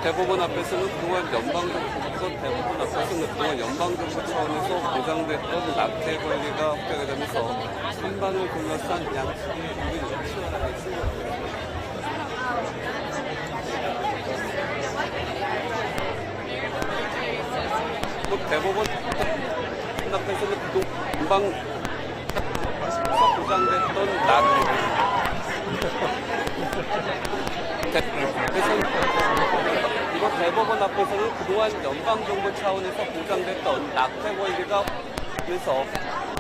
대법원 앞에서는 그동안 연방정부 차원에서 보장됐던 낙태 권리가 확대가 되면서 찬반을 둘러싼 양측의 의견이 치열하게 충돌합니다. 대법원 앞에서는 그동안 보장됐던 대법원 앞에서는 그동안 연방정부 차원에서 보장됐던 낙태 권리가 그래서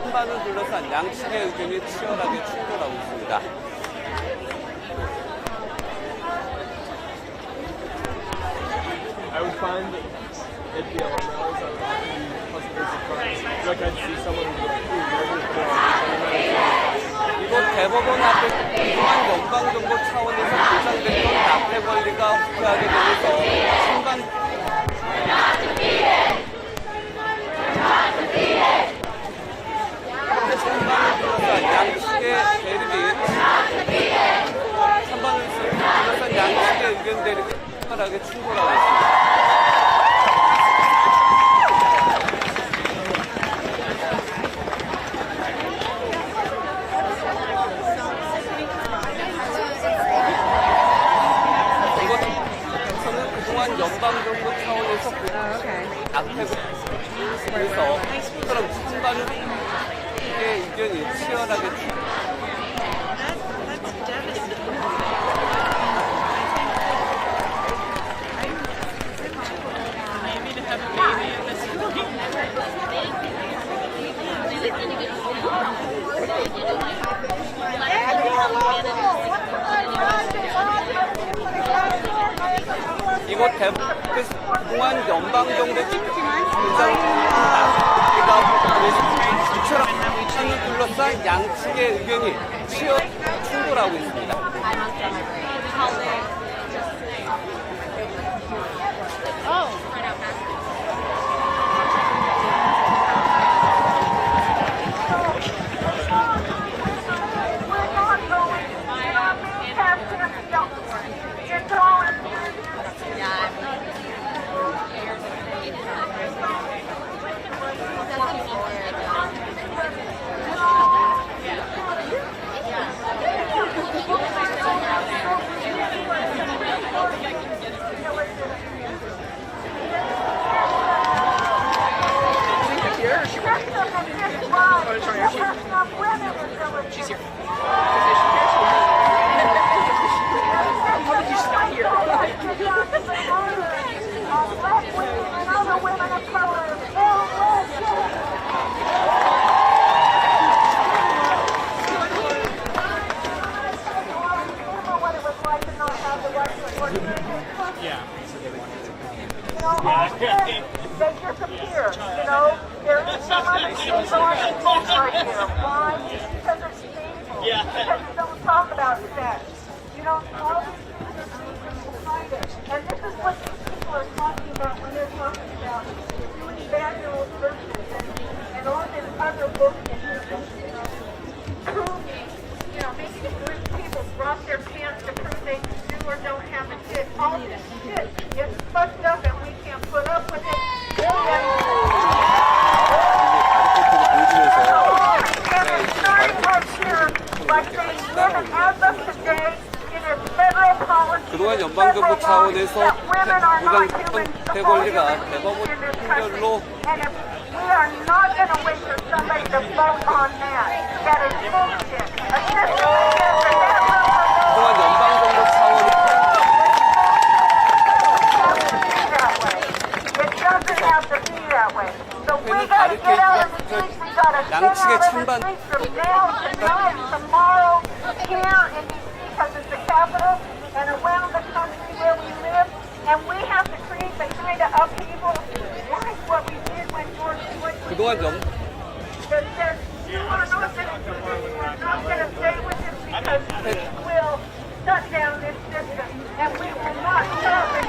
찬반을 둘러싼 양측의 의견이 치열하게 충돌하고 있습니다. I would find it'd be a lot more like I'd see someone 이곳 대법원 앞에 그동안 연방정부 차원에서 보장됐던 낙태 권리가 확대하게 되면서 찬반을 둘러싼 양측의 의견 대립이 치열하게 충돌하고 있습니다. 연방정부 차원에서 그래서 그런 찬반의 의견이 치열하게 이곳 그동안 연방정부의 이처럼 둘러싼 양측의 의견이 충돌하고 있습니다. She's here. How did you stop here? Black women and other women of color. Remember what it was like to not have the right to work. Yeah. You know, all day they disappear. You know, there's some other things on the news right here. Why? Because it's shameful. Yeah. Because you don't talk about sex. You don't all these things are reasons behind it. And this is what these people are talking about when they're talking about doing manual searches and all this other book and proving, you know, making people drop their pants to prove they do or don't have a tit. All this shit is fucked up and we can't put up with it. 그동안 연방정부 차원에서 보장됐던 낙태 권리가 대법원 판결로 그동안 연방정부 차원에서 양측의 찬반 and around the country where we live, and we have to create the kind of upheaval like what we did when George Bush 그동안 that says you are not going to do this, you are not going to stay with this because we will shut down this system, and we will not stop it.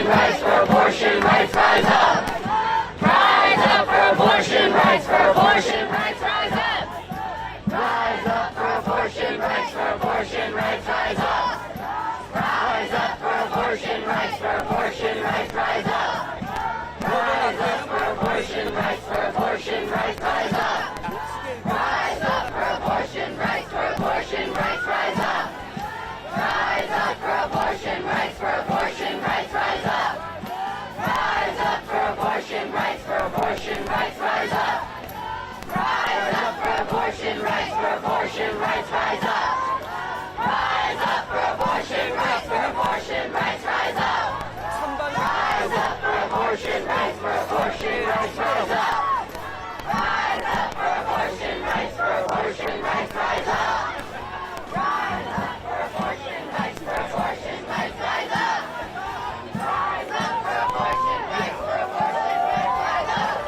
abortion rights, for abortion rights, rise up! Rise up for abortion rights, for abortion rights, rise up! Rise up for abortion rights, for abortion rights, rise up! Rise up for abortion rights, for abortion rights, rise up! Rise up for abortion rights, for abortion rights, rise up! Rise up for abortion rights, for abortion rights, rise up! Rise up for abortion rights, for abortion rights, rise up! Rise up for abortion rights, for abortion rights, rise up! Rise up for abortion rights, for abortion rights, rise up! Rise up for abortion rights, for abortion rights, rise up! Rise up for abortion rights, for abortion rights, rise up! Rise up for abortion rights, for abortion rights, rise up! Rise up for abortion rights, for abortion rights, rise up! Rise up for abortion rights, for abortion rights, rise up!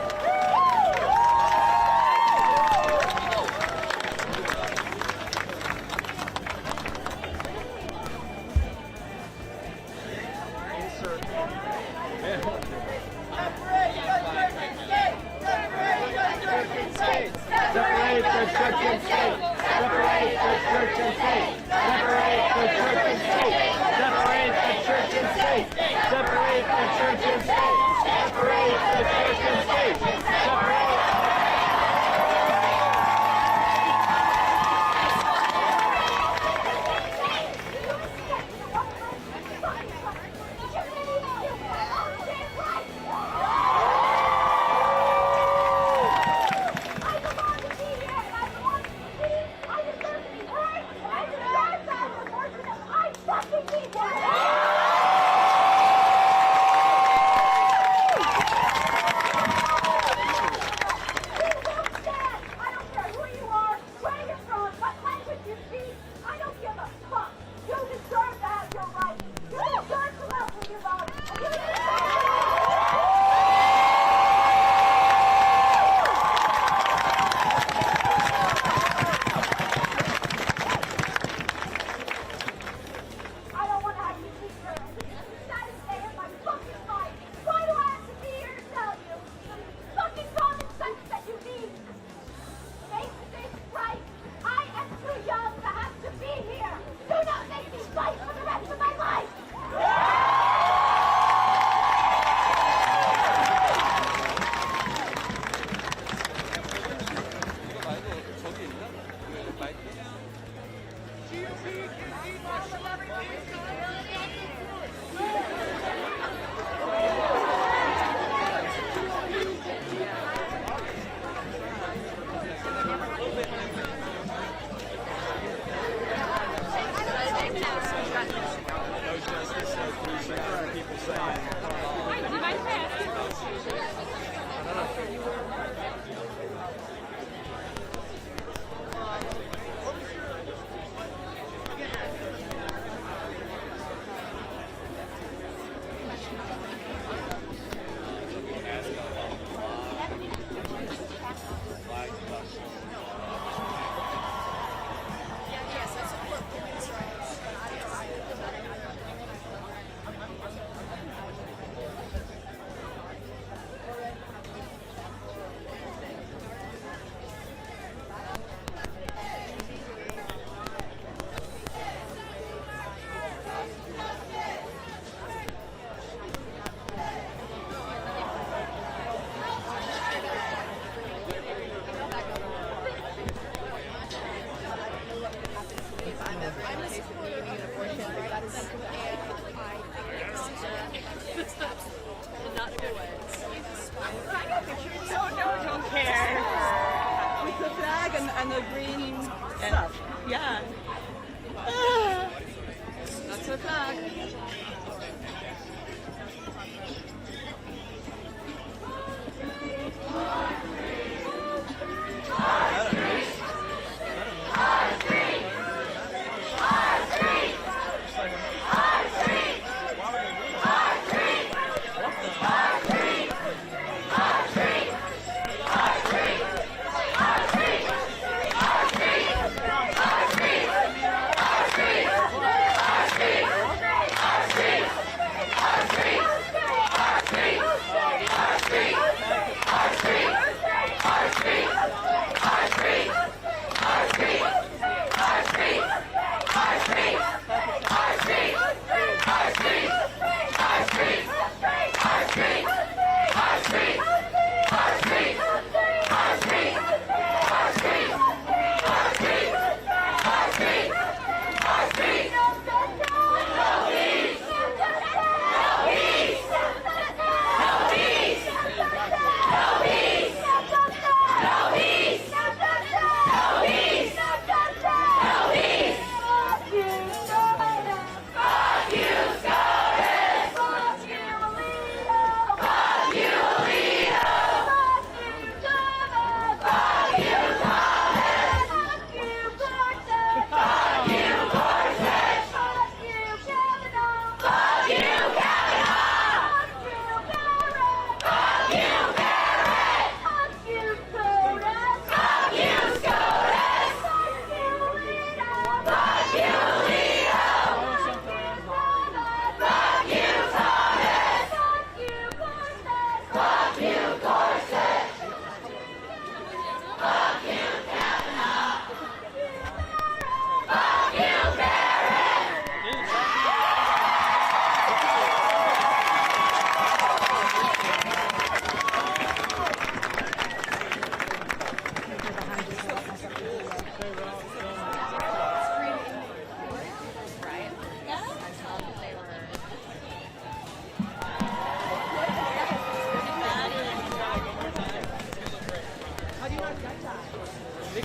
Separate the church and state! Separate the church and state! Separate the church and state! Separate the church and state! Separate the church and state! Separate the church and state! Separate.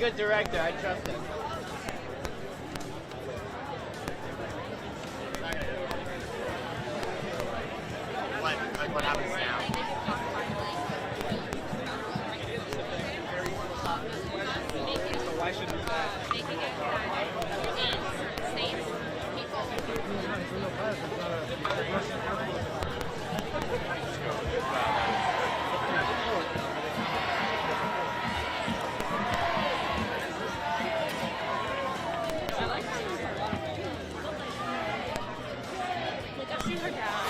good director. I trust him. What happens now? So why should we Making it states, I've seen her dad.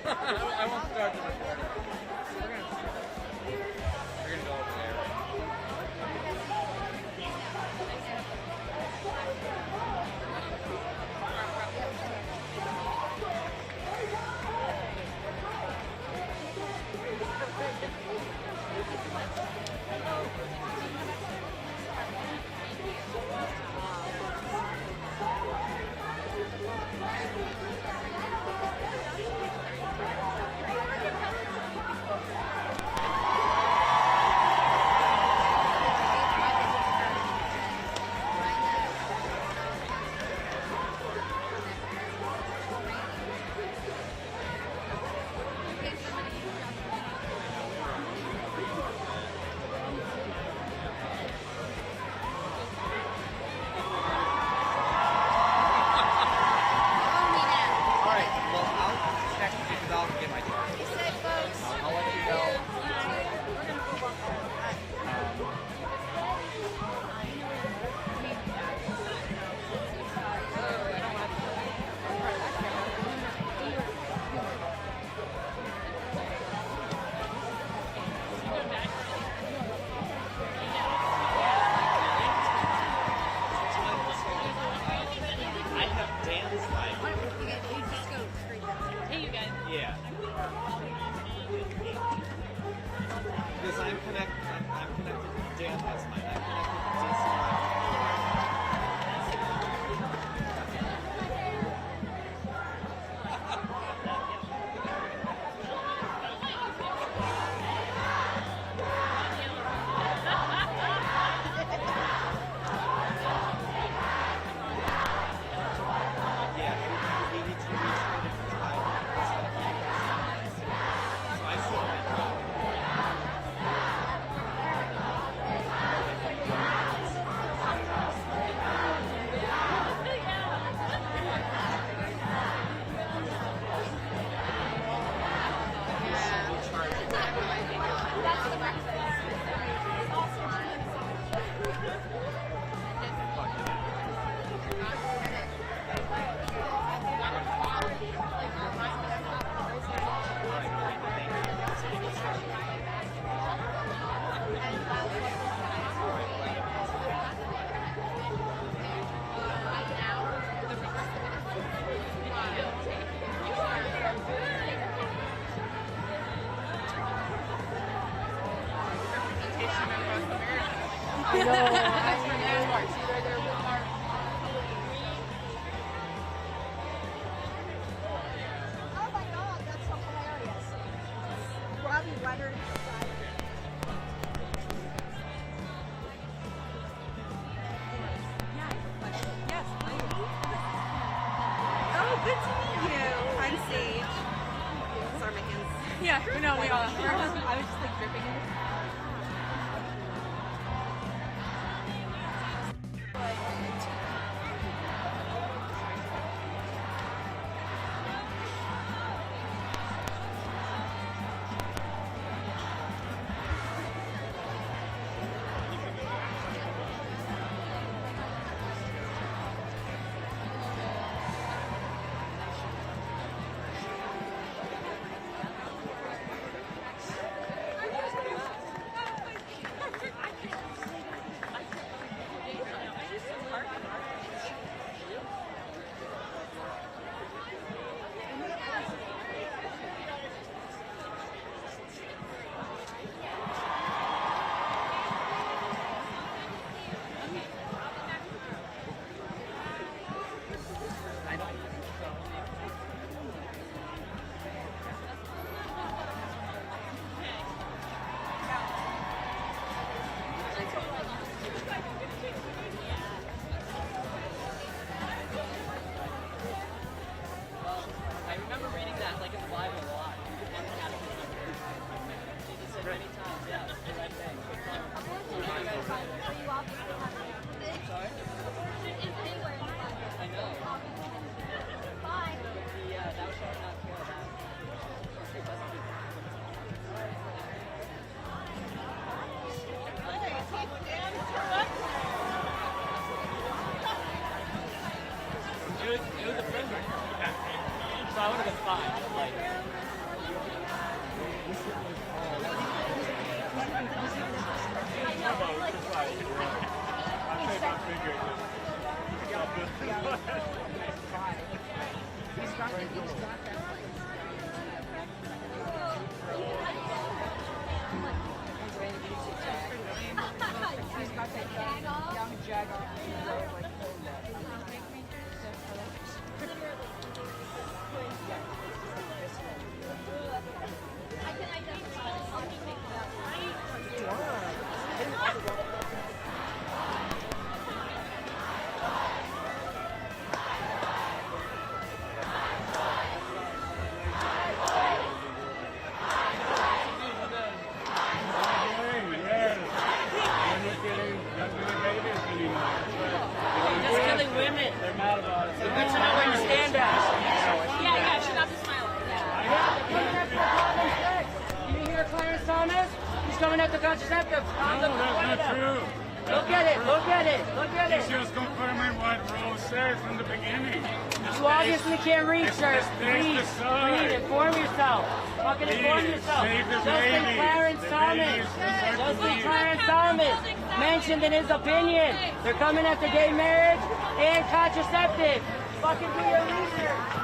I won't start the recording. We're gonna go over there. Alright, well, I'll text you because I'll get my charger. Be safe, folks. I'll let you know. I have Dan's life. You just go straight down. Hey, you guys. Yeah. Because I'm connected to Dan last night. I'm connected to DC. Yeah, we need to reach a different time. So I still Oh my God, that's so hilarious. Robbie Leonard inside. Yes. Oh, good to meet you. I'm Sage. Sorry, my hands. Yeah, no, we all. I was just like gripping it. Just killing women. They're mad about it. So good to know where you stand at. Yeah, she got the smile. You didn't hear Clarence Thomas? He's coming at the contraceptive. No, that's not true. Look at it, look at it, look at It's it. just confirming what Rose said from the beginning. You obviously can't read, sir. Read, inform yourself. Fucking inform yourself. Save the Justin baby. Clarence The Thomas. baby is concerned Justin with you. Clarence Thomas mentioned in his opinion they're coming after gay marriage and contraceptive. Fucking do your research.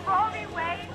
The only way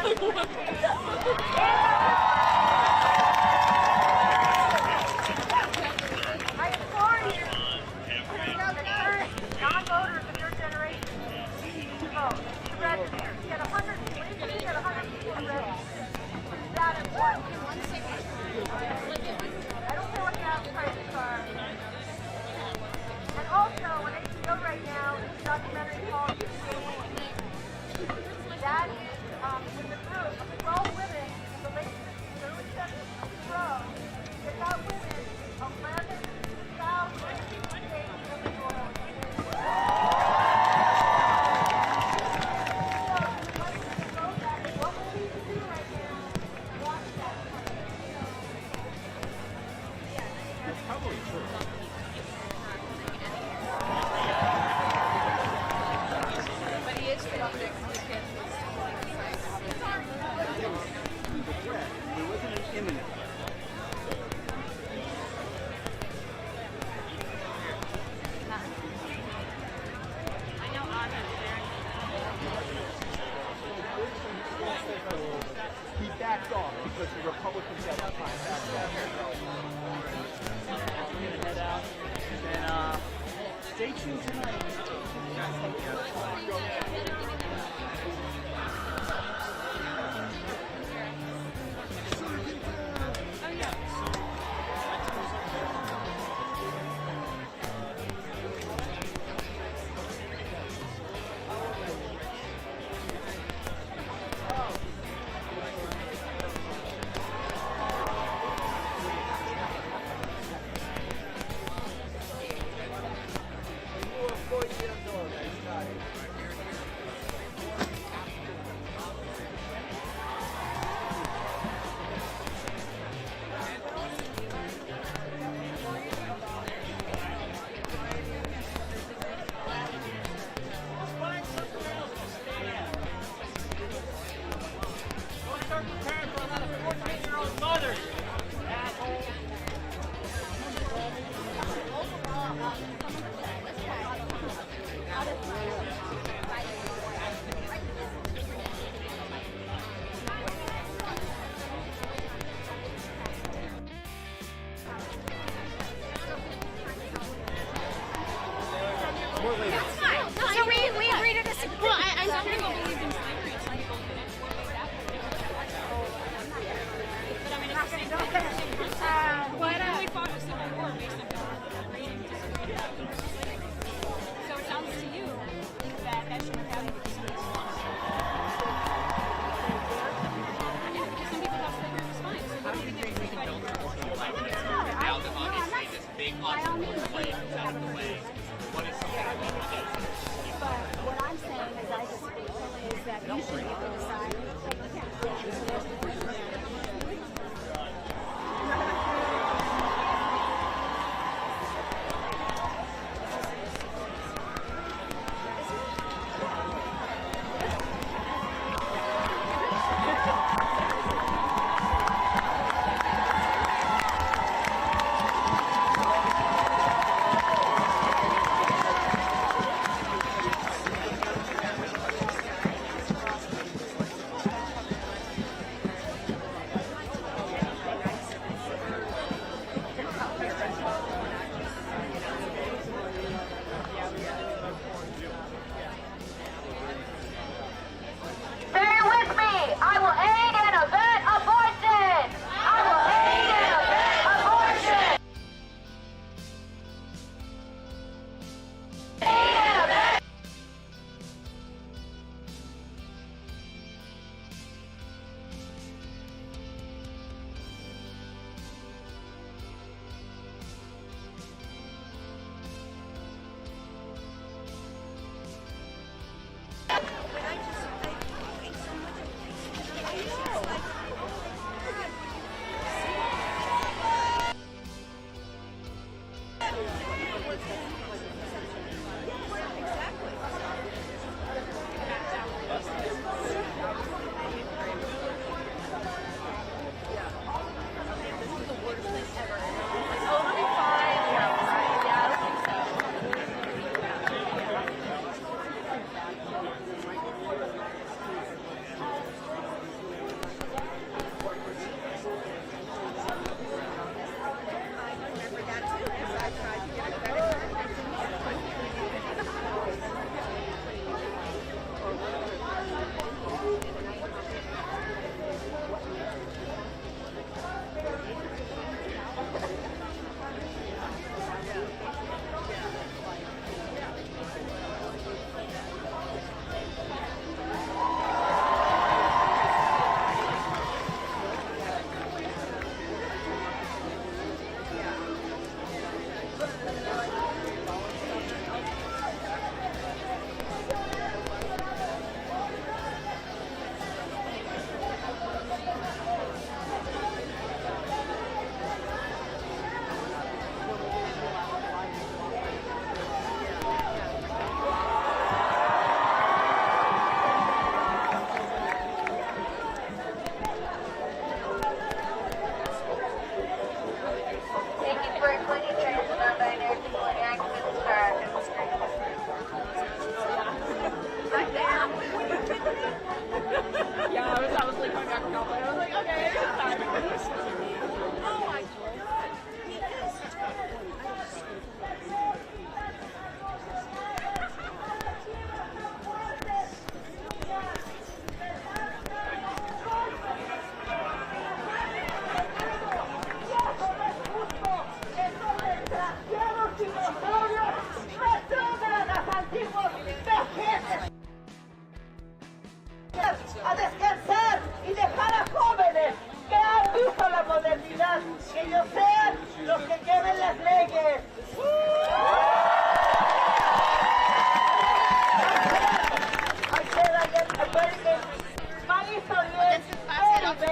I implore you to know the current non-voters of your generation to vote, to register. Get 100 people, even if you get 100 people to register. It's that important. I don't care what your appetites are. And also, on HBO right now, is a documentary called that is with the group of 12 women in the late 60s, early 70s of the row. It's about women, 11,000 days of the world. What we need to do right now, watch that. It's probably true. But he is pretty big for the kids. There wasn't an imminent threat. He backed off because the Republicans at the time backed off. I'm gonna head out and stay tuned tonight.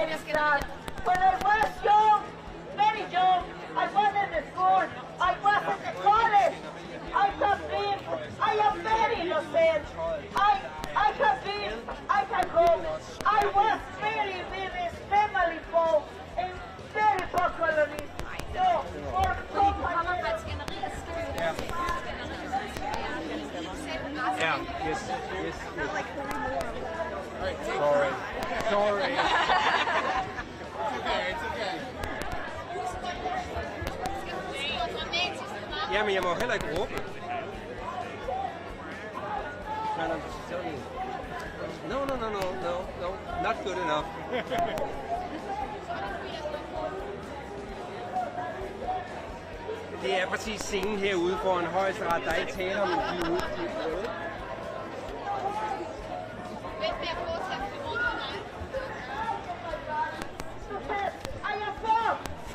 very sad. When I was young, very young, I was in the school, I was in the college. I have been, I am very innocent. I have been, I can go. I was very family folk and very poor colonies. So, for so many years. Yeah, yes. Sorry. Jamen, jeg må heller ikke råbe. No, not good enough. Det er præcis scenen herude foran højesteret. Der er ikke tale om en idiot.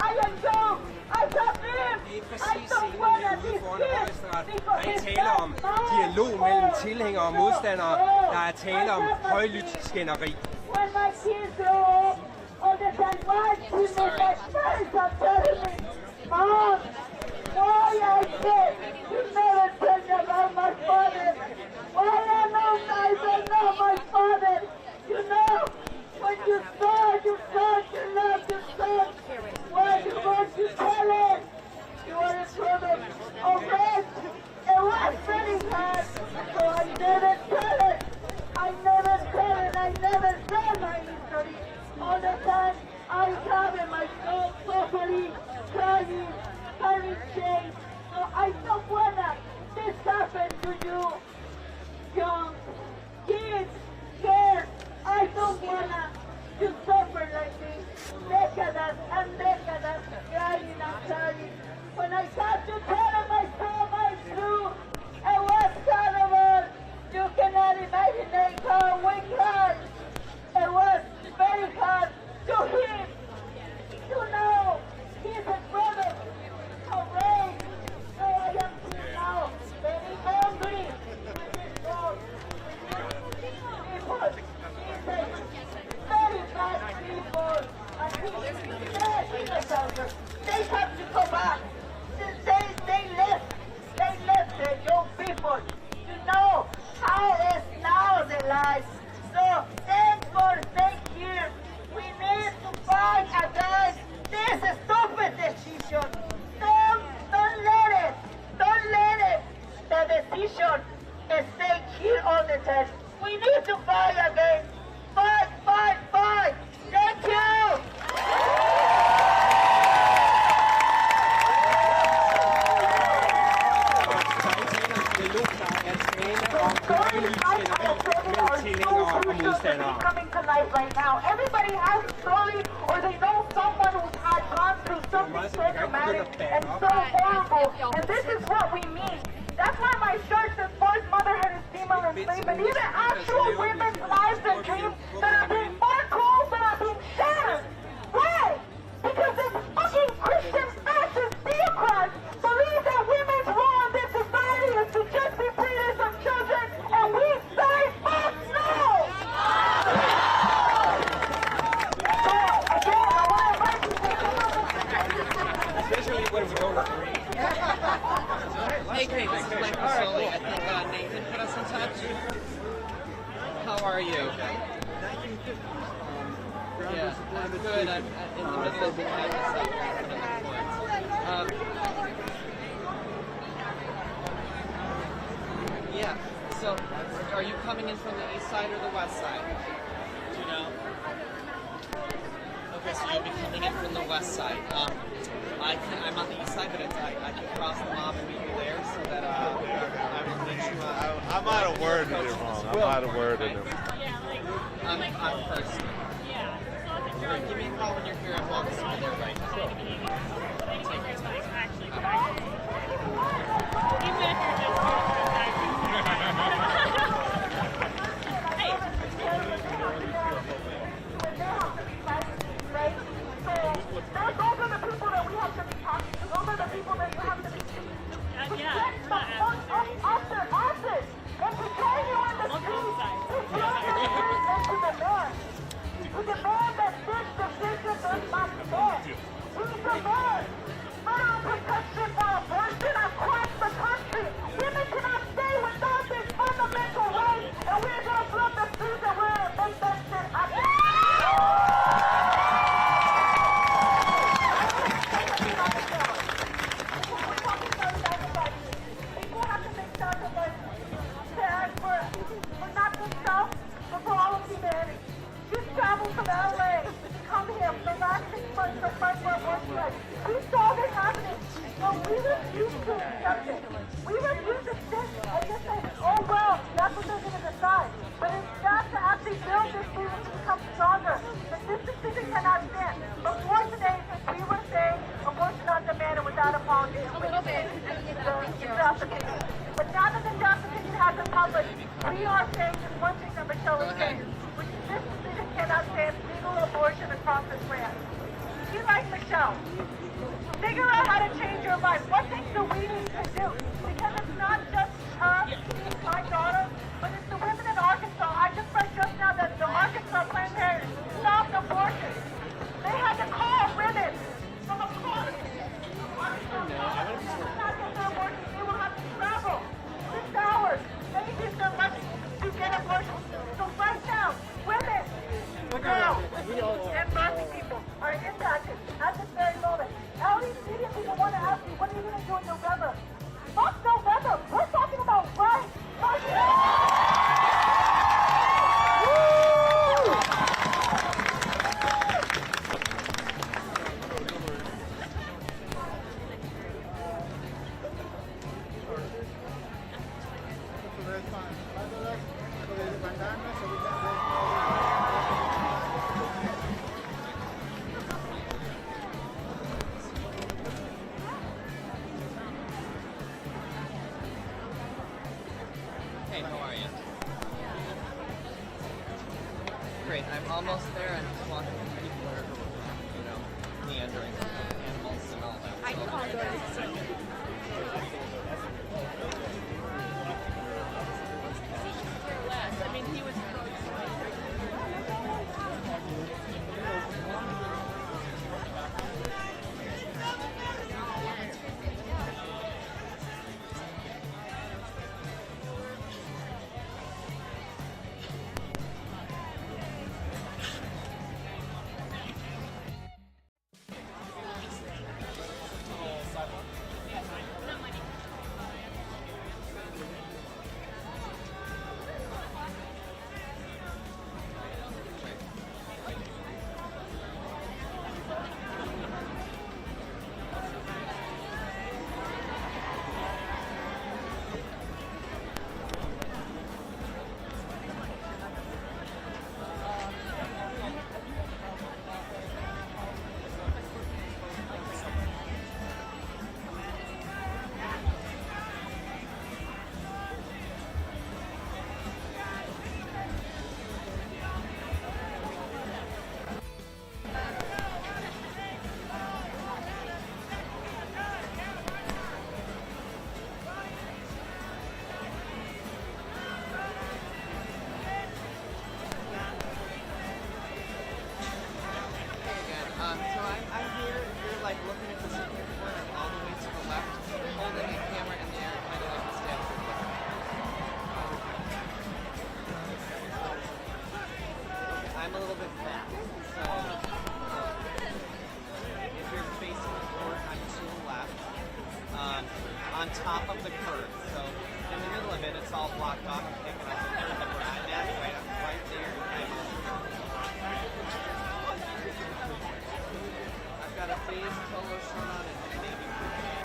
I am young. I have been. Det er præcis scenen herude foran højesteret. Der er ikke tale om dialog mellem tilhængere og modstandere. Der er tale om højlydt skænderi. When my kids grow up, all the time, why do you make my parents are telling me, Mom, why I said you never tell me about my father? Why I don't know my father? You know, when you saw, you love your son. Why you want to tell it? You are a brother of it. It was very hard, so I never tell it. I never tell my history. All the time I have in my soul properly crying, carrying shame. So I don't wanna this happen to you, young kids, girls. I don't wanna you suffer like this. Decades and decades crying and crying. When I got to tell myself I'm through, it was horrible. You cannot imagine how we cried. It was very hard to him. You know, he's a brother of race. So I am now very angry with this God. People, he's a very bad people. And he's bad innocent. They have to go back. They left the young people. You know how is now the life. So thank for staying here. We need to fight against this stupid decision. Don't let it. The decision stay here all the time. We need to fight again. Fight. Thank you. Coming to life right now. Everybody has a story, or they know someone who's had gone through something so dramatic and so horrible. And this is what we mean. That's why my shirt says boys, motherhood, and female enslavement. These are actual women's lives and dreams that are being foretold, that are being shattered. Why? Because this fucking Christian fascist theocrats believe that women's role in this society is to just be breeders of children, and we say fuck no! So, again, I want to invite you to Especially when we don't agree. Hey, Kate, this is Mike Masoli. I think Nathan put us in touch. How are you? Yeah, I'm good. I'm in the middle of behind myself in the courts. Yeah, so are you coming in from the east side or the west side? Do you know? Okay, so you'll be coming in from the west side. I'm on the east side, but I can cross the mob and meet you there so that I will meet you. I'm out of word in it wrong. I'm out of word in it. I'm first. All right, give me a call when you're here. I'm walking through there right now. Take your time. Even if you're just those are the people that we have to be talking to. Those are the people that you have to be speaking to. To get the fuck up off their asses and to tell you in the streets to throw your hands into the man. To demand that this abortion across this land. If you like Michelle, figure out how to change your life. What things do we need to do? Because it's not just us, my daughter, but it's the women in Arkansas. I just read just now that the Arkansas Planned Parenthood stopped abortion. They had to call women from across Arkansas. Not get their abortion. They will have to travel 6 hours. They use their money to get abortion. So right now, women, girls, and Muslim people are impacted at this very moment. All these media people want to ask me, what are you going to do in November? Fuck November. We're talking about rights. Hey, how are you? Great, I'm almost there. I'm just walking through people that are, you know, meandering, animals and all that. I apologize. I mean, he was on top of the curb. So in the middle of it, it's all blocked off and taken up. There's a bride mat right there. I've got a beige polo shirt on and navy blue.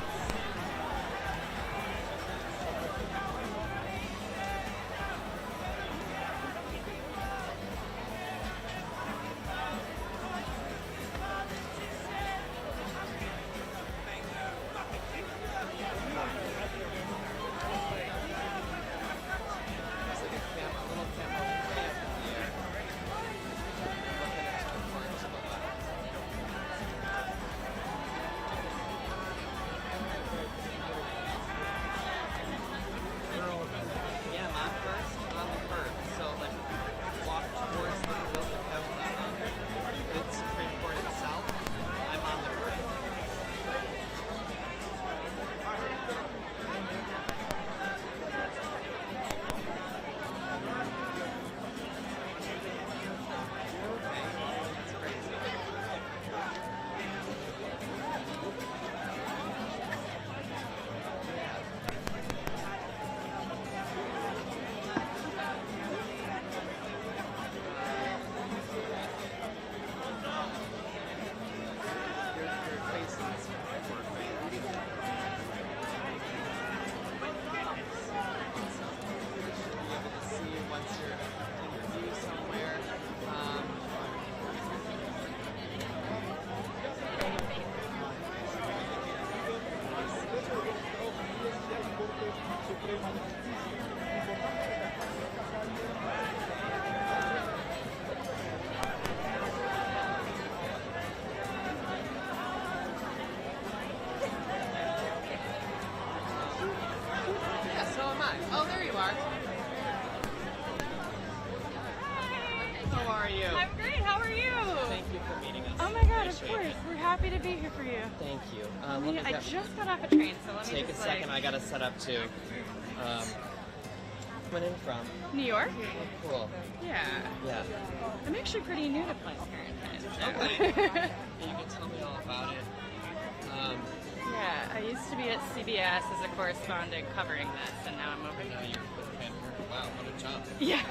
Hi. Oh, there you are. How are you? I'm great. How are you? Thank you for meeting us. Oh my god, of Appreciate course. it. We're happy to be here for you. Thank you. I just got off a train, so let me Take a just second. I gotta set up too. Coming in from? New York? Oh, cool. Yeah. Yeah. I'm actually pretty new to Planned Parenthood. So. Okay. Yeah, you can tell me all about it. Yeah, I used to be at CBS as a correspondent covering this, and now I'm over Now here. you're with Planned Parenthood. Wow, what a jump. Yeah.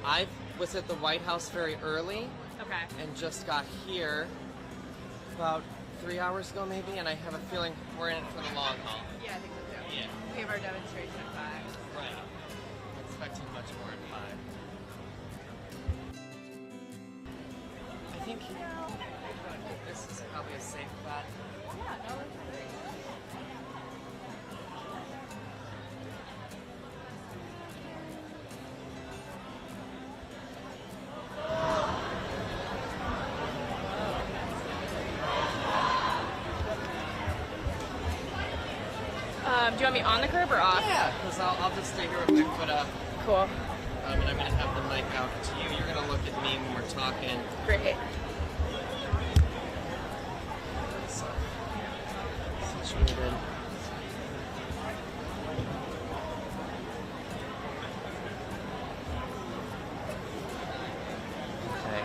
I was at the White House very early Okay. and just got here about 3 hours ago maybe, and I have a feeling we're in it for the long haul. Yeah, I think so too. Yeah. We have our demonstration at 5. Right. I'm expecting much more at 5. I think this is probably a safe bet. Yeah, no, it's great. Do you want me on the curb or off? Yeah, because I'll just stay here with my foot up, Cool. and I'm going to have the mic out to you. You're going to look at me when we're talking. Great. So, situated. Okay.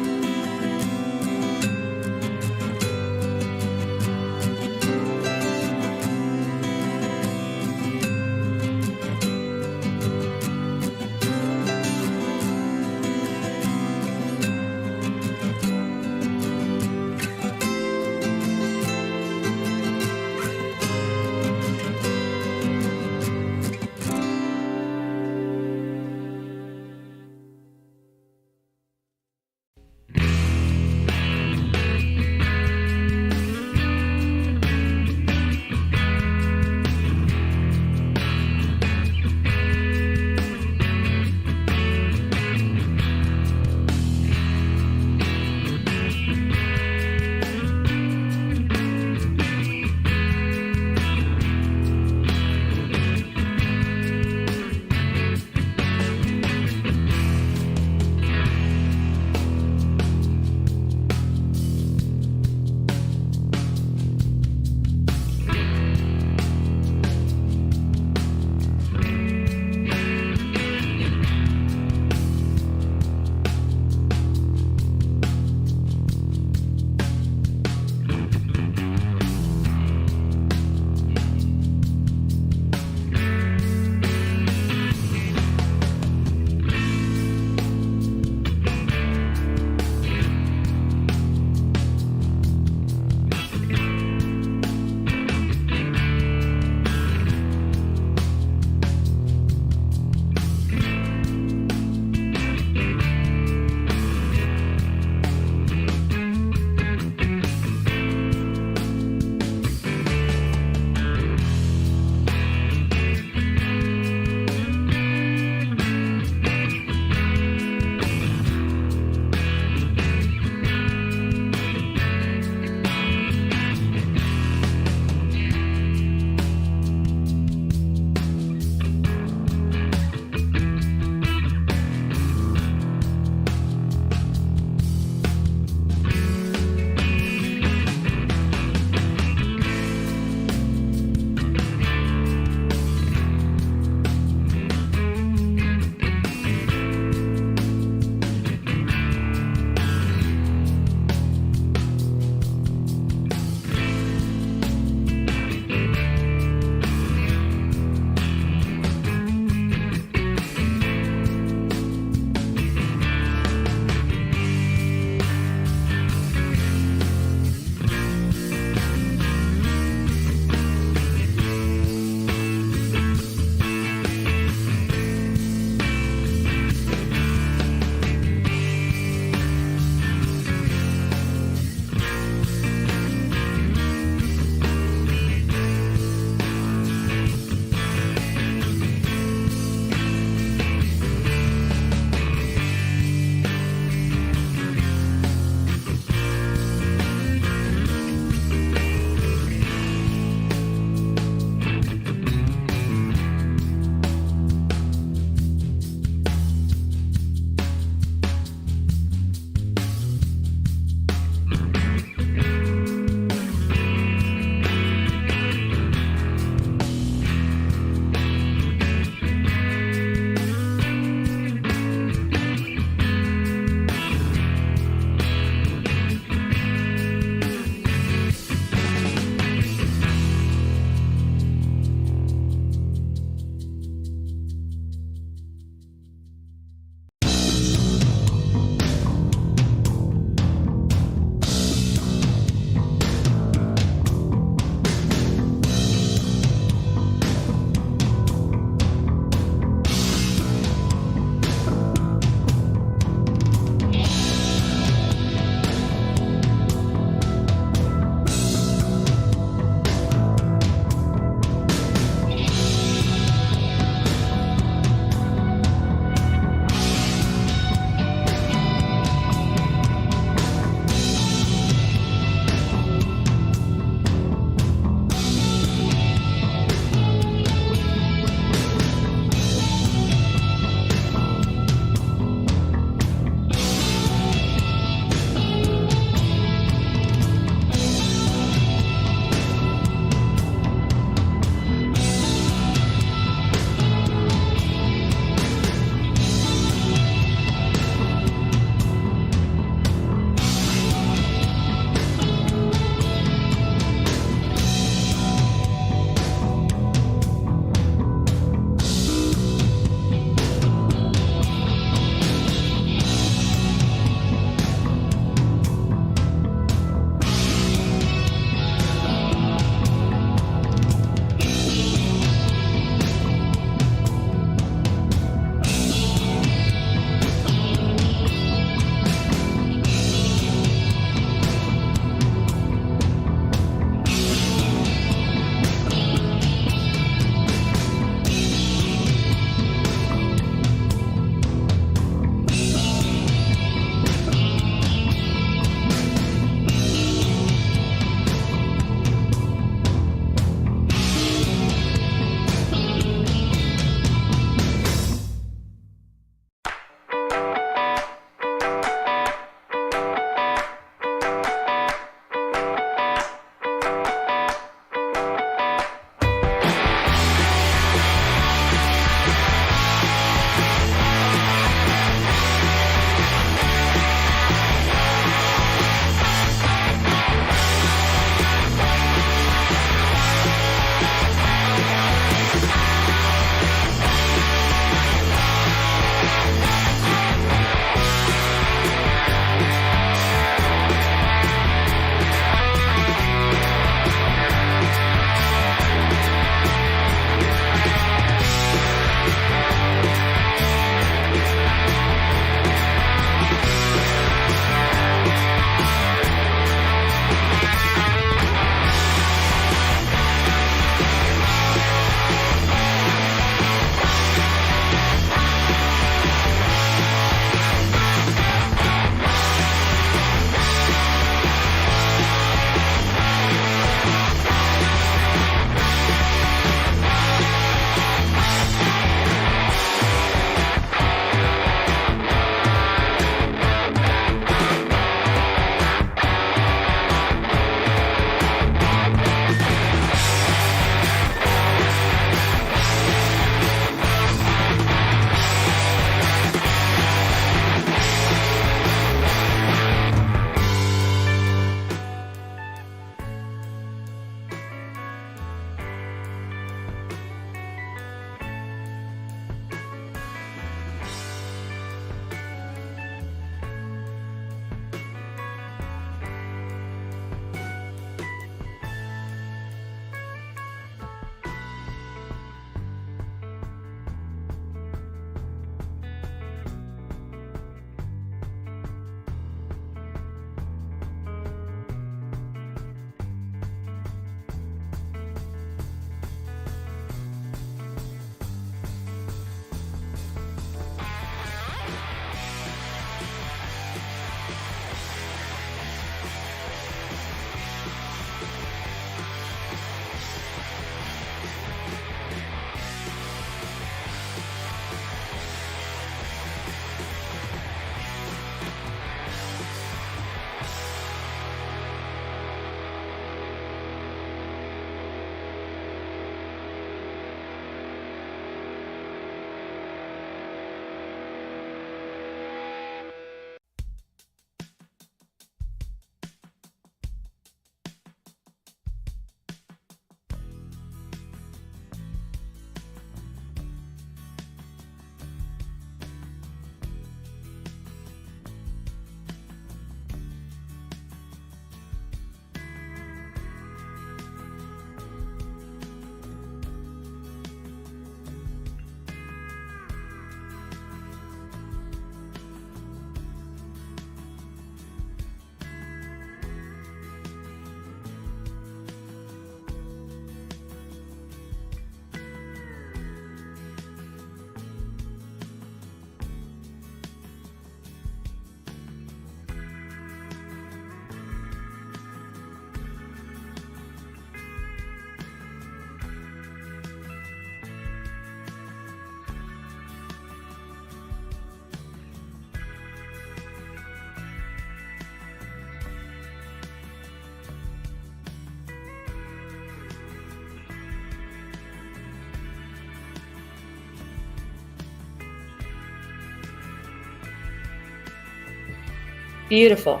Beautiful.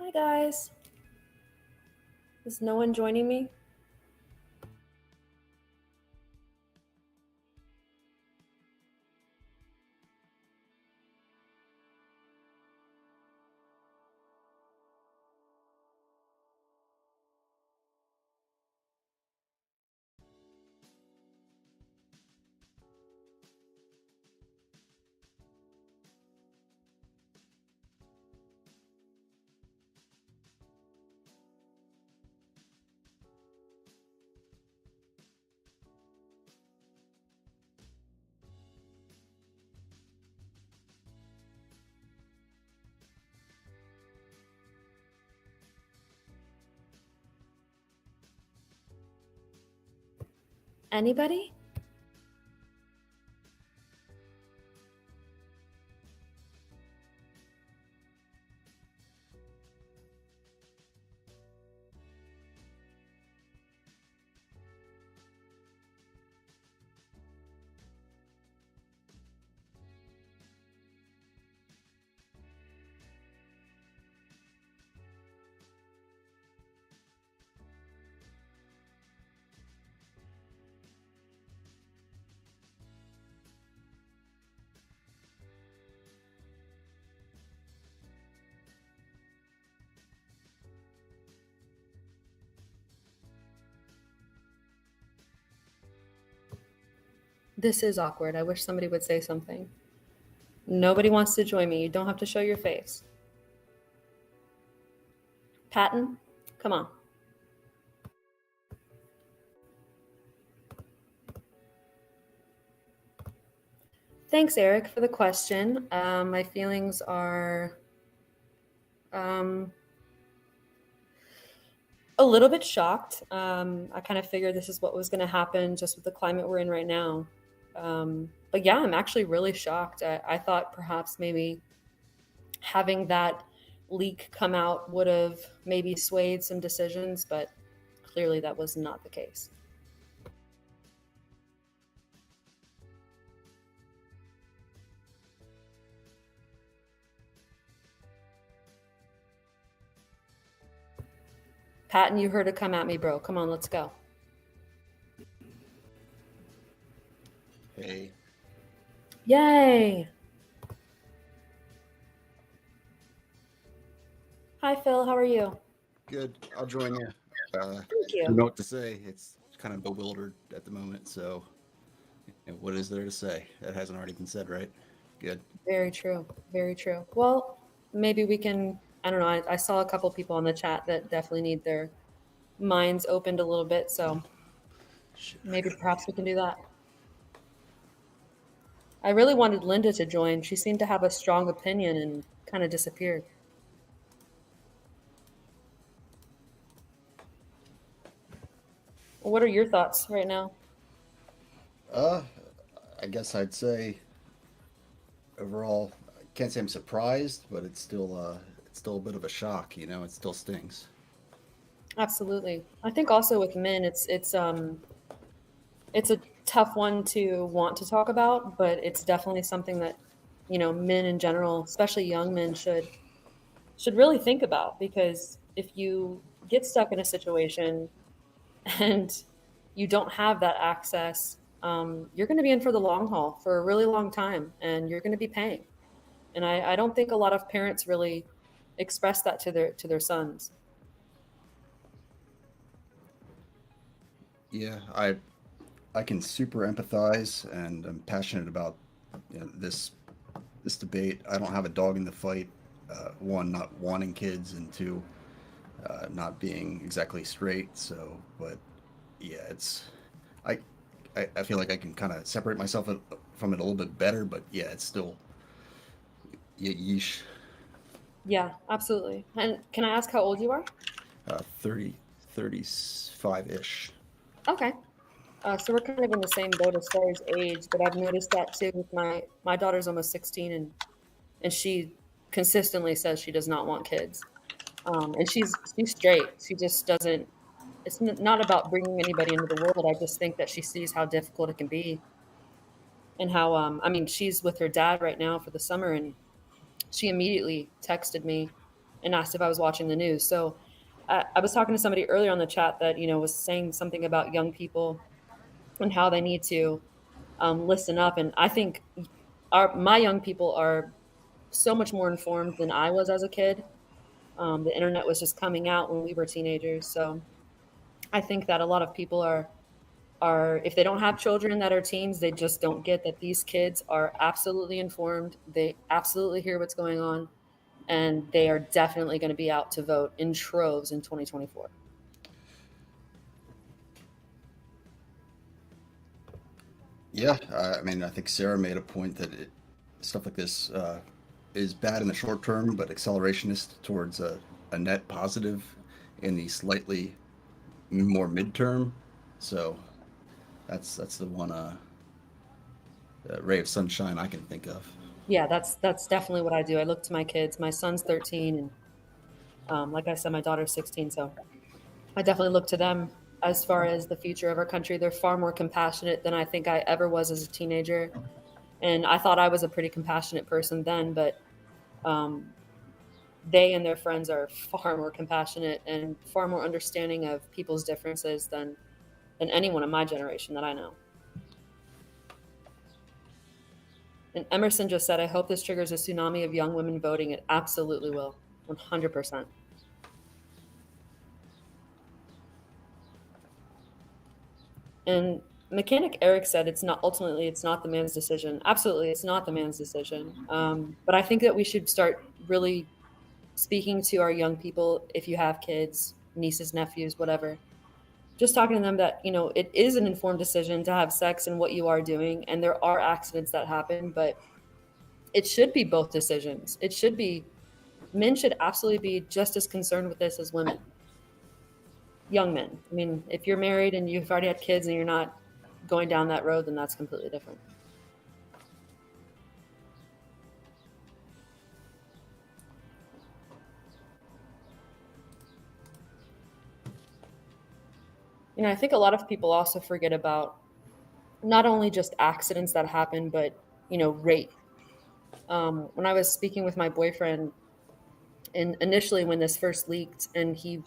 Hi guys. Is no one joining me? Anybody? This is awkward. I wish somebody would say something. Nobody wants to join me. You don't have to show your face. Patton, come on. Thanks, Eric, for the question. My feelings are a little bit shocked. I kind of figured this is what was going to happen just with the climate we're in right now. But yeah, I'm actually really shocked. I thought perhaps maybe having that leak come out would have maybe swayed some decisions, but clearly that was not the case. Patton, you heard to come at me, bro. Come on, let's go. Hey. Yay. Hi, Phil. How are you? Good. I'll join you. Thank you. I don't know what to say. It's kind of bewildered at the moment. So, what is there to say that hasn't already been said, right? Good. Very true. Very true. Well, maybe we can, I don't know. I saw a couple people on the chat that definitely need their minds opened a little bit. So maybe perhaps we can do that. I really wanted Linda to join. She seemed to have a strong opinion and kind of disappeared. What are your thoughts right now? I guess I'd say overall, I can't say I'm surprised, but it's still a bit of a shock. It still stings. Absolutely. I think also with men, it's a tough one to want to talk about, but it's definitely something that, men in general, especially young men, should really think about, because if you get stuck in a situation and you don't have that access, you're going to be in for the long haul for a really long time, and you're going to be paying. And I don't think a lot of parents really express that to their sons. Yeah, I can super empathize, and I'm passionate about this debate. I don't have a dog in the fight. One, not wanting kids, and two, not being exactly straight. So, but yeah, I feel like I can kind of separate myself from it a little bit better. But yeah, it's still yeesh. Yeah, absolutely. And can I ask how old you are? 35-ish. Okay. So we're kind of in the same boat as far as age, but I've noticed that too with my daughter's almost 16, and she consistently says she does not want kids. And she's straight. She just doesn't. It's not about bringing anybody into the world. I just think that she sees how difficult it can be, and how I mean, she's with her dad right now for the summer, and she immediately texted me and asked if I was watching the news. So I was talking to somebody earlier on the chat that was saying something about young people and how they need to listen up. And I think my young people are so much more informed than I was as a kid. The internet was just coming out when we were teenagers, so I think that a lot of people are if they don't have children that are teens, they just don't get that these kids are absolutely informed. They absolutely hear what's going on, and they are definitely going to be out to vote in troves in 2024. Yeah, I mean, I think Sarah made a point that stuff like this is bad in the short term, but accelerationist towards a net positive in the slightly more midterm. So that's the one ray of sunshine I can think of. Yeah, that's definitely what I do. I look to my kids. My son's 13, and like I said, my daughter's 16. So I definitely look to them as far as the future of our country. They're far more compassionate than I think I ever was as a teenager. And I thought I was a pretty compassionate person then, but um, they and their friends are far more compassionate and far more understanding of people's differences than anyone in my generation that I know. And Emerson just said, I hope this triggers a tsunami of young women voting. It absolutely will, 100%. And Mechanic Eric said it's not the man's decision. Absolutely, it's not the man's decision. But I think that we should start really speaking to our young people. If you have kids, nieces, nephews, whatever, just talking to them that it is an informed decision to have sex and what you are doing, and there are accidents that happen, but it should be both decisions. Men should absolutely be just as concerned with this as women. Young men. I mean, if you're married and you've already had kids and you're not going down that road, then that's completely different. I think a lot of people also forget about not only just accidents that happen, but rape. When I was speaking with my boyfriend, and initially when this first leaked, and he,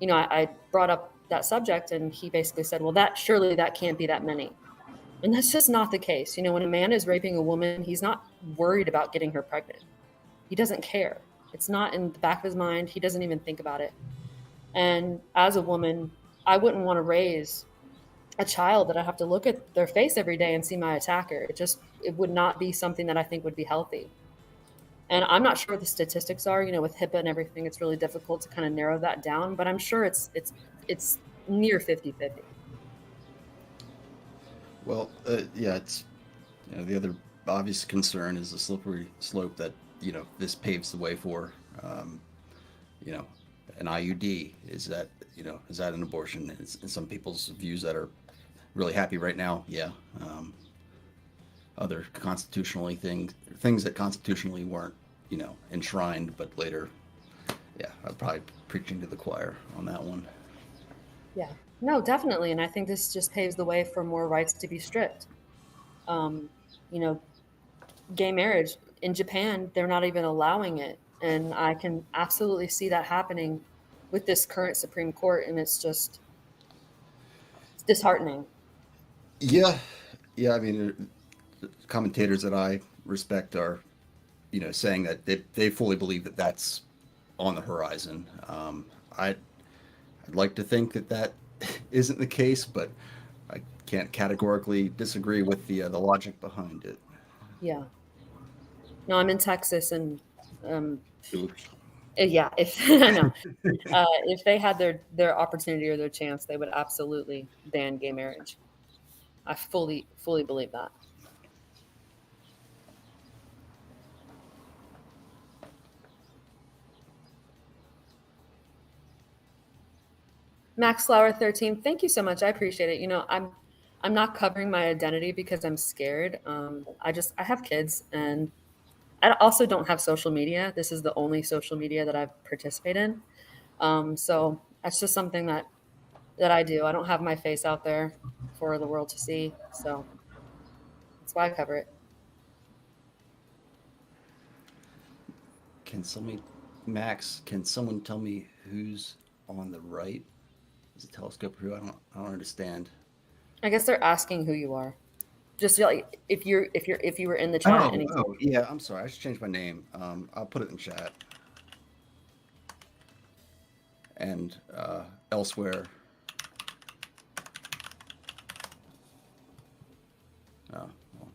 I brought up that subject, and he basically said, well, that can't be that many. And that's just not the case. When a man is raping a woman, he's not worried about getting her pregnant. He doesn't care. It's not in the back of his mind. He doesn't even think about it. And as a woman, I wouldn't want to raise a child that I have to look at their face every day and see my attacker. It would not be something that I think would be healthy. And I'm not sure what the statistics are, with HIPAA and everything. It's really difficult to kind of narrow that down, but I'm sure it's near 50-50. Well, yeah, it's the other obvious concern is the slippery slope that this paves the way for. An IUD is that an abortion? In some people's views that are really happy right now, yeah. Other constitutionally things that constitutionally weren't enshrined, but later, yeah, I'm probably preaching to the choir on that one. Yeah, no, definitely. And I think this just paves the way for more rights to be stripped. Gay marriage in Japan, they're not even allowing it. And I can absolutely see that happening with this current Supreme Court. And it's disheartening. Yeah. I mean, commentators that I respect are, saying that they fully believe that that's on the horizon. I'd like to think that isn't the case, but I can't categorically disagree with the logic behind it. Yeah. No, I'm in Texas, and yeah, if I know, if they had their opportunity or their chance, they would absolutely ban gay marriage. I fully believe that. Max Flower 13, thank you so much. I appreciate it. I'm not covering my identity because I'm scared. I have kids, and I also don't have social media. This is the only social media that I participate in. So that's just something that I do. I don't have my face out there for the world to see. So that's why I cover it. Max, can someone tell me who's on the right? Is it telescope or who? I don't understand. I guess they're asking who you are. Just like if you were in the chat at any time. Oh, yeah. I'm sorry. I should change my name. I'll put it in chat. And elsewhere. Oh, well,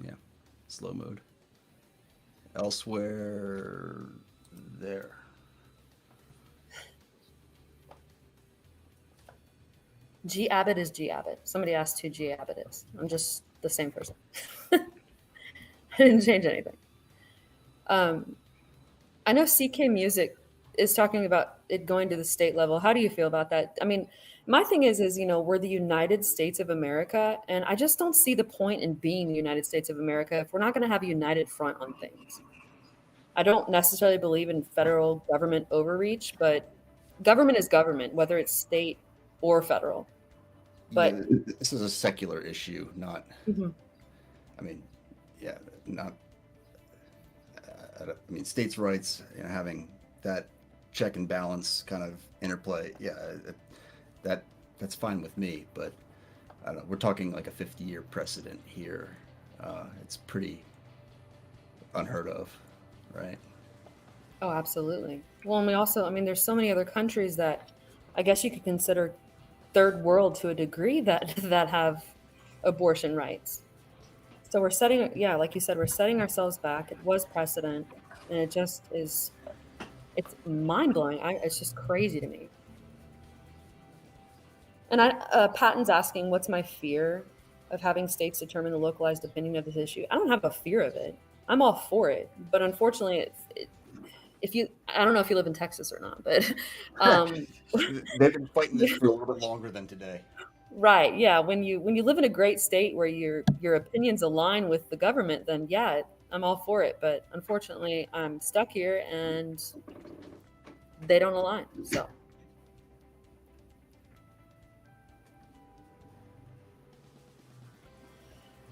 yeah. Slow mode. Elsewhere there. G Abbott is G Abbott. Somebody asked who G Abbott is. I'm just the same person. I didn't change anything. I know CK Music is talking about it going to the state level. How do you feel about that? I mean, my thing is, we're the United States of America, and I just don't see the point in being the United States of America if we're not going to have a united front on things. I don't necessarily believe in federal government overreach, but government is government, whether it's state or federal. But yeah, this is a secular issue, not. I mean, yeah, not. I mean, states' rights, having that check and balance kind of interplay. Yeah, that's fine with me. But I don't know, we're talking like a 50-year precedent here. It's pretty unheard of, right? Oh, absolutely. Well, and we also, there's so many other countries that I guess you could consider third world to a degree that have abortion rights. So we're setting, like you said, we're setting ourselves back. It was precedent, and it just is, it's mind blowing. It's just crazy to me. And Patton's asking, what's my fear of having states determine the localized opinion of this issue? I don't have a fear of it. I'm all for it, but unfortunately, I don't know if you live in Texas or not, but they've been fighting this for a little bit longer than today. Right. Yeah. When you live in a great state where your opinions align with the government, then yeah, I'm all for it. But unfortunately, I'm stuck here and they don't align. So.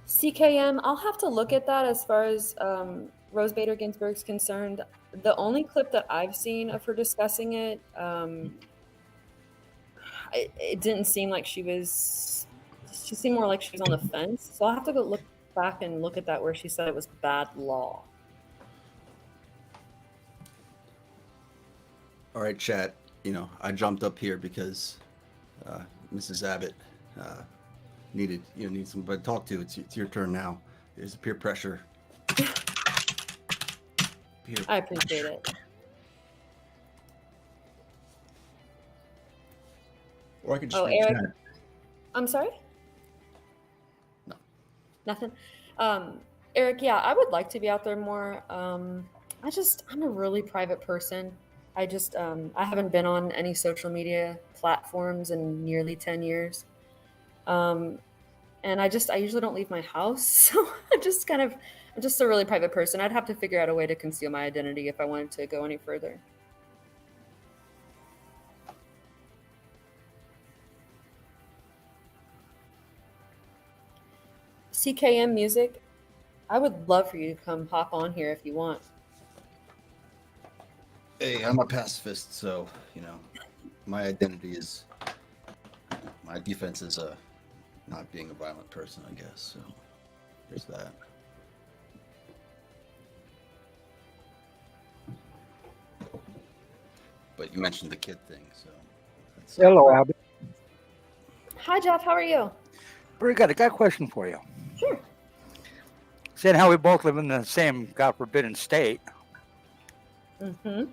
CKM, I'll have to look at that as far as Rose Bader Ginsburg's concerned. The only clip that I've seen of her discussing it, it didn't seem like she seemed more like she was on the fence. So I'll have to go look back and look at that where she said it was bad law. All right, chat. I jumped up here because Mrs. Abbott needs somebody to talk to. It's your turn now. There's peer pressure. I appreciate it. Or I could just Eric. chat. I'm sorry? No. Nothing. Eric, yeah, I would like to be out there more. I'm a really private person. I haven't been on any social media platforms in nearly 10 years. And I usually don't leave my house. So I'm just a really private person. I'd have to figure out a way to conceal my identity if I wanted to go any further. CKM Music, I would love for you to come hop on here if you want. Hey, I'm a pacifist, so, my identity is, my defense is not being a violent person, I guess. So there's that. But you mentioned the kid thing, so. Hello, Abby. Hi, Jeff. How are you? Very good. I got a question for you. Sure. Seeing how we both live in the same God forbidden state. Mm-hmm.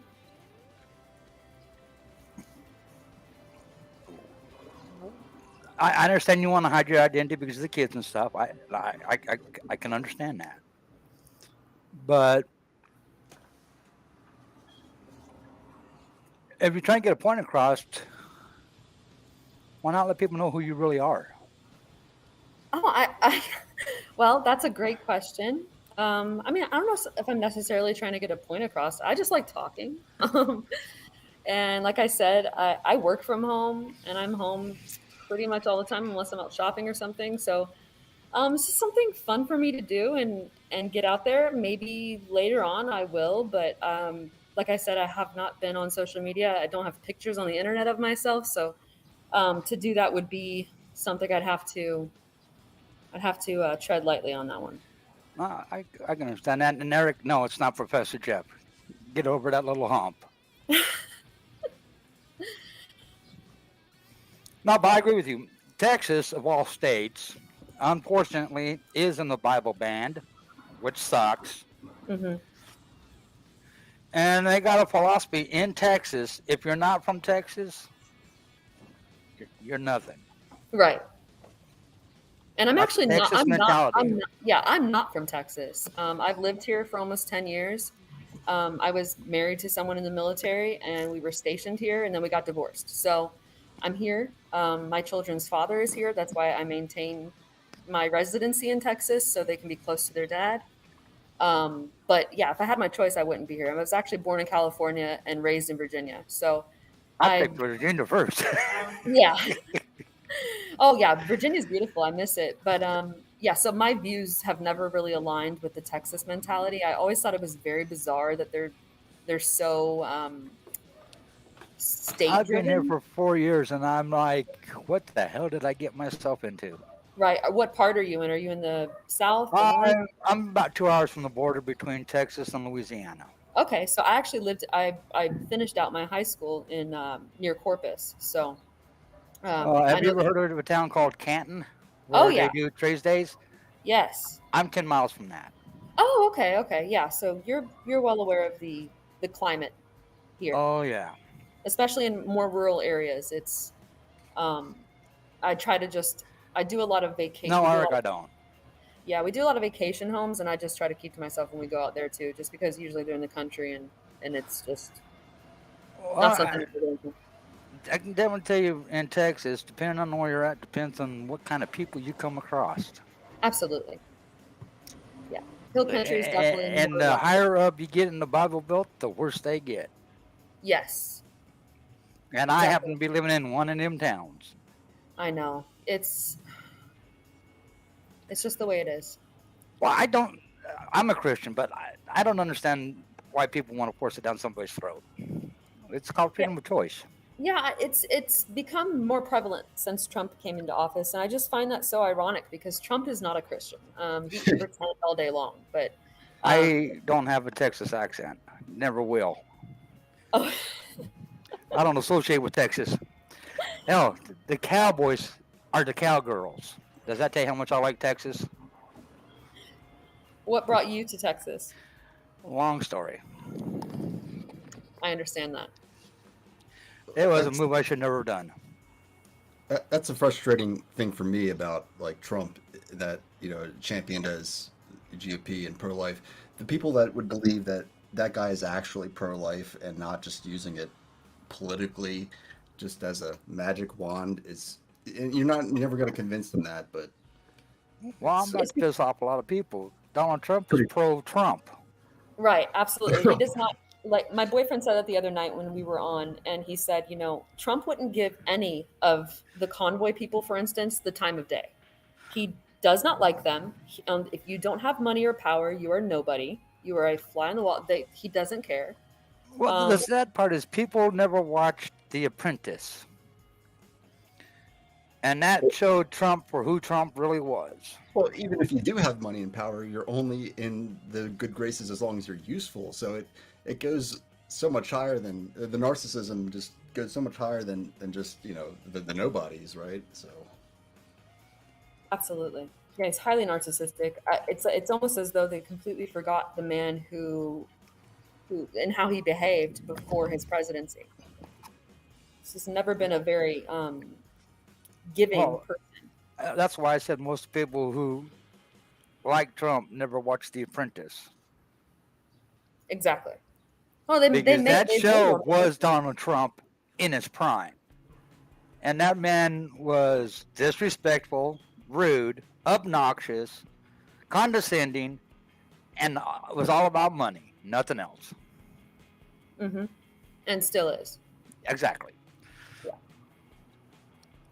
I understand you want to hide your identity because of the kids and stuff. I can understand that. But if you're trying to get a point across, why not let people know who you really are? Oh, well, that's a great question. I mean, I don't know if I'm necessarily trying to get a point across. I just like talking. And like I said, I work from home and I'm home pretty much all the time unless I'm out shopping or something. So it's just something fun for me to do and get out there. Maybe later on I will, but like I said, I have not been on social media. I don't have pictures on the internet of myself, so to do that would be something I'd have to tread lightly on that one. I can understand that. And Eric, no, it's not Professor Jeff. Get over that little hump. No, but I agree with you. Texas, of all states, unfortunately, is in the Bible band, which sucks. Hmm. And they got a philosophy in Texas. If you're not from Texas, you're nothing. Right. And I'm That's actually not. Texas I'm not. mentality. I'm not from Texas. I've lived here for almost 10 years. I was married to someone in the military, and we were stationed here, and then we got divorced. So I'm here. My children's father is here. That's why I maintain my residency in Texas, so they can be close to their dad. But yeah, if I had my choice, I wouldn't be here. I was actually born in California and raised in Virginia. So I I, picked Virginia first. yeah. Oh yeah, Virginia's beautiful. I miss it. But yeah, so my views have never really aligned with the Texas mentality. I always thought it was very bizarre that they're so state I've been here driven. for 4 years, and I'm like, what the hell did I get myself into? Right. What part are you in? Are you in the south, the north? I'm about 2 hours from the border between Texas and Louisiana. Okay, so I actually lived. I finished out my high school in near Corpus. So I Have you know ever that. heard of a town called Canton, Oh where they yeah. do trades days? Yes. I'm 10 miles from that. Oh, okay, okay. Yeah, so you're well aware of the climate here, Oh, yeah. especially in more rural areas. It's um I try to just I do a lot of vacation No, we do a Eric, lot of I don't. yeah, we do a lot of vacation homes and I just try to keep to myself when we go out there too, just because usually they're in the country and it's just Well, not something to get into. I can definitely tell you in Texas, depending on where you're at, depends on what kind of people you come across. Absolutely. Yeah. Hill country is definitely And more the like higher up you get in the Bible Belt, the worse they get. yes, And I happen exactly. to be living in one of them towns. I know. It's just the way it is. Well, I'm a Christian, but I don't understand why people want to force it down somebody's throat. It's called Yeah. freedom of choice. Yeah, it's become more prevalent since Trump came into office, and I just find that so ironic because Trump is not a Christian. He can pretend all day long, but I don't have a Texas accent. Never will. oh, I don't associate with Texas. Hell, the Cowboys are the Cowgirls. Does that tell you how much I like Texas? what brought you to Texas? Long story. I understand that. It was a move I should never have done. That's a frustrating thing for me about like Trump, that championed as GOP and pro-life. The people that would believe that that guy is actually pro-life and not just using it politically, just as a magic wand, is and you're never going to convince them that. But Well, I'm about to piss off a lot of people. Donald Trump is pro-Trump. Right, absolutely. He does not like my boyfriend said that the other night when we were on, and he said, Trump wouldn't give any of the convoy people, for instance, the time of day. He does not like them. If you don't have money or power, you are nobody. You are a fly on the wall. He doesn't care. Well, the sad part is people never watched The Apprentice. And that showed Trump for who Trump really was. well, even if you do have money and power, you're only in the good graces as long as you're useful. So it goes so much higher than the narcissism. Just goes so much higher than just the nobodies, right? So Absolutely. Yeah, he's highly narcissistic. It's almost as though they completely forgot the man who and how he behaved before his presidency. This has never been a very giving Well, person. that's why I said most people who like Trump never watched The Apprentice. Exactly. Oh, they Because that they show made was Donald Trump in his prime. And that man was disrespectful, rude, obnoxious, condescending, And it was all about money, nothing else. Mm-hmm. And still is. Exactly. Yeah.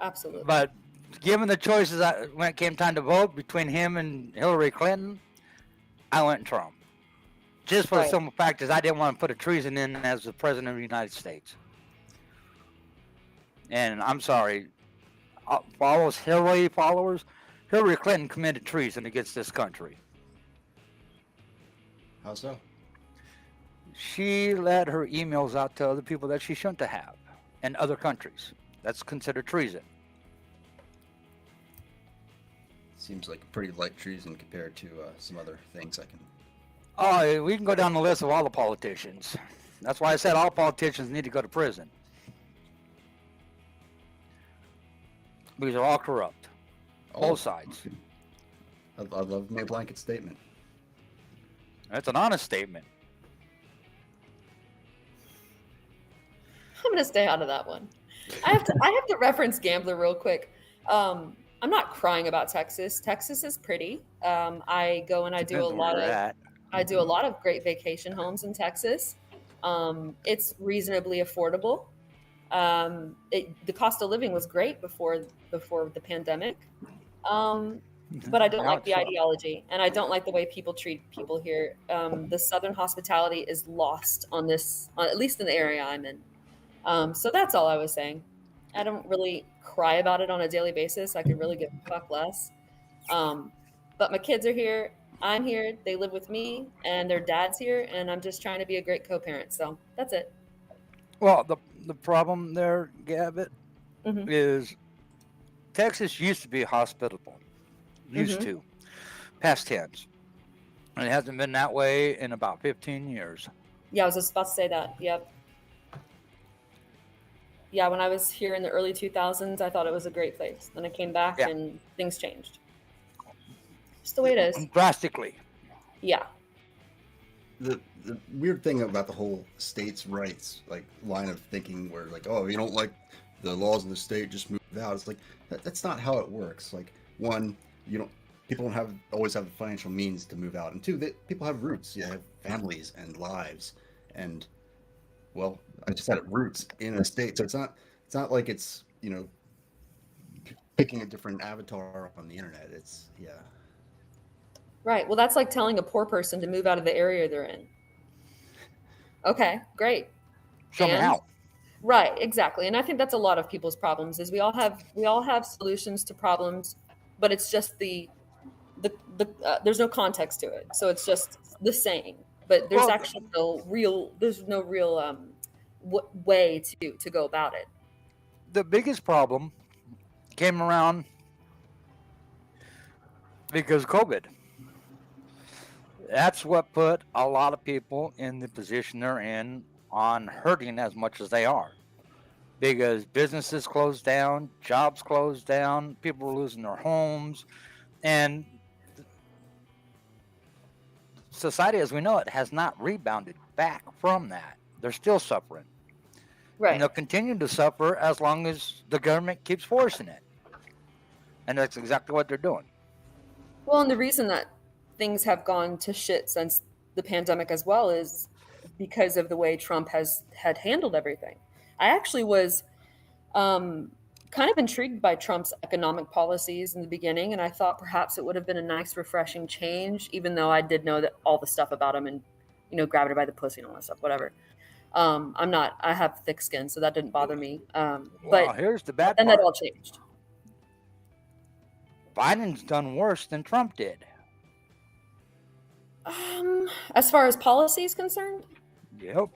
Absolutely. But given the choices when it came time to vote between him and Hillary Clinton, I went Trump. Just for the simple fact is I didn't want to put a treason in as the president of the United States. And I'm sorry, for all those Hillary followers, Hillary Clinton committed treason against this country. How so? She let her emails out to other people that she shouldn't have in other countries. That's considered treason. Seems like a pretty light treason compared to some other things I can. Oh, we can go down the list of all the politicians. That's why I said all politicians need to go to prison. Because they're all corrupt. Both sides. I love my blanket statement. That's an honest statement. I'm gonna stay out of that one. I have to reference Gambler real quick. I'm not crying about Texas. Texas is pretty. I go and I do a lot of great vacation homes in Texas. It's reasonably affordable. The cost of living was great before the pandemic. But I don't like the ideology, and I don't like the way people treat people here. The Southern hospitality is lost on this, at least in the area I'm in. So that's all I was saying. I don't really cry about it on a daily basis. I could really give a fuck less. But my kids are here. I'm here. They live with me, and their dad's here, and I'm just trying to be a great co-parent. So that's it. Well, the problem there, Gabbett, is Texas used to be hospitable. Used to. Past tense. And it hasn't been that way in about 15 years. Yeah, I was just about to say that. Yep. Yeah, when I was here in the early 2000s, I thought it was a great place. Then I came back and things changed. Just the way it is. Drastically. Yeah. The weird thing about the whole states' rights line of thinking, where oh, you don't like the laws of the state, just move out. It's that's not how it works. One, people don't always have the financial means to move out, and two, people have roots. You have families and lives, and well, I just said roots in a state. So it's not like it's picking a different avatar on the internet. It's Right. Well, that's like telling a poor person to move out of the area they're in. Okay, great. Show me how. Right, exactly. And I think that's a lot of people's problems is we all have solutions to problems, but it's just there's no context to it. So it's just the saying, but there's actually no real way to go about it. The biggest problem came around because of COVID. That's what put a lot of people in the position they're in on hurting as much as they are. Because businesses closed down, jobs closed down, people were losing their homes, and society as we know it has not rebounded back from that. They're still suffering. Right. And they'll continue to suffer as long as the government keeps forcing it. And that's exactly what they're doing. Well, and the reason that things have gone to shit since the pandemic as well is because of the way Trump had handled everything. I actually was kind of intrigued by Trump's economic policies in the beginning, and I thought perhaps it would have been a nice, refreshing change, even though I did know that all the stuff about him and, grabbed her by the pussy and all that stuff, whatever. I have thick skin, so that didn't bother me. But here's the bad part. And that all changed. Biden's done worse than Trump did. As far as policy is concerned? Yep.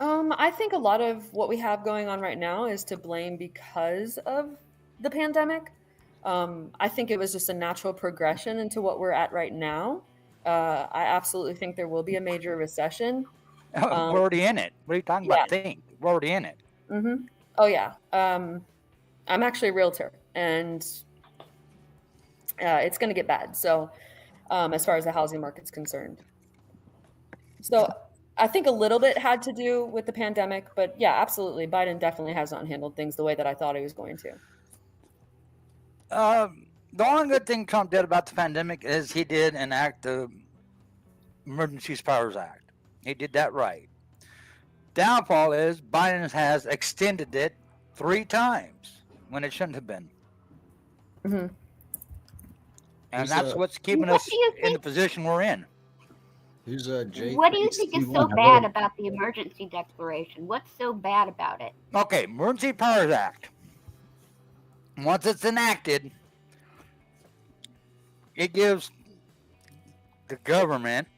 I think a lot of what we have going on right now is to blame because of the pandemic. I think it was just a natural progression into what we're at right now. I absolutely think there will be a major recession. We're already in it. What are you talking about? We're already in it. Mm-hmm. Oh, yeah. I'm actually a realtor, and it's going to get bad. So as far as the housing market's concerned. So I think a little bit had to do with the pandemic, but yeah, absolutely. Biden definitely has not handled things the way that I thought he was going to. The only good thing Trump did about the pandemic is he did enact the Emergency Powers Act. He did that right. Downfall is Biden has extended it 3 times when it shouldn't have been. Mm-hmm. And that's what's keeping us in the position we're in. What do you think is so bad about the emergency declaration? What's so bad about it? Okay, Emergency Powers Act. Once it's enacted, it gives the government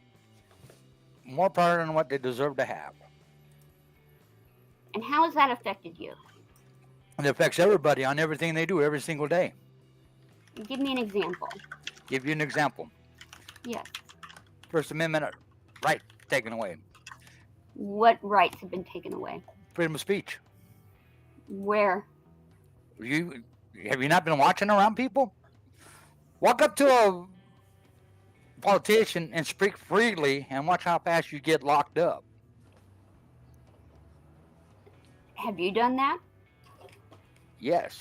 more power than what they deserve to have. And how has that affected you? It affects everybody on everything they do every single day. Give me an example. Give you an example. Yes. First Amendment right taken away. What rights have been taken away? Freedom of speech. Where? Have you not been watching around people? Walk up to a politician and speak freely and watch how fast you get locked up. Have you done that? Yes.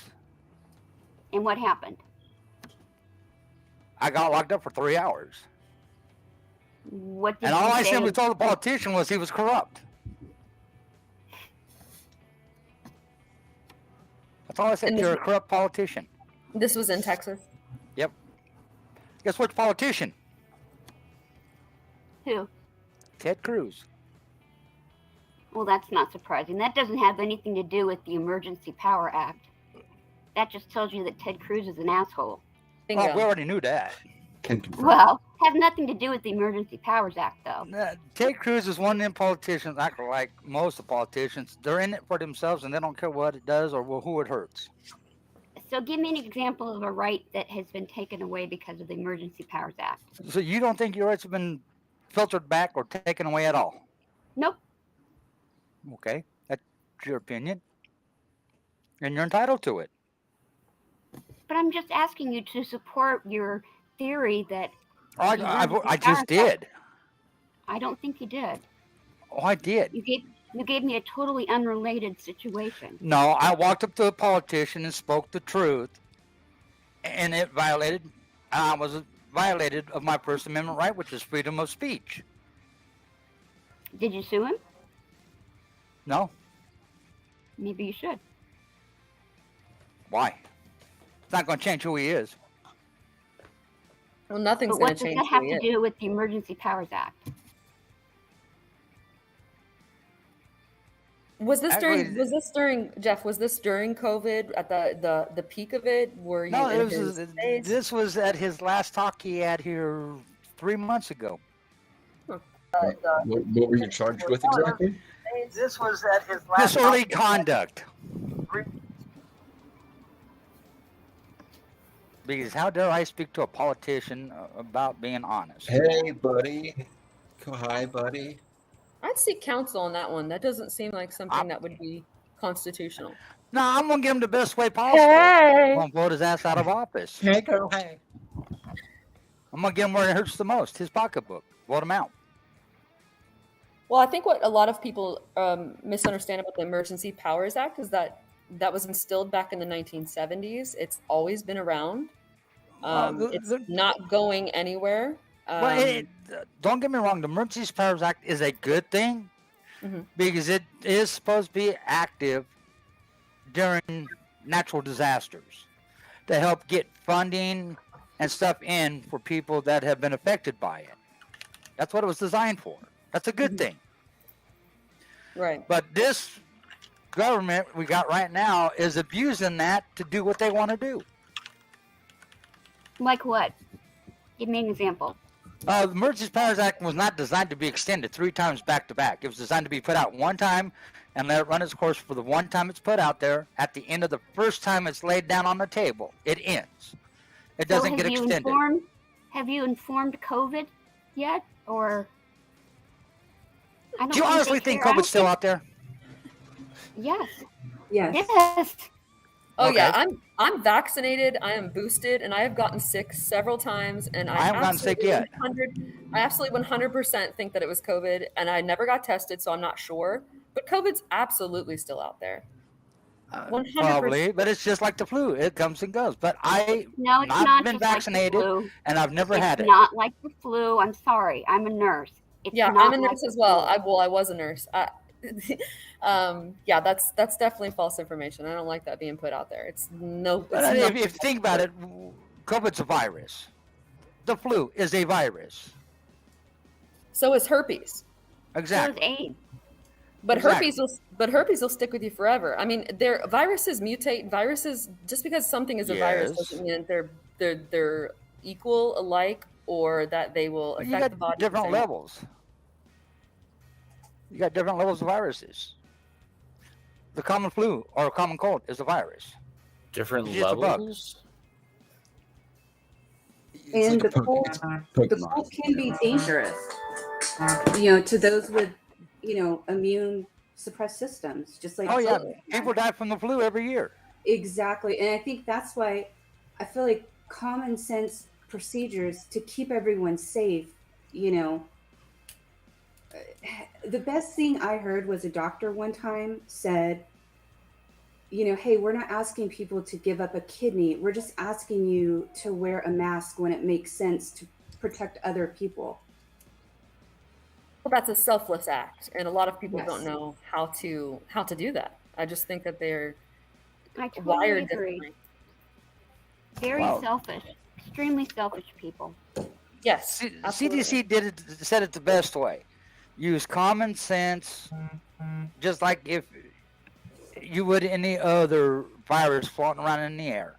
And what happened? I got locked up for 3 hours. What did and all you I say? simply told the politician was he was corrupt. That's all I said. You're a corrupt politician. This was in Texas. Yep. Guess which politician? Who? Ted Cruz. Well, that's not surprising. That doesn't have anything to do with the Emergency Power Act. That just tells you that Ted Cruz is an asshole. Bingo. Well, we already knew that. Can confirm. Well, have nothing to do with the Emergency Powers Act, though. Ted Cruz is one of them politicians, act like most of the politicians. They're in it for themselves and they don't care what it does or who it hurts. So give me an example of a right that has been taken away because of the Emergency Powers Act. So you don't think your rights have been filtered back or taken away at all? Nope. Okay, that's your opinion. And you're entitled to it. But I'm just asking you to support your theory that... I just did. I don't think you did. Oh, I did. You gave me a totally unrelated situation. No, I walked up to a politician and spoke the truth, and I was violated of my First Amendment right, which is freedom of speech. Did you sue him? No. Maybe you should. Why? It's not going to change who he is. Well, nothing's But going what to does change. that have to do with the Emergency Powers Act? Was this during Jeff? Was this during COVID at the peak of it? Were you? No, in his days? this was at his last talk he had here 3 months ago. What were you charged with exactly? This was at his last disorderly conduct. Because how dare I speak to a politician about being honest? Hey, buddy. Hi, buddy. I'd seek counsel on that one. That doesn't seem like something that would be constitutional. No, I'm going to give him the best way possible. Hey. I'm going to vote his ass out of office. Hey, girl, hey. I'm going to give him where it hurts the most, his pocketbook. Vote him out. Well, I think what a lot of people misunderstand about the Emergency Powers Act is that was instilled back in the 1970s. It's always been around. It's not going anywhere. Don't get me wrong. The Emergency Powers Act is a good thing because it is supposed to be active during natural disasters to help get funding and stuff in for people that have been affected by it. That's what it was designed for. That's a good thing. Right. But this government we got right now is abusing that to do what they want to do. Like what? Give me an example. The Emergency Powers Act was not designed to be extended 3 times back to back. It was designed to be put out one time and let it run its course for the one time it's put out there. At the end of the first time it's laid down on the table, it ends. It doesn't get extended. Have you informed COVID yet? Or do you honestly think COVID's still out there? Yes. Yes. Yes. Oh Okay. yeah, I'm vaccinated. I am boosted, and I have gotten sick several times. And I haven't gotten sick yet. I absolutely 100% think that it was COVID, and I never got tested, so I'm not sure. But COVID's absolutely still out there. 100%. Probably, but it's just like the flu. It comes and goes. But No, it's not not been just like the vaccinated, flu. and I've never It's had it. not like the flu. I'm sorry. I'm a nurse. It's Yeah, not I'm a like nurse the as well. flu. I was a nurse. Yeah, that's definitely false information. I don't like that being put out there. It's no. It's But if not. you think about it, COVID's a virus. The flu is a virus. So is herpes. Exactly. So is AIDS. But Exactly. herpes will stick with you forever. I mean, viruses mutate. Viruses, just because something is a virus Yes. doesn't mean that they're equal, alike, or that they will You affect got the body. the different same way. levels. You got different levels of viruses. The common flu or common cold is a virus. Different It's just a bug. levels? And like the a cold, the Pokemon. cold can be dangerous, to those with, immune suppressed systems, just like. Oh yeah, people die from the flu every year. Exactly. And I think that's why I feel like common sense procedures to keep everyone safe, the best thing I heard was a doctor one time said, hey, we're not asking people to give up a kidney. We're just asking you to wear a mask when it makes sense to protect other people. Well, that's a selfless act, and a lot of people Yes. don't know how to do that. I just think that they're I totally wired agree. differently. Very Wow. selfish. Extremely selfish people. Yes, absolutely. CDC said it the best way. Use common sense, just like if you would any other virus floating around in the air.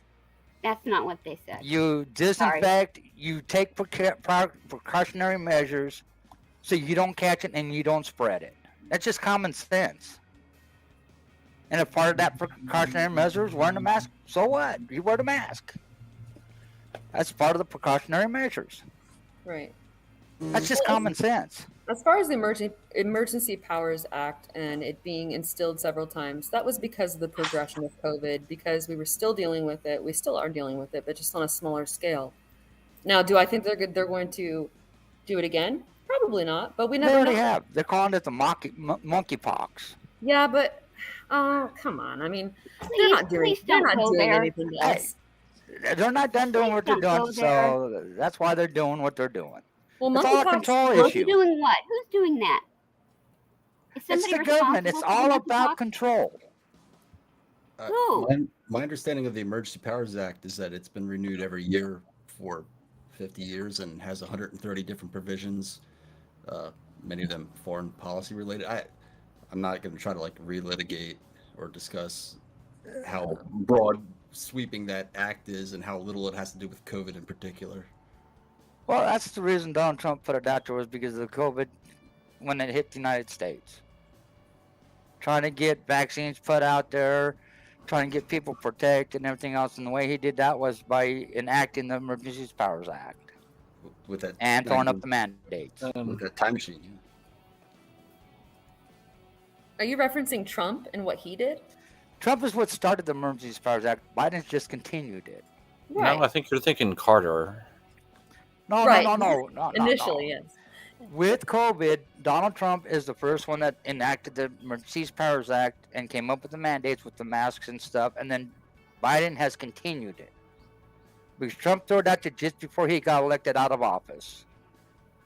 That's not what they said. You disinfect, you take precautionary measures so you don't catch it and you don't spread it. That's just common sense. And if part of that precautionary measure is wearing a mask, so what? You wear the mask. That's part of the precautionary measures. Right. That's just common sense. As far as the Emergency Powers Act and it being instilled several times, that was because of the progression of COVID, because we were still dealing with it. We still are dealing with it, but just on a smaller scale. Now, do I think they're going to do it again? Probably not, but we They never already know. have. They're calling it the monkeypox. Yeah, but come on. I mean, they're not doing anything else. They're not done doing what they're don't doing, go so that's why they're doing what they're doing. Well, It's all a monkeypox- control Who's issue. doing what? Who's doing that? Is It's somebody the government. It's responsible for all about monkeypox? control. Who? My understanding of the Emergency Powers Act is that it's been renewed every year for 50 years and has 130 different provisions, many of them foreign policy related. I'm not going to try to relitigate or discuss how broad sweeping that act is and how little it has to do with COVID in particular. Well, that's the reason Donald Trump put it out there was because of COVID when it hit the United States. Trying to get vaccines put out there, trying to get people protected and everything else. And the way he did that was by enacting the Emergency Powers Act. With that And throwing up the mandates. With that time machine. Yeah. Are you referencing Trump and what he did? Trump is what started the Emergency Powers Act. Biden's just continued it. Right. No, I think you're thinking Carter. No. Initially, yes. With COVID, Donald Trump is the first one that enacted the Emergency Powers Act and came up with the mandates with the masks and stuff. And then Biden has continued it. Because Trump threw it out there just before he got elected out of office.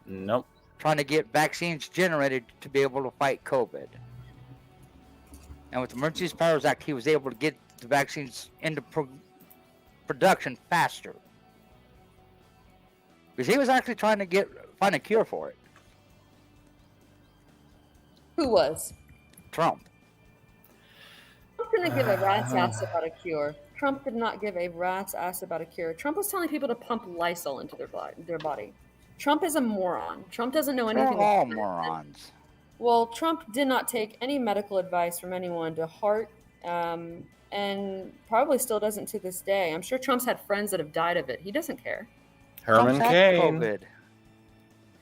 Nope. Trying to get vaccines generated to be able to fight COVID. And with the Emergency Powers Act, he was able to get the vaccines into production faster. Because he was actually trying to find a cure for it. Who was? Trump. Trump didn't give a rat's ass about a cure. Trump did not give a rat's ass about a cure. Trump was telling people to pump Lysol into their body. Trump is a moron. Trump doesn't know anything. They're all morons. Well, Trump did not take any medical advice from anyone to heart, and probably still doesn't to this day. I'm sure Trump's had friends that have died of it. He doesn't care. Herman Cain. COVID.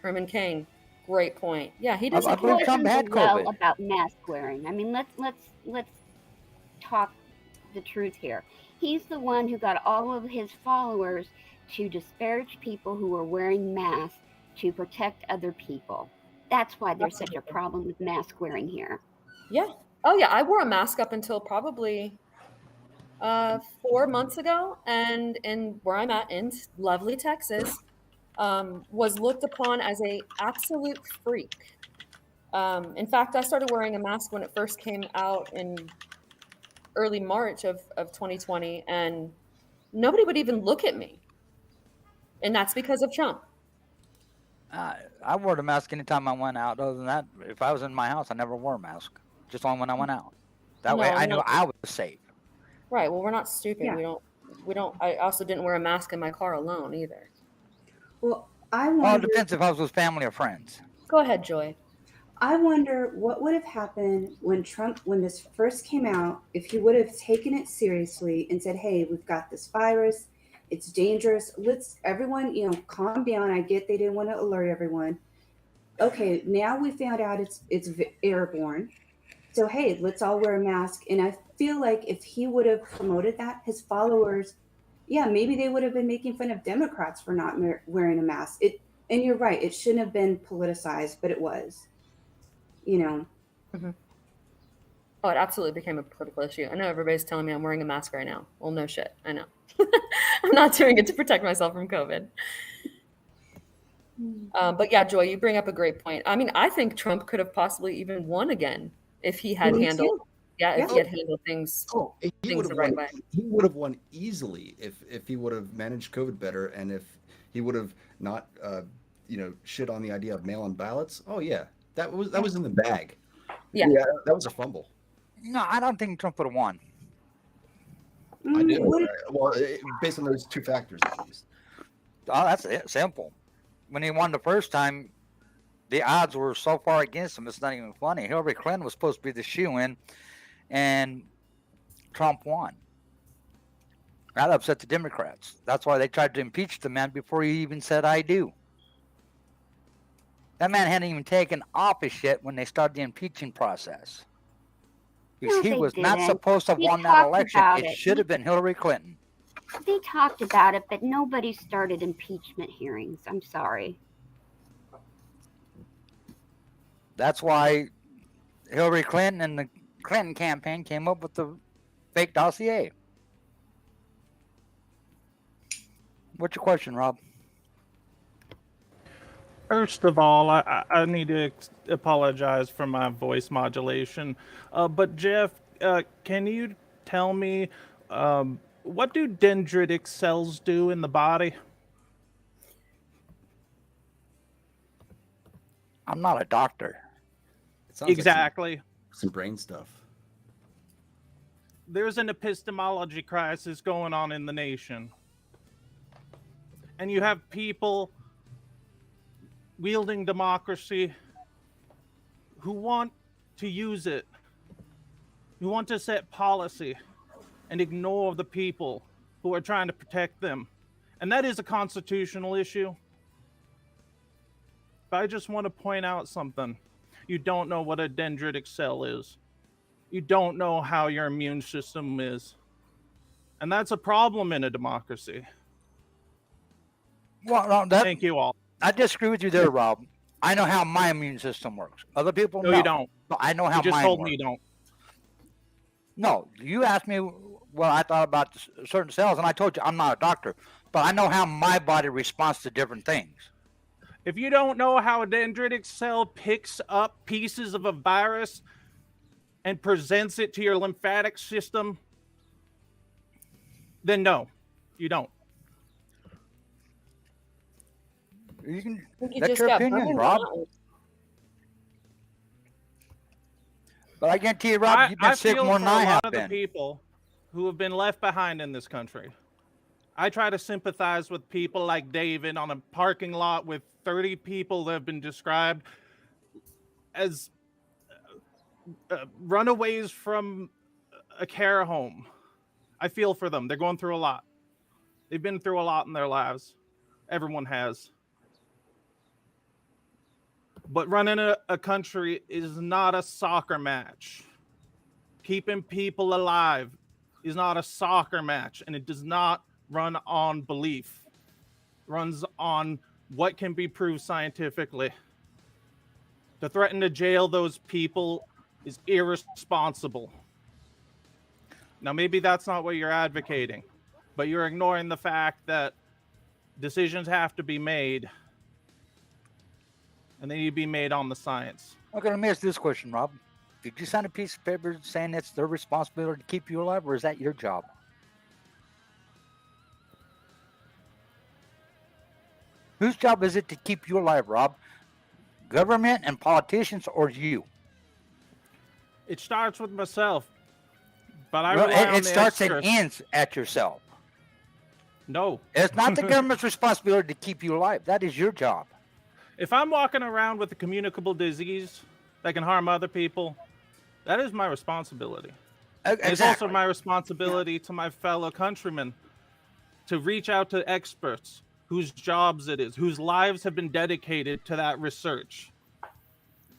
Herman Cain. Great point. Yeah, he doesn't believe care. Trump had well COVID. about mask wearing. I mean, let's talk the truth here. He's the one who got all of his followers to disparage people who are wearing masks to protect other people. That's why there's such a problem with mask wearing here. Yeah. Oh, yeah. I wore a mask up until probably 4 months ago, and in where I'm at in lovely Texas, was looked upon as a absolute freak. In fact, I started wearing a mask when it first came out in early March of 2020, and nobody would even look at me. And that's because of Trump. I wore the mask anytime I went out. Other than that, if I was in my house, I never wore a mask. Just only when I went out. That way, I knew I was safe. Right. Well, we're not stupid. Yeah. We don't. I also didn't wear a mask in my car alone either. Well, I wonder. Well, it depends if I was with family or friends. Go ahead, Joy. I wonder what would have happened when this first came out, if he would have taken it seriously and said, hey, we've got this virus. It's dangerous. Let's everyone, calm down. I get they didn't want to alert everyone. Okay, now we found out it's airborne. So, hey, let's all wear a mask. And I feel like if he would have promoted that, his followers, yeah, maybe they would have been making fun of Democrats for not wearing a mask. And you're right, it shouldn't have been politicized, but it was. Mm-hmm. Oh, it absolutely became a political issue. I know everybody's telling me I'm wearing a mask right now. Well, no shit. I know. I'm not doing it to protect myself from COVID. But yeah, Joy, you bring up a great point. I mean, I think Trump could have possibly even won again if he had handled, if he had handled things, things the right way. He would have won easily if he would have managed COVID better, and if he would have not, shit on the idea of mail-in ballots. Oh yeah, that was in the bag. Yeah, that was a fumble. No, I don't think Trump would have won. I do. Well, based on those two factors, at least. Oh, that's it. Simple. When he won the first time, the odds were so far against him, it's not even funny. Hillary Clinton was supposed to be the shoo-in, and Trump won. That upset the Democrats. That's why they tried to impeach the man before he even said, I do. That man hadn't even taken office yet when they started the impeaching process. Because he was not supposed to have won that election. It should have been Hillary Clinton. They talked about it, but nobody started impeachment hearings. I'm sorry. That's why Hillary Clinton and the Clinton campaign came up with the fake dossier. What's your question, Rob? First of all, I need to apologize for my voice modulation. But Jeff, can you tell me what do dendritic cells do in the body? I'm not a doctor. It sounds Exactly. Like some brain stuff. There's an epistemology crisis going on in the nation. And you have people wielding democracy who want to use it, who want to set policy and ignore the people who are trying to protect them. And that is a constitutional issue. But I just want to point out something. You don't know what a dendritic cell is. You don't know how your immune system is. And that's a problem in a democracy. Well, thank you all. I disagree with you there, Rob. I know how my immune system works. Other people, no, you don't. But I know how you just mine told works. me you don't. No, you asked me what I thought about certain cells, and I told you I'm not a doctor, but I know how my body responds to different things. If you don't know how a dendritic cell picks up pieces of a virus and presents it to your lymphatic system, then no, you don't. You can. That's your opinion, Rob. But I guarantee you, Rob, you've been sick more than I have been. I feel for a lot of the people who have been left behind in this country. I try to sympathize with people like David on a parking lot with 30 people that have been described as runaways from a care home. I feel for them. They're going through a lot. They've been through a lot in their lives. Everyone has. But running a country is not a soccer match. Keeping people alive is not a soccer match, and it does not run on belief. It runs on what can be proved scientifically. To threaten to jail those people is irresponsible. Now, maybe that's not what you're advocating, but you're ignoring the fact that decisions have to be made, and they need to be made on the science. Okay, let me ask this question, Rob. Did you sign a piece of paper saying it's their responsibility to keep you alive, or is that your job? Whose job is it to keep you alive, Rob? Government and politicians, or you? It starts with myself, but I Well, rely on it the starts and experts. ends at yourself. No. It's not the government's responsibility to keep you alive. That is your job. If I'm walking around with a communicable disease that can harm other people, that is my responsibility. It's also my responsibility to my fellow countrymen to reach out to experts whose jobs it is, whose lives have been dedicated to that research.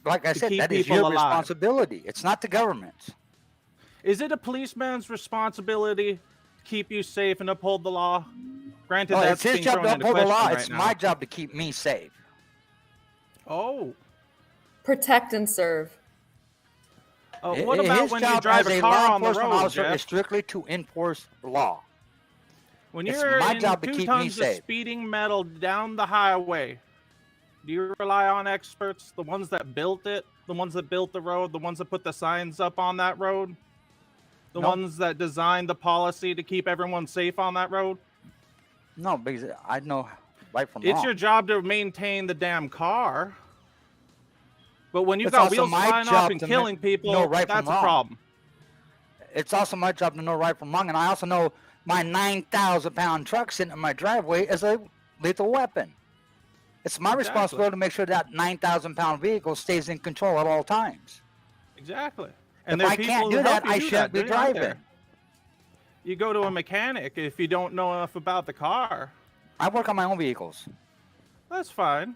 Like I to said, keep that is people your alive. responsibility. It's not the government's. Is it a policeman's responsibility to keep you safe and uphold the law? Granted, Oh, that's it's his being job thrown to into uphold the law. question It's right my now. job to keep me safe. Oh. Protect and serve. What about His when you job drive as a a car law on the enforcement road, officer Jeff? is strictly to enforce the law. When It's you're my in job to 2 keep me tons of safe. speeding metal down the highway, do you rely on experts, the ones that built it, the ones that built the road, the ones that put the signs up on that road, the Nope. ones that designed the policy to keep everyone safe on that road? No, because I know right from It's wrong. your job to maintain the damn car. But when you've It's got also wheels my flying off job and to killing people, know right from that's a wrong. problem. It's also my job to know right from wrong, and I also know my 9,000-pound truck sitting in my driveway is a lethal weapon. It's my responsibility to make sure that 9,000-pound vehicle stays in control at all times. Exactly. And If there are I people can't who do help that, you I do shouldn't be that, aren't there? driving. You go to a mechanic if you don't know enough about the car. I work on my own vehicles. That's fine.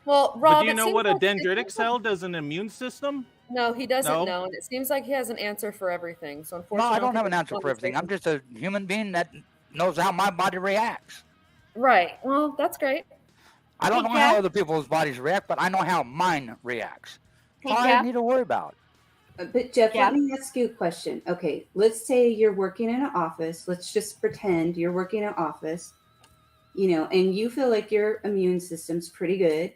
Well, But Rob, do you it know seems what a like- it dendritic seems cell does in an immune system? No, he doesn't No? know, and it seems like he has an answer for everything. So No, unfortunately, I don't have an think answer this for everything. I'm conversation- just a human being that knows how my body reacts. Right. Well, that's great. I don't Hey, know how Jeff? other people's bodies react, but I know how mine reacts. Hey, That's all I Jeff? need to worry about. But Jeff, Jeff? let me ask you a question. Okay, let's say you're working in an office. Let's just pretend you're working in an office, and you feel like your immune system's pretty good.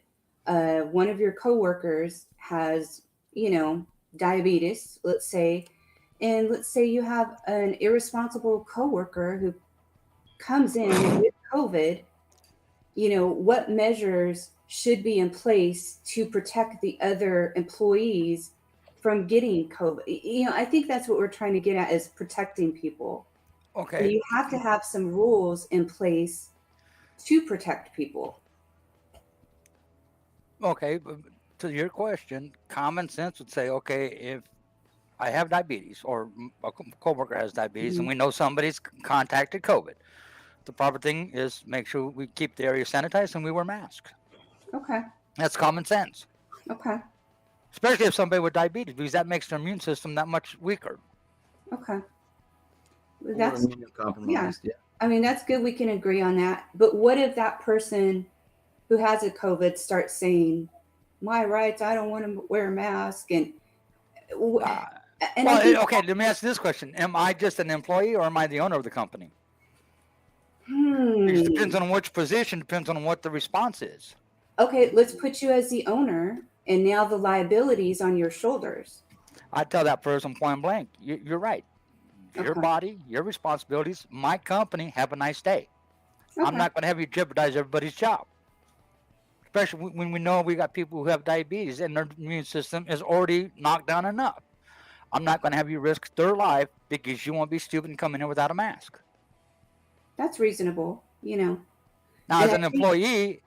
One of your coworkers has, diabetes, let's say, and let's say you have an irresponsible coworker who comes in with COVID. What measures should be in place to protect the other employees from getting COVID? I think that's what we're trying to get at, is protecting people. Okay. And you have to have some rules in place to protect people. Okay, but to your question, common sense would say, okay, if I have diabetes or a coworker has diabetes and we know somebody's contacted COVID, the proper thing is make sure we keep the area sanitized and we wear masks. Okay. That's common sense. Okay. Especially if somebody with diabetes, because that makes their immune system that much weaker. Okay. Or That's immunocompromised, yeah. I mean, that's good. We can agree on that. But what if that person who has a COVID starts saying, "My rights, I don't want to wear a mask," and I Well, think okay, let me ask this question. Am I just an employee or am I the owner of the company? It depends on which position, depends on what the response is. Okay, let's put you as the owner, and now the liability is on your shoulders. I tell that person point blank, you're right. Your body, your responsibilities, my company, have a nice day. I'm not going to have you jeopardize everybody's job. Especially when we know we got people who have diabetes and their immune system is already knocked down enough. I'm not going to have you risk their life because you won't be stupid and come in here without a mask. That's reasonable, Now, And as I an think- employee,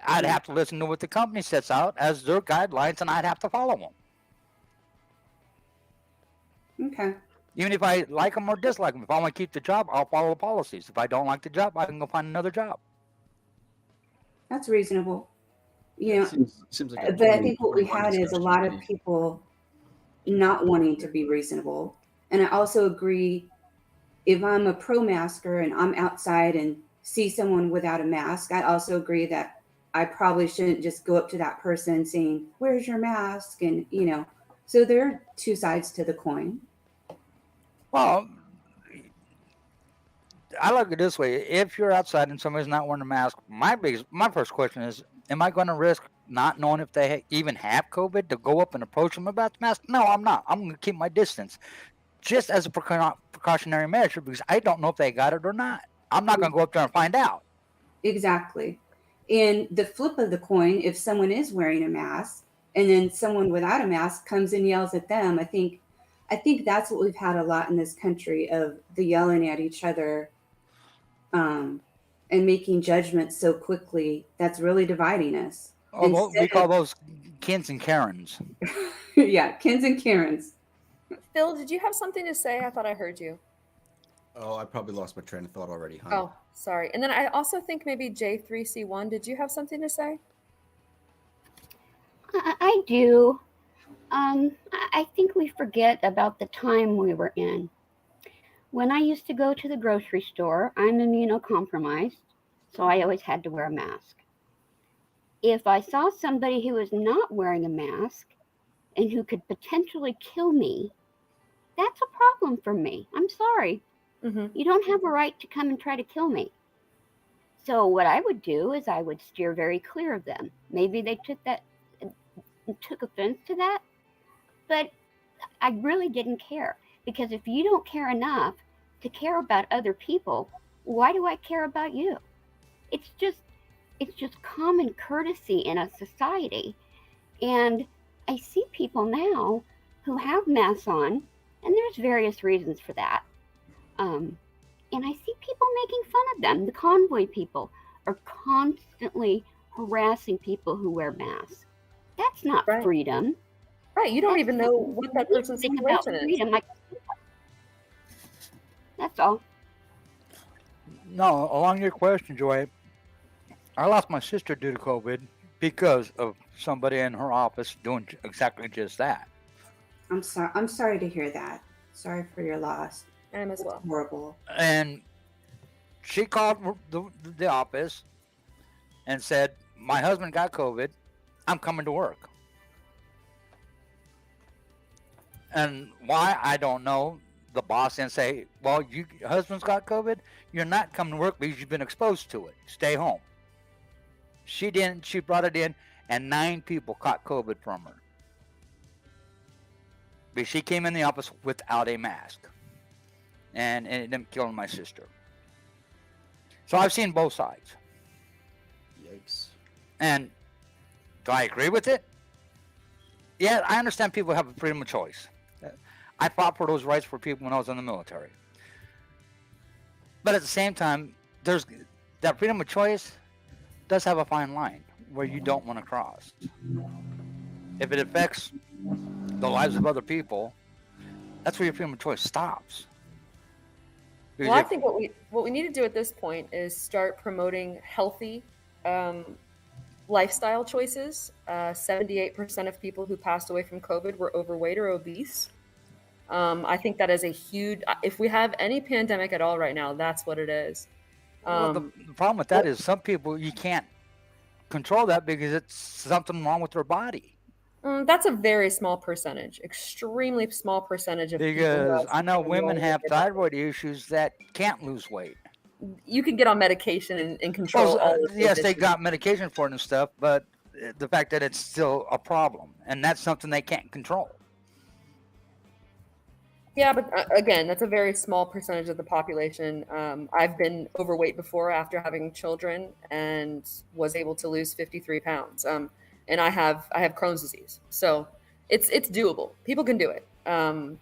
I'd have to listen to what the company sets out as their guidelines, and I'd have to follow them. Okay. Even if I like them or dislike them. If I want to keep the job, I'll follow the policies. If I don't like the job, I can go find another job. That's reasonable. Seems like a But I think what we 2021 had is a discussion lot to of me. people not wanting to be reasonable. And I also agree, if I'm a pro-masker and I'm outside and see someone without a mask, I also agree that I probably shouldn't just go up to that person saying, "Where's your mask?" And, so there are two sides to the coin. Well, I look at it this way: if you're outside and somebody's not wearing a mask, my first question is, am I going to risk not knowing if they even have COVID to go up and approach them about the mask? No, I'm not. I'm going to keep my distance, just as a precautionary measure, because I don't know if they got it or not. I'm not going to go up there and find out. Exactly. And the flip of the coin, if someone is wearing a mask and then someone without a mask comes and yells at them, I think that's what we've had a lot in this country, of the yelling at each other, and making judgments so quickly. That's really dividing us. Oh, well, we call those Kens and Karens. Yeah, Kens and Karens. Phil, did you have something to say? I thought I heard you. Oh, I probably lost my train of thought already, huh? Oh, sorry. And then I also think maybe J3C1, did you have something to say? I do. I think we forget about the time we were in. When I used to go to the grocery store, I'm immunocompromised, so I always had to wear a mask. If I saw somebody who was not wearing a mask and who could potentially kill me, that's a problem for me. I'm sorry. You don't have a right to come and try to kill me. So what I would do is I would steer very clear of them. Maybe they took offense to that, but I really didn't care, because if you don't care enough to care about other people, why do I care about you? It's just common courtesy in a society. And I see people now who have masks on, and there's various reasons for that. And I see people making fun of them. The Convoy people are constantly harassing people who wear masks. That's not freedom. Right. You don't even know what that person's situation is. That's all. No, along your question, Joy, I lost my sister due to COVID because of somebody in her office doing exactly just that. I'm sorry to hear that. Sorry for your loss. I am as well. It's horrible. And she called the office and said, my husband got COVID. I'm coming to work. And why, I don't know. The boss then say, well, your husband's got COVID. You're not coming to work because you've been exposed to it. Stay home. She didn't. She brought it in, and 9 people caught COVID from her. But she came in the office without a mask. And it ended up killing my sister. So I've seen both sides. Yikes. And do I agree with it? Yeah, I understand people have a freedom of choice. I fought for those rights for people when I was in the military. But at the same time, there's that freedom of choice does have a fine line where you don't want to cross. If it affects the lives of other people, that's where your freedom of choice stops. Well, I think what we need to do at this point is start promoting healthy lifestyle choices. 78% of people who passed away from COVID were overweight or obese. I think that is a huge, if we have any pandemic at all right now, that's what it is. Well, the problem with that is some people, you can't control that because it's something wrong with their body. That's a very small percentage, extremely small percentage of people. Because I know women have thyroid issues that can't lose weight. You can get on medication and control all of yes, they got medication for it and stuff, but the fact that it's still a problem, and that's something they can't control. Yeah, but again, that's a very small percentage of the population. I've been overweight before after having children and was able to lose 53 pounds. And I have Crohn's disease. So it's doable. People can do it.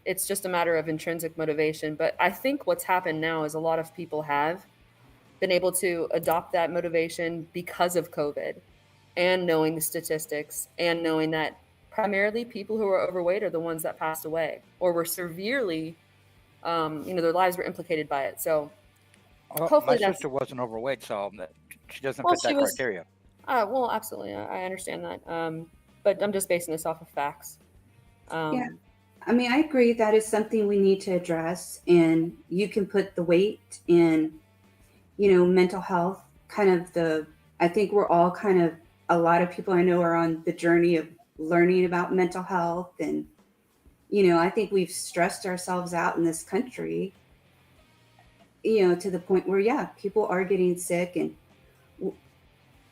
It's just a matter of intrinsic motivation. But I think what's happened now is a lot of people have been able to adopt that motivation because of COVID and knowing the statistics and knowing that primarily people who are overweight are the ones that passed away or were severely, their lives were implicated by it. So hopefully my sister wasn't overweight, so she doesn't fit that criteria. Well, absolutely. I understand that. But I'm just basing this off of facts. Yeah. I mean, I agree that is something we need to address, and you can put the weight in, mental health, I think we're all a lot of people I know are on the journey of learning about mental health. And, I think we've stressed ourselves out in this country. to the point where, yeah, people are getting sick, and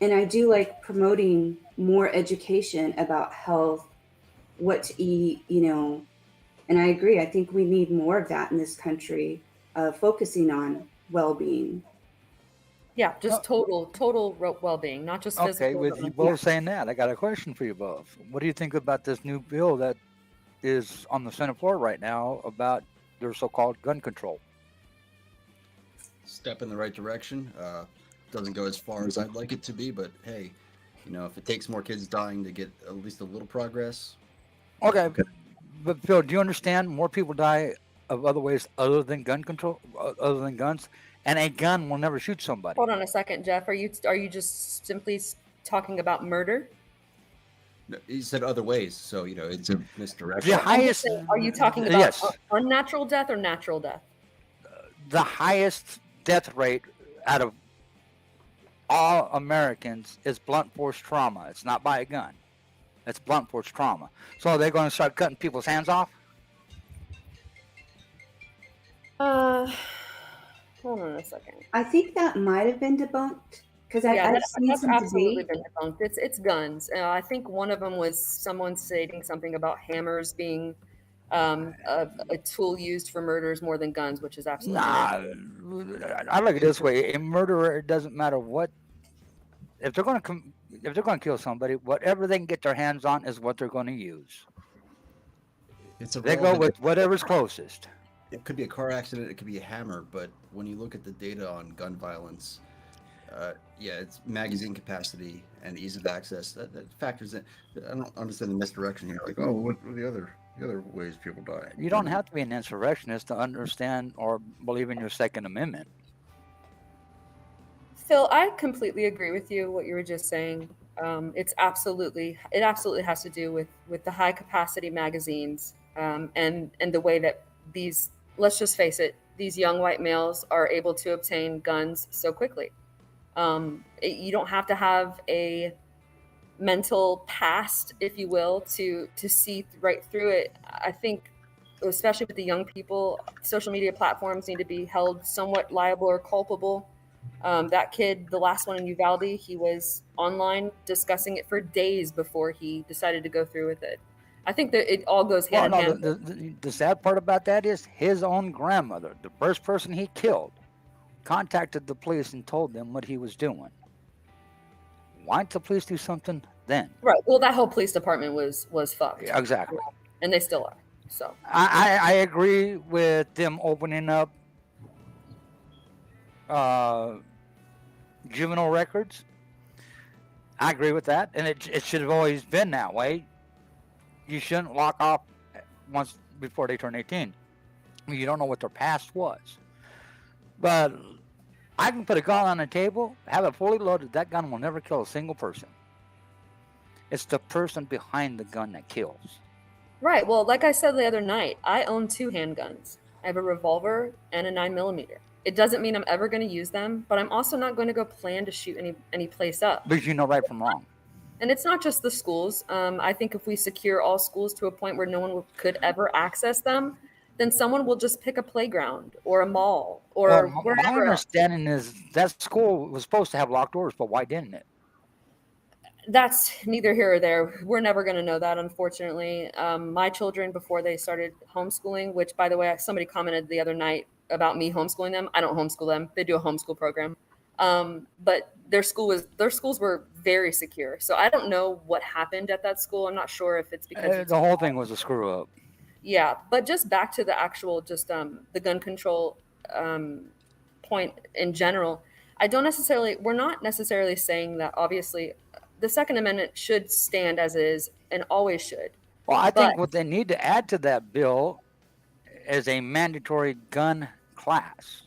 I do like promoting more education about health, what to eat, and I agree. I think we need more of that in this country, focusing on well-being. Yeah, just total well-being, not just physical. Okay, with you both saying that, I got a question for you both. What do you think about this new bill that is on the Senate floor right now about their so-called gun control? Step in the right direction. Doesn't go as far as I'd like it to be, but hey, if it takes more kids dying to get at least a little progress. Okay. But Phil, do you understand more people die of other ways other than gun control, other than guns? And a gun will never shoot somebody. Hold on a second, Jeff. Are you just simply talking about murder? No, he said other ways, so it's a misdirection. The highest. Are you talking about unnatural death or natural death? The highest death rate out of all Americans is blunt force trauma. It's not by a gun. It's blunt force trauma. So they're going to start cutting people's hands off? Hold on a second. I think that might have been debunked because I've seen that's some absolutely debate. been debunked. It's guns. I think one of them was someone stating something about hammers being a tool used for murders more than guns, which is absolutely I look at it this way: a murderer, it doesn't matter what. If they're going to kill somebody, whatever they can get their hands on is what they're going to use. They go with whatever's closest. It could be a car accident, it could be a hammer, but when you look at the data on gun violence, it's magazine capacity and ease of access that factors in. I don't understand the misdirection here. Like, what are the other ways people die? You don't have to be an insurrectionist to understand or believe in your Second Amendment. Phil, I completely agree with you. What you were just saying, it absolutely has to do with the high capacity magazines and the way that these. Let's just face it, these young white males are able to obtain guns so quickly. You don't have to have a mental past, if you will, to see right through it. I think, especially with the young people, social media platforms need to be held somewhat liable or culpable. That kid, the last one in Uvalde, he was online discussing it for days before he decided to go through with it. I think that it all goes hand in hand. The sad part about that is his own grandmother, the first person he killed, contacted the police and told them what he was doing. Why didn't the police do something then? Right. Well, that whole police department was fucked. Yeah, exactly. And they still are. So I agree with them opening up juvenile records. I agree with that, and it should have always been that way. You shouldn't lock off once before they turn 18. You don't know what their past was. But I can put a gun on the table, have it fully loaded. That gun will never kill a single person. It's the person behind the gun that kills. Right. Well, like I said the other night, I own 2 handguns. I have a revolver and a 9mm. It doesn't mean I'm ever going to use them, but I'm also not going to go plan to shoot any place up. Because you know right from wrong. And it's not just the schools. I think if we secure all schools to a point where no one could ever access them, then someone will just pick a playground or a mall or wherever. My understanding is that school was supposed to have locked doors, but why didn't it? That's neither here or there. We're never going to know that, unfortunately. My children, before they started homeschooling, which, by the way, somebody commented the other night about me homeschooling them. I don't homeschool them. They do a homeschool program. But their schools were very secure. So I don't know what happened at that school. I'm not sure if it's because the whole thing was a screw up. Yeah, but just back to the actual the gun control point in general. We're not necessarily saying that obviously the Second Amendment should stand as is and always should. Well, I think what they need to add to that bill is a mandatory gun class.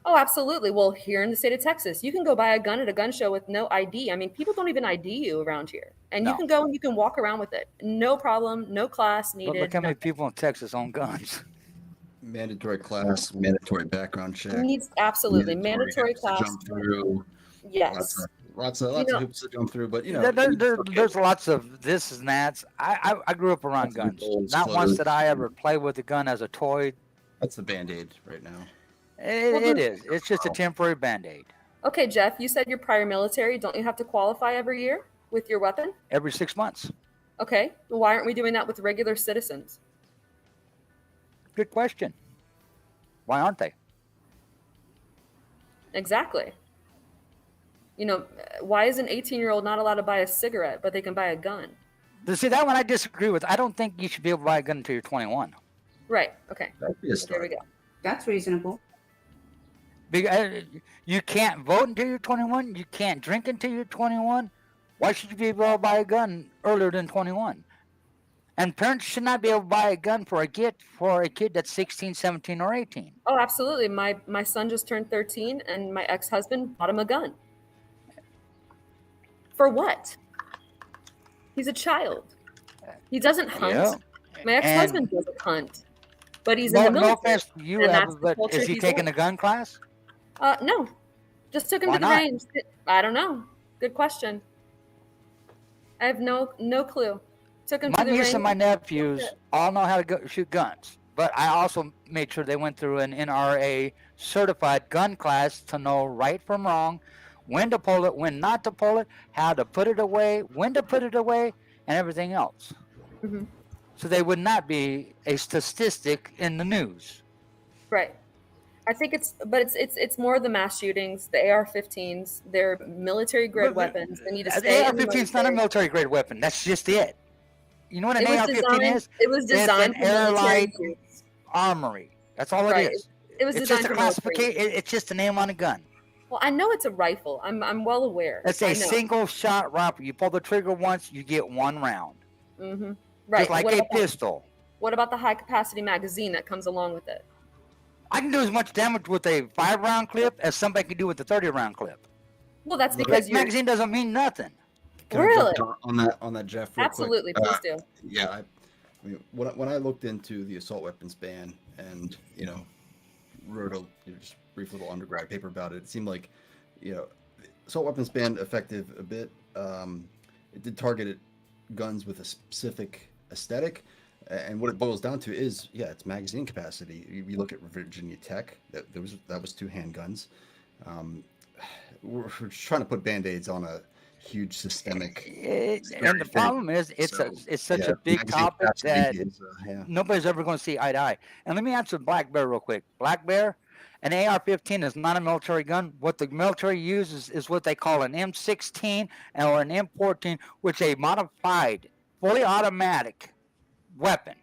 Oh, absolutely. Well, here in the state of Texas, you can go buy a gun at a gun show with no ID. I mean, people don't even ID you around here. And you can go and you can walk around with it. No problem. No class needed. But look how many people in Texas own guns. Mandatory class, mandatory background check. Absolutely. Mandatory class. Jump through. Yes. Lots of hoops to jump through. But, there's lots of this and that. I grew up around guns. Not once did I ever play with a gun as a toy. That's the Band-Aid right now. It is. It's just a temporary band-aid. Okay, Jeff, you said you're prior military. Don't you have to qualify every year with your weapon? Every 6 months. Okay, well, why aren't we doing that with regular citizens? Good question. Why aren't they? Exactly. You know, why is an 18-year-old not allowed to buy a cigarette, but they can buy a gun? See, that one I disagree with. I don't think you should be able to buy a gun until you're 21. Right, okay. That'd be a There start. we go. That's reasonable. Because you can't vote until you're 21. You can't drink until you're 21. Why should you be able to buy a gun earlier than 21? And parents should not be able to buy a gun for a kid that's 16, 17, or 18. Oh, absolutely. My son just turned 13, and my ex-husband bought him a gun. For what? He's a child. He doesn't hunt. Yeah. My ex-husband doesn't hunt, but he's No, in the no military. offense to you, and Abba, that's the but culture is he he's taking in. a gun class? No, just took him Why to the not? range. I don't know. Good question. I have no clue. Took him My to the niece range. and my nephews all know how to shoot guns, but I also made sure they went through an NRA certified gun class to know right from wrong, when to pull it, when not to pull it, how to put it away, when to put it away, and everything else. Mhm. So they would not be a statistic in the news. Right. I think it's more the mass shootings, the AR-15s. They're military grade weapons. They need to The stay in the AR-15 is not a military. military grade weapon. That's just it. You know what an It was AR-15 designed- is? it was designed It's for an military airlight use. armory. That's all Right. it is. It was It's designed just a for military classification. It's just a name on a gun. Well, I know it's a rifle. I'm well aware. It's a single shot rifle. You pull the trigger once, you get one round. Mm-hmm. Right. Just like What a about- pistol. What about the high capacity magazine that comes along with it? I can do as much damage with a 5-round clip as somebody can do with a 30-round clip. Well, that's The because you're magazine doesn't mean nothing. Can I Really? jump on that, Jeff? Real Absolutely, quick? please do. Yeah, I mean, when I looked into the assault weapons ban and wrote a just brief little undergrad paper about it, it seemed like assault weapons ban effective a bit. It did target guns with a specific aesthetic. And what it boils down to is, it's magazine capacity. You look at Virginia Tech, that was 2 handguns. We're just trying to put band-aids on a huge systemic. And the problem is, it's such a big topic that nobody's ever going to see eye to eye. And let me answer Black Bear real quick. Black Bear, an AR-15 is not a military gun. What the military uses is what they call an M16 or an M14, which is a modified, fully automatic weapon.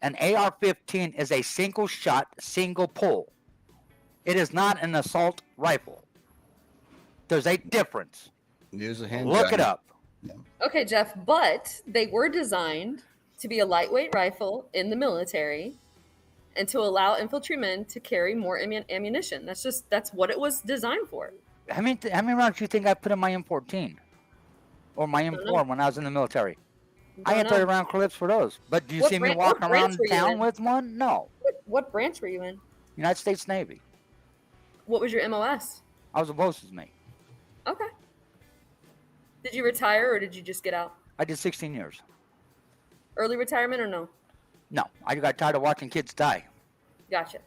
An AR-15 is a single shot, single pull. It is not an assault rifle. There's a difference. Use a handgun. Look it up. Okay, Jeff, but they were designed to be a lightweight rifle in the military and to allow infantrymen to carry more ammunition. That's what it was designed for. How many rounds do you think I put in my M14 or my M4 when I was in the military? I had 30-round clips for those. But do you see me walking around town with one? No. What branch were you in? United States Navy. What was your MOS? I was a bosun's mate. Okay. Did you retire or did you just get out? I did 16 years. Early retirement or no? No, I got tired of watching kids die. Gotcha.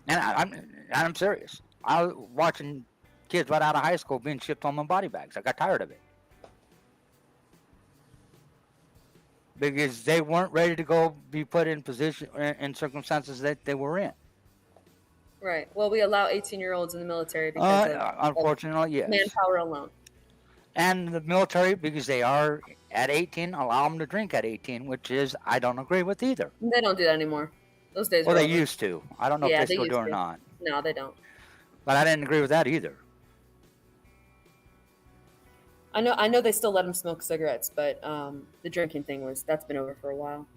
And I'm serious. I was watching kids right out of high school being shipped home in body bags. I got tired of it. Because they weren't ready to go be put in position in circumstances that they were in. Right. Well, we allow 18-year-olds in the military because unfortunately, yes. Manpower alone. And the military, because they are at 18, allow them to drink at 18, which is I don't agree with either. They don't do that anymore. Those days. Well, are they over. used to. I don't know if they still do or not. No, they don't. But I didn't agree with that either. I know they still let them smoke cigarettes, but the drinking thing that's been over for a while.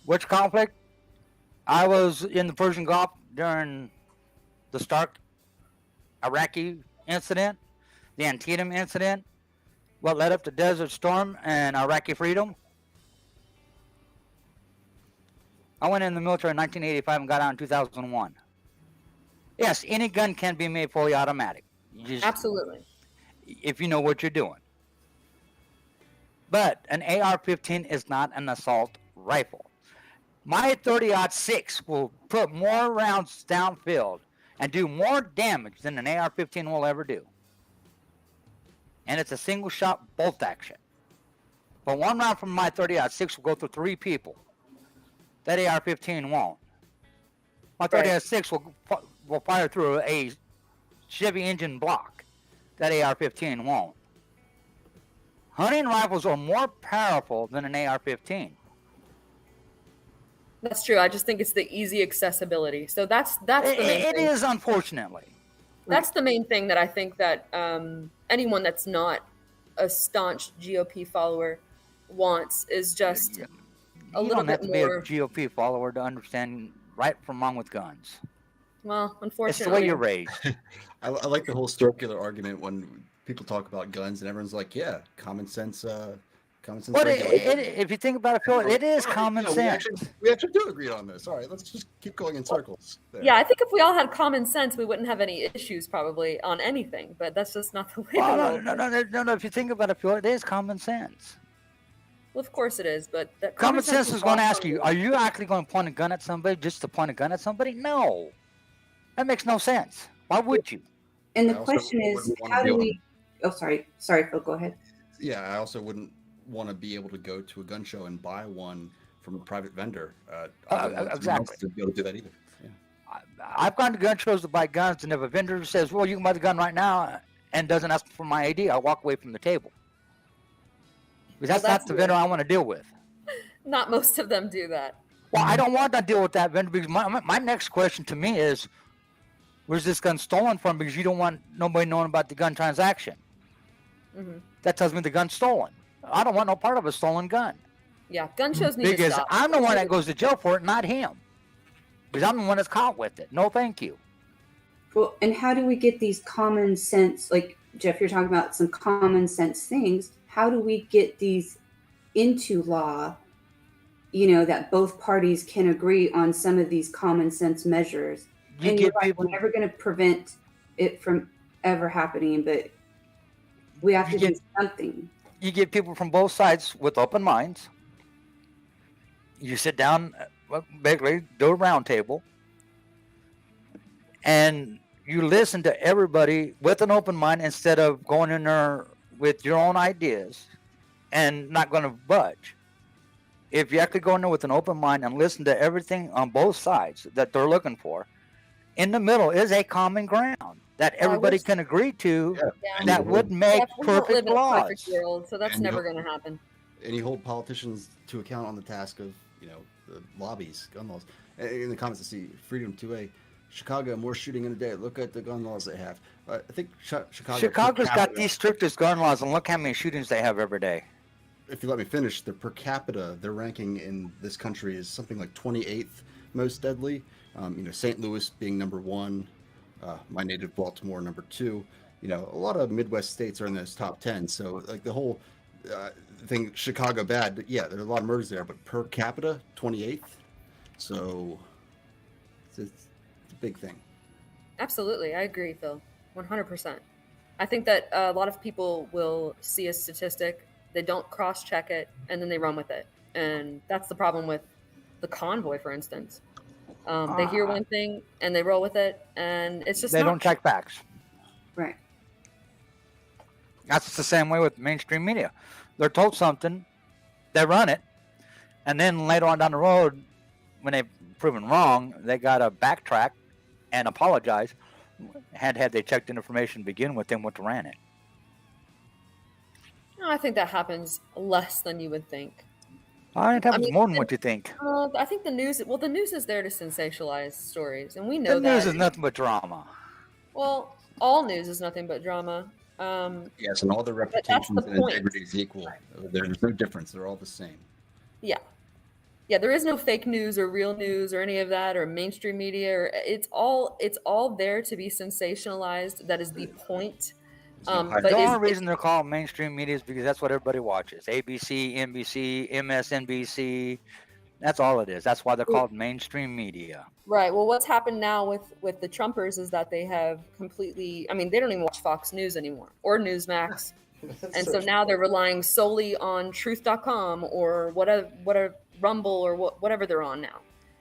Which conflict? I was in the Persian Gulf during the Stark Iraqi incident, the Antietam incident, what led up to Desert Storm and Iraqi freedom. I went in the military in 1985 and got out in 2001. Yes, any gun can be made fully automatic. Absolutely. If you know what you're doing. But an AR-15 is not an assault rifle. My 30-06 will put more rounds downfield and do more damage than an AR-15 will ever do. And it's a single shot bolt action. But one round from my 30-06 will go through 3 people. That AR-15 won't. My 30-06 will fire through a Chevy engine block. That AR-15 won't. Hunting rifles are more powerful than an AR-15. That's true. I just think it's the easy accessibility. So that's the main thing. It is, unfortunately. That's the main thing that I think that anyone that's not a staunch GOP follower wants is just a little bit more. You don't have to be a GOP follower to understand right from wrong with guns. Well, unfortunately, it's the way you're raised. I like the whole circular argument when people talk about guns and everyone's like, "Yeah, common sense." But if you think about it, Phil, it is common sense. We actually do agree on this. All right, let's just keep going in circles. There. Yeah, I think if we all had common sense, we wouldn't have any issues probably on anything. But that's just not the way. No. If you think about it, Phil, it is common sense. Well, of course it is, but that common sense is going to ask you: are you actually going to point a gun at somebody just to point a gun at somebody? No, that makes no sense. Why would you? And the question is, how do we? Oh, sorry, Phil. Go ahead. Yeah, I also wouldn't want to be able to go to a gun show and buy one from a private vendor. Exactly. To be able to do that either. Yeah. I've gone to gun shows to buy guns, and if a vendor says, "Well, you can buy the gun right now," and doesn't ask for my ID, I walk away from the table. Because that's not the vendor I want to deal with. Not most of them do that. Well, I don't want to deal with that vendor because my next question to me is, where's this gun stolen from? Because you don't want nobody knowing about the gun transaction. Mm-hmm. That tells me the gun's stolen. I don't want no part of a stolen gun. Yeah, gun shows need to stop. I'm the one that goes to jail for it, not him. Because I'm the one that's caught with it. No, thank you. Well, and how do we get these common sense, like Jeff, you're talking about some common sense things. How do we get these into law, that both parties can agree on some of these common sense measures? You're right, we're never going to prevent it from ever happening, but we have to do something. You get people from both sides with open minds. You sit down, basically do a round table, and you listen to everybody with an open mind instead of going in there with your own ideas and not going to budge. If you actually go in there with an open mind and listen to everything on both sides that they're looking for, in the middle is a common ground that everybody can agree to. Yeah. That would make perfect laws. Perfect world, so that's never going to happen. And you hold politicians to account on the task of, the lobbies, gun laws. In the comments, I see Freedom 2A, Chicago, more shooting in a day. Look at the gun laws they have. I think Chicago's got the strictest gun laws, and look how many shootings they have every day. If you let me finish, the per capita, their ranking in this country is something like 28th most deadly. St. Louis being number 1, my native Baltimore number 2. A lot of Midwest states are in those top 10. So like the whole thing, Chicago bad. Yeah, there's a lot of murders there, but per capita, 28th. So it's a big thing. Absolutely, I agree, Phil. 100%. I think that a lot of people will see a statistic, they don't cross-check it, and then they run with it. And that's the problem with the Convoy, for instance. They hear one thing, and they roll with it, and it's just they don't check facts. Right. That's the same way with mainstream media. They're told something, they run it, and then later on down the road, when they've proven wrong, they got to backtrack and apologize. Had they checked the information to begin with, then wouldn't have ran it. I think that happens less than you would think. It happens more than what you think. I think the news is there to sensationalize stories, and we know that. The news is nothing but drama. Well, all news is nothing but drama. Yes, and all the reputations and integrity is equal. There's no difference. They're all the same. Yeah. Yeah, there is no fake news or real news or any of that or mainstream media. It's all there to be sensationalized. That is the point. But the only reason they're called mainstream media is because that's what everybody watches. ABC, NBC, MSNBC. That's all it is. That's why they're called mainstream media. Right. Well, what's happened now with the Trumpers is that they have completely, they don't even watch Fox News anymore or Newsmax. And so now they're relying solely on truth.com or whatever Rumble or whatever they're on now.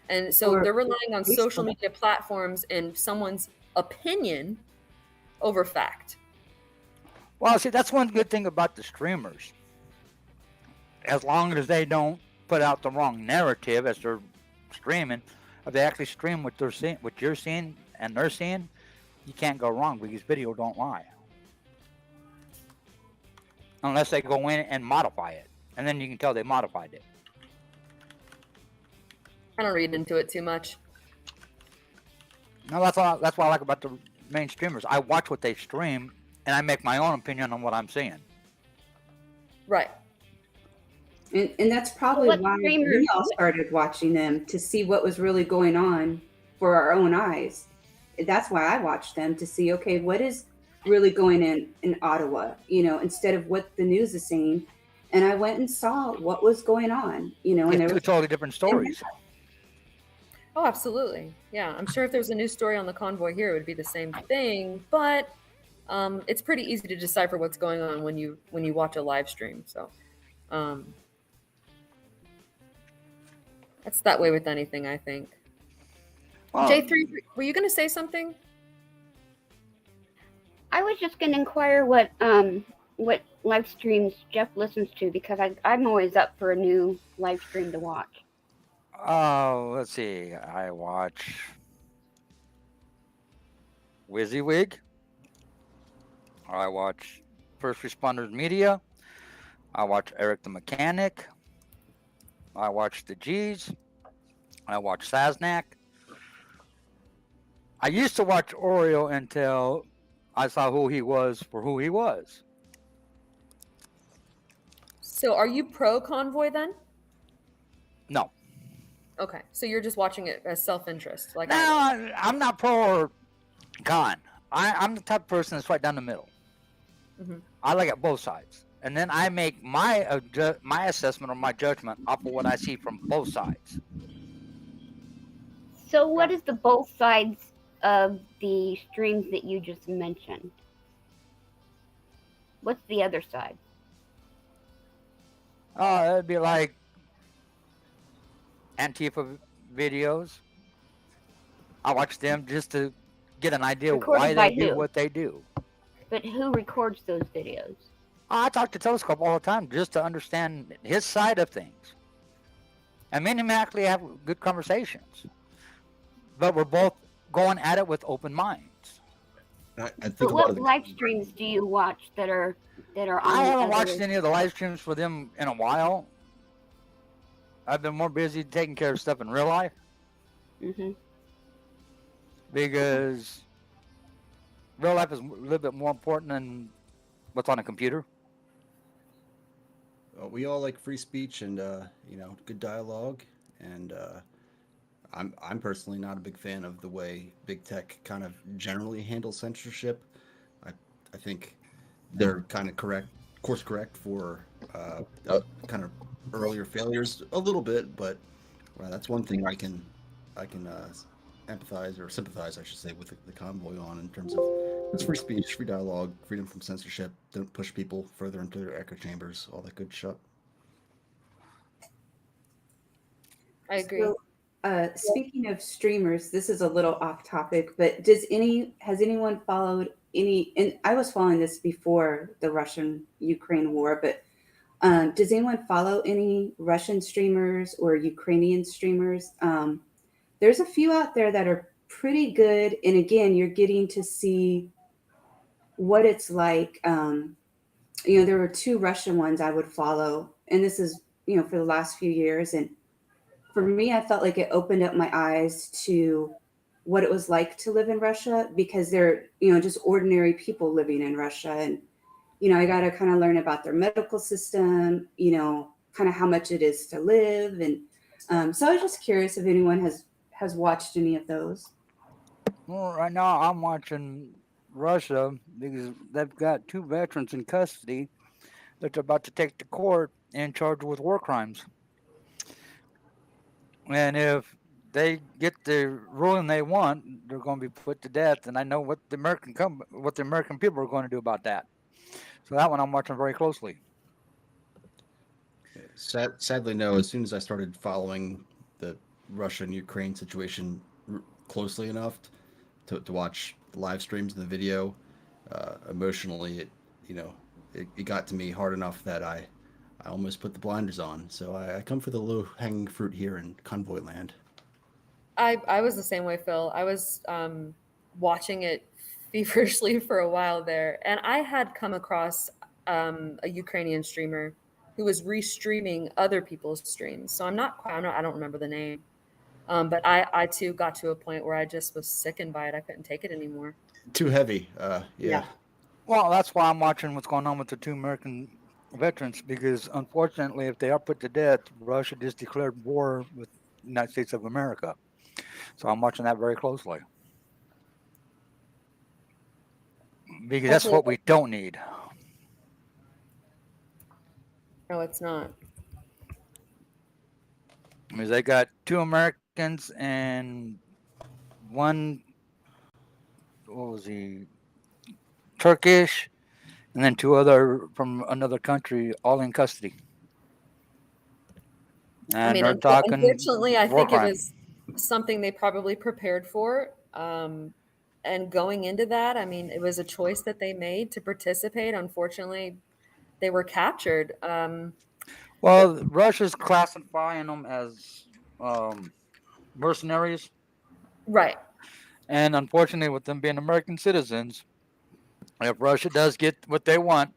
And so Or they're relying on social Facebook. media platforms and someone's opinion over fact. Well, see, that's one good thing about the streamers. As long as they don't put out the wrong narrative as they're streaming, if they actually stream what they're seeing, what you're seeing and they're seeing, you can't go wrong because video don't lie. Unless they go in and modify it, and then you can tell they modified it. I don't read into it too much. No, that's what I like about the main streamers. I watch what they stream, and I make my own opinion on what I'm seeing. Right. And that's probably why we all started watching them, to see what was really going on for our own eyes. That's why I watched them, to see, okay, what is really going in Ottawa, instead of what the news is saying. And I went and saw what was going on, and there Two was totally different stories. Oh, absolutely. Yeah, I'm sure if there was a news story on the convoy here, it would be the same thing. But it's pretty easy to decipher what's going on when you watch a live stream. So that's that way with anything, I think. J3, were you going to say something? I was just going to inquire what live streams Jeff listens to, because I'm always up for a new live stream to watch. Oh, let's see. I watch WYSIWYG. I watch First Responders Media. I watch Eric the Mechanic. I watch the G's. I watch Saznak. I used to watch Oreo until I saw who he was for who he was. So are you pro convoy then? No. Okay, so you're just watching it as self-interest, like No, I'm not pro or con. I'm the type of person that's right down the middle. Mhm. I look at both sides, and then I make my assessment or my judgment off of what I see from both sides. So what is the both sides of the streams that you just mentioned? What's the other side? Oh, it'd be like Antifa videos. I watch them just to get an idea Recorded why by they do who? what they do. But who records those videos? I talk to Telescope all the time just to understand his side of things. And me and him actually have good conversations. But we're both going at it with open minds. I think But what live streams do you watch that are on? I haven't other- watched any of the live streams for them in a while. I've been more busy taking care of stuff in real life. Mhm. Because real life is a little bit more important than what's on a computer. We all like free speech and good dialogue, and I'm personally not a big fan of the way big tech kind of generally handles censorship. I think they're kind of course correct for kind of earlier failures a little bit, but that's one thing I can empathize or sympathize, I should say, with the convoy on, in terms of it's free speech, free dialogue, freedom from censorship. Don't push people further into their echo chambers, all that good stuff. I agree. So, speaking of streamers, this is a little off topic, but has anyone followed any? And I was following this before the Russian-Ukraine war, but does anyone follow any Russian streamers or Ukrainian streamers? There's a few out there that are pretty good, and again, you're getting to see what it's like. There were 2 Russian ones I would follow, and this is for the last few years, and for me, I felt like it opened up my eyes to what it was like to live in Russia, because they're, just ordinary people living in Russia. And, I got to kind of learn about their medical system, kind of how much it is to live. And so I was just curious if anyone has watched any of those. Well, right now I'm watching Russia because they've got 2 veterans in custody that they're about to take to court and charged with war crimes. And if they get the ruling they want, they're going to be put to death. And I know what the American people are going to do about that. So that one I'm watching very closely. Sadly, no. As soon as I started following the Russia and Ukraine situation closely enough to watch the live streams and the video, emotionally, it got to me hard enough that I almost put the blinders on. So I come for the low hanging fruit here in Convoy land. I was the same way, Phil. I was watching it feverishly for a while there, and I had come across a Ukrainian streamer who was restreaming other people's streams. So I don't remember the name, but I too got to a point where I just was sickened by it. I couldn't take it anymore. Too heavy. Yeah. Well, that's why I'm watching what's going on with the 2 American veterans, because unfortunately, if they are put to death, Russia just declared war with the United States of America. So I'm watching that very closely. Because that's what we don't need. No, it's not. Because they got 2 Americans and 1, what was he, Turkish, and then 2 other from another country, all in custody. And I mean, they're talking unfortunately, I war think crime. it was something they probably prepared for. And going into that, I mean, it was a choice that they made to participate. Unfortunately, they were captured. Well, Russia's classifying them as mercenaries. Right. And unfortunately, with them being American citizens, if Russia does get what they want,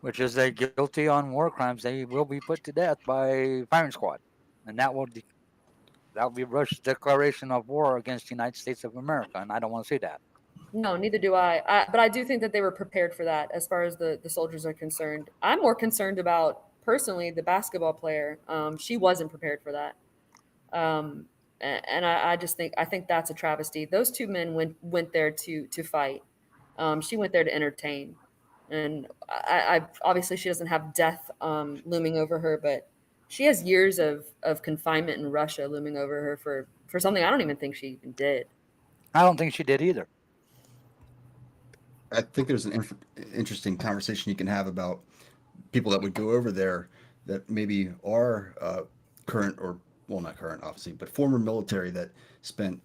which is they're guilty on war crimes, they will be put to death by firing squad. And that will be Russia's declaration of war against the United States of America. And I don't want to see that. No, neither do I. But I do think that they were prepared for that as far as the soldiers are concerned. I'm more concerned about, personally, the basketball player. She wasn't prepared for that. And I just think that's a travesty. Those 2 men went there to fight. She went there to entertain. And I obviously she doesn't have death looming over her, but she has years of confinement in Russia looming over her for something I don't even think she even did. I don't think she did either. I think there's an interesting conversation you can have about people that would go over there that maybe are current, or, well, not current, obviously, but former military that spent,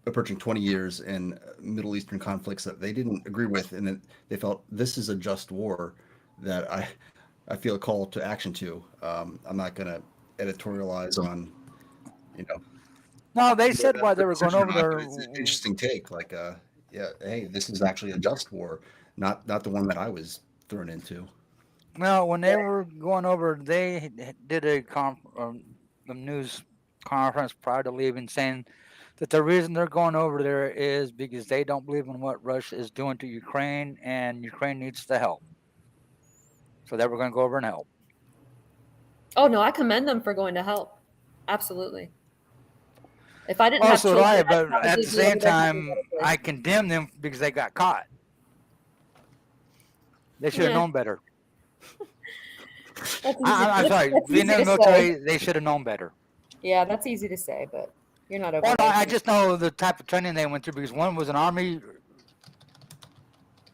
approaching 20 years in Middle Eastern conflicts that they didn't agree with, and that they felt this is a just war that I feel a call to action to. I'm not going to editorialize on, No, they said why they were going over there. It's an interesting take. Like, yeah, hey, this is actually a just war, not the one that I was thrown into. Well, when they were going over, they did a news conference prior to leaving, saying that the reason they're going over there is because they don't believe in what Russia is doing to Ukraine, and Ukraine needs the help. So they were going to go over and help. Oh no, I commend them for going to help. Absolutely. If I didn't have Also, children, but at the same time, I condemn them because they got caught. They should have known better. I'm sorry. Being in the military, they should have known better. Yeah, that's easy to say, but you're not over. Well, I just know the type of training they went through, because one was an Army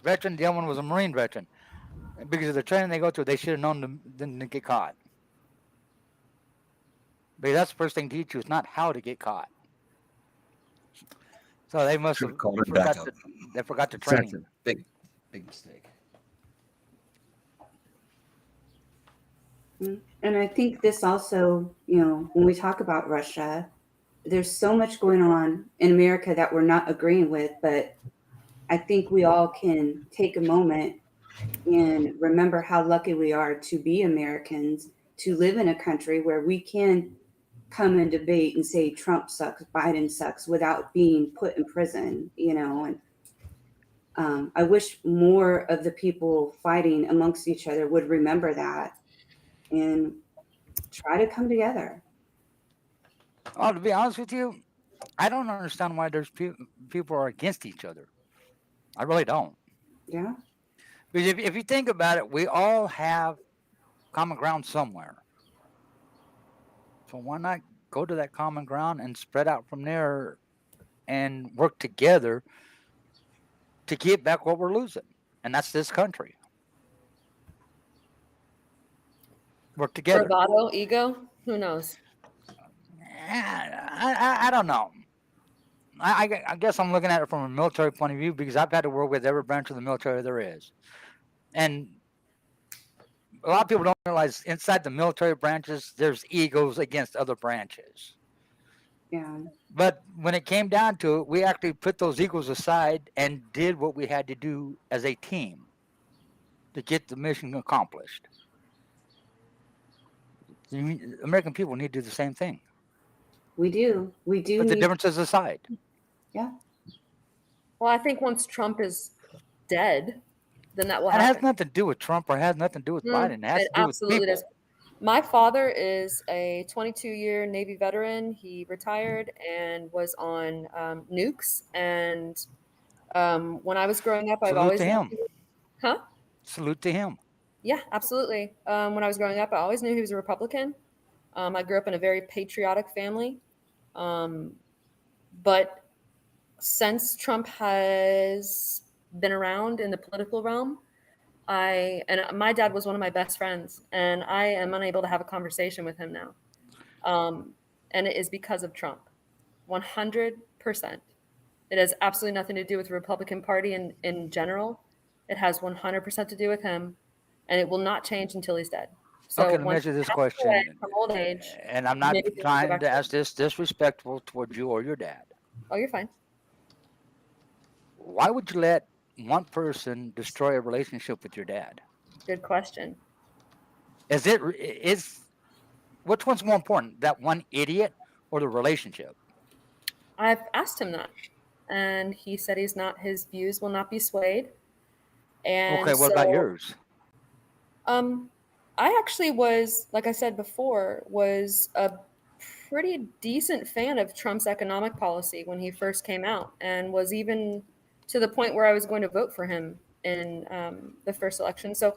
veteran, the other one was a Marine veteran. Because of the training they go through, they should have known them to get caught. Because that's the first thing to teach you, is not how to get caught. So they must have forgot the training. Big mistake. And I think this also, when we talk about Russia, there's so much going on in America that we're not agreeing with, but I think we all can take a moment and remember how lucky we are to be Americans, to live in a country where we can come and debate and say Trump sucks, Biden sucks, without being put in prison, and I wish more of the people fighting amongst each other would remember that and try to come together. Oh, to be honest with you, I don't understand why there's people are against each other. I really don't. Yeah. Because if you think about it, we all have common ground somewhere. So why not go to that common ground and spread out from there and work together to get back what we're losing? And that's this country. work together. Bravado, ego, who knows? I don't know. I guess I'm looking at it from a military point of view because I've had to work with every branch of the military there is. And a lot of people don't realize inside the military branches, there's egos against other branches. Yeah. But when it came down to it, we actually put those egos aside and did what we had to do as a team to get the mission accomplished. The American people need to do the same thing. We do. We do. Put the need- differences aside. Yeah. Well, I think once Trump is dead, then that will It has happen. nothing to do with Trump or has nothing to do with Biden. It has to do with absolutely people. does. My father is a 22-year Navy veteran. He retired and was on nukes. And when I was growing up, I've Salute always to him. Huh? Salute to him. Yeah, absolutely. When I was growing up, I always knew he was a Republican. I grew up in a very patriotic family. But since Trump has been around in the political realm, my dad was one of my best friends, and I am unable to have a conversation with him now. And it is because of Trump. 100%. It has absolutely nothing to do with the Republican Party in general. It has 100% to do with him, and it will not change until he's dead. So Okay, let me once ask you this he passes away question. from old age, And I'm not maybe things will go trying back to to ask this disrespectful towards you or your dad. Oh, you're fine. Why would you let one person destroy a relationship with your dad? Good question. Which one's more important, that one idiot or the relationship? I've asked him that, and he said his views will not be swayed. And Okay, what about yours? I actually was, like I said before, was a pretty decent fan of Trump's economic policy when he first came out, and was even to the point where I was going to vote for him in the first election. So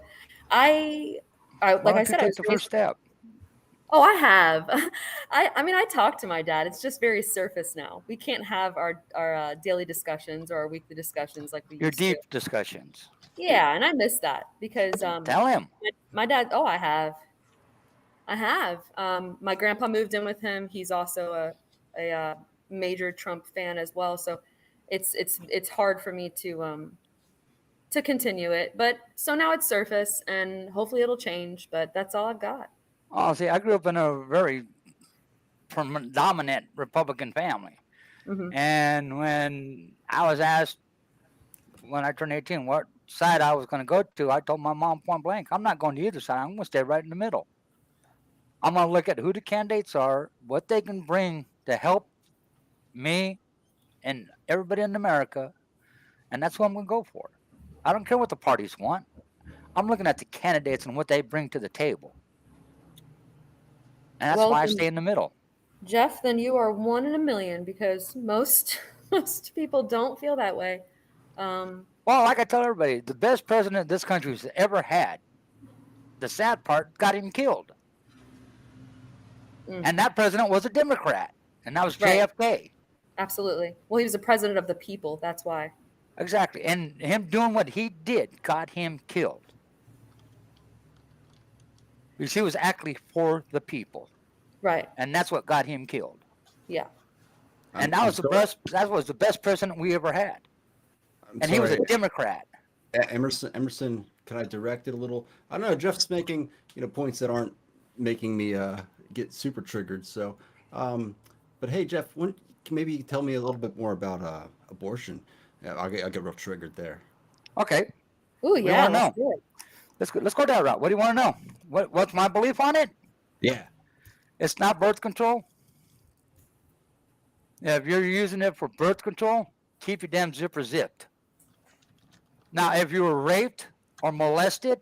I like Why I don't said, you I take was the raised. first step? Oh, I have. I mean, I talk to my dad. It's just very surface now. We can't have our daily discussions or our weekly discussions like we Your used to. deep discussions. Yeah, and I miss that because Tell him. my dad. Oh, I have. My grandpa moved in with him. He's also a major Trump fan as well. So it's hard for me to continue it. But so now it's surface, and hopefully it'll change. But that's all I've got. Oh, see, I grew up in a very dominant Republican family. Mhm. And when I was asked when I turned 18 what side I was going to go to, I told my mom point blank, I'm not going to either side. I'm going to stay right in the middle. I'm going to look at who the candidates are, what they can bring to help me and everybody in America, and that's what I'm going to go for. I don't care what the parties want. I'm looking at the candidates and what they bring to the table. And that's why I stay in the middle. Jeff, then you are one in a million because most people don't feel that way. Well, like I tell everybody, the best president this country's ever had, the sad part, got him killed. And that president was a Democrat, and that was JFK. Right. Absolutely. Well, he was the president of the people. That's why. Exactly. And him doing what he did got him killed. Because he was actually for the people. Right. And that's what got him killed. Yeah. And that was the best president we ever had. And he was a Democrat. Emerson, can I direct it a little? I don't know. Jeff's making points that aren't making me get super triggered. So, but hey, Jeff, maybe you can tell me a little bit more about abortion. Yeah, I'll get real triggered there. Okay. Oh yeah. Let's know. Let's go that route. What do you want to know? What's my belief on it? Yeah. It's not birth control. If you're using it for birth control, keep your damn zipper zipped. Now, if you were raped or molested,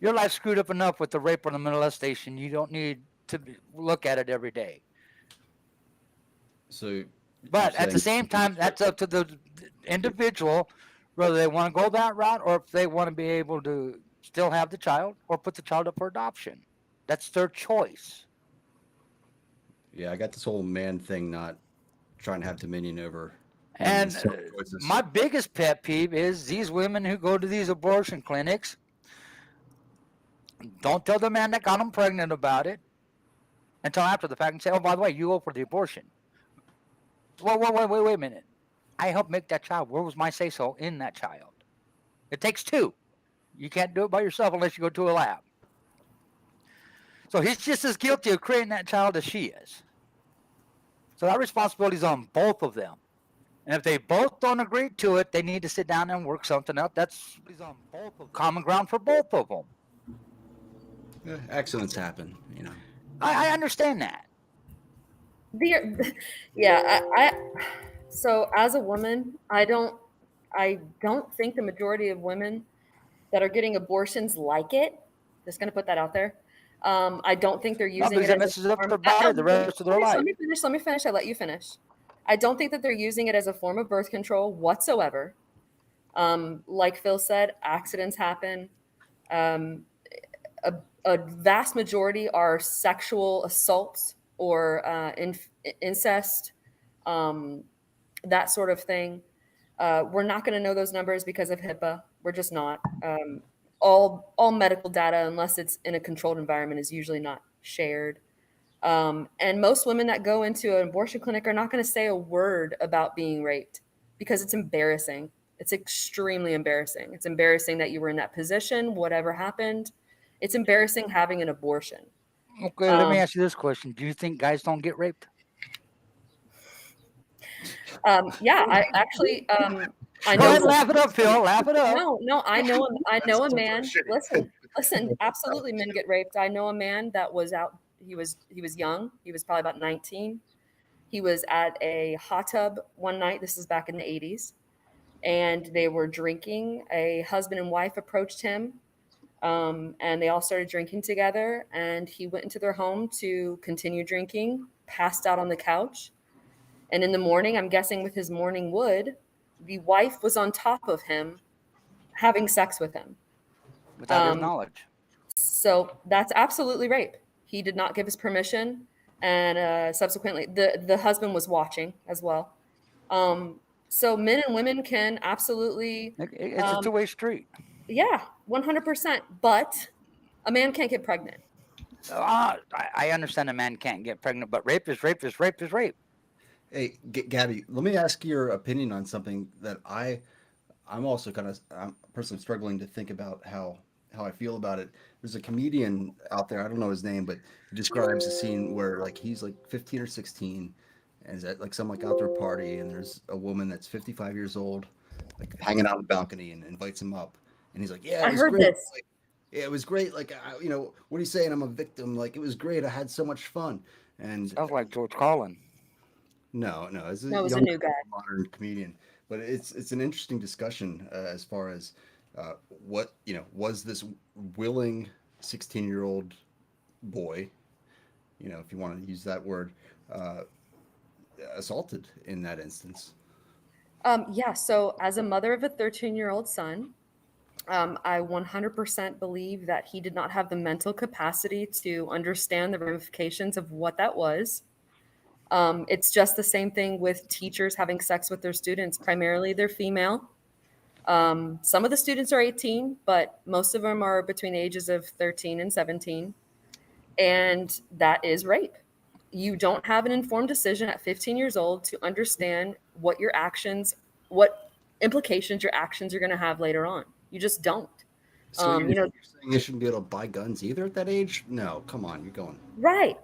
your life's screwed up enough with the rape or the molestation. You don't need to look at it every day. So, but at the same time, that's up to the individual, whether they want to go that route or if they want to be able to still have the child or put the child up for adoption. That's their choice. Yeah, I got this whole man thing, not trying to have dominion over. And my biggest pet peeve is these women who go to these abortion clinics. Don't tell the man that got them pregnant about it until after the fact and say, oh, by the way, you owe for the abortion. Wait a minute. I helped make that child. Where was my say-so in that child? It takes two. You can't do it by yourself unless you go to a lab. So he's just as guilty of creating that child as she is. So that responsibility is on both of them. And if they both don't agree to it, they need to sit down and work something out. That's on both of common ground for both of them. Accidents happen, you know. I understand that. So as a woman, I don't think the majority of women that are getting abortions like it. Just going to put that out there. I don't think they're using it. It messes up their body the rest of their life. Let me finish. I let you finish. I don't think that they're using it as a form of birth control whatsoever. Like Phil said, accidents happen. A vast majority are sexual assaults or incest, that sort of thing. We're not going to know those numbers because of HIPAA. We're just not. All medical data, unless it's in a controlled environment, is usually not shared. And most women that go into an abortion clinic are not going to say a word about being raped because it's embarrassing. It's extremely embarrassing. It's embarrassing that you were in that position, whatever happened. It's embarrassing having an abortion. Okay, let me ask you this question. Do you think guys don't get raped? Yeah, I actually, I Go know. ahead, laugh it up, Phil. Laugh it up. No, I know a man. Listen, absolutely, men get raped. I know a man that was out. He was young. He was probably about 19. He was at a hot tub one night. This is back in the 80s, and they were drinking. A husband and wife approached him, and they all started drinking together. And he went into their home to continue drinking. Passed out on the couch. And in the morning, I'm guessing with his morning wood, the wife was on top of him having sex with him. Without his knowledge. So that's absolutely rape. He did not give his permission. And subsequently, the husband was watching as well. So men and women can absolutely... It's a two-way street. Yeah, 100%. But a man can't get pregnant. I understand a man can't get pregnant, but rape is rape is rape is rape. Hey, Gabby, let me ask your opinion on something that I'm also kind of personally struggling to think about how I feel about it. There's a comedian out there, I don't know his name, but he describes a scene where like he's like 15 or 16 and is at like some like outdoor party, and there's a woman that's 55 years old, like hanging out on the balcony, and invites him up, and he's like, "Yeah, it was great. Like, yeah, it was great. Like, what are you saying? I'm a victim. Like, it was great. I had so much fun." And sounds like George Carlin. No, it's a new guy, modern comedian. But it's an interesting discussion as far as what was this willing 16-year-old boy, if you want to use that word, assaulted in that instance. Yeah. So as a mother of a 13-year-old son, I 100% believe that he did not have the mental capacity to understand the ramifications of what that was. It's just the same thing with teachers having sex with their students. Primarily, they're female. Some of the students are 18, but most of them are between the ages of 13 and 17. And that is rape. You don't have an informed decision at 15 years old to understand what implications your actions are going to have later on. You just don't. So you're saying they shouldn't be able to buy guns either at that age? No, come on, you're going right.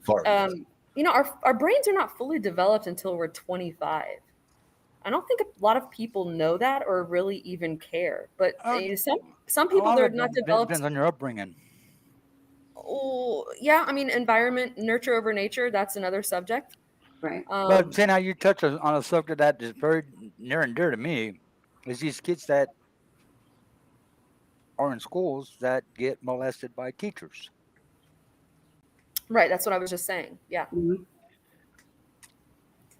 Far. Our brains are not fully developed until we're 25. I don't think a lot of people know that or really even care. But some people, they're not developed. Depends on your upbringing. Oh, yeah. I mean, environment, nurture over nature. That's another subject. Right. But see, now you touch on a subject that is very near and dear to me, is these kids that are in schools that get molested by teachers. Right. That's what I was just saying. Yeah. Mm-hmm.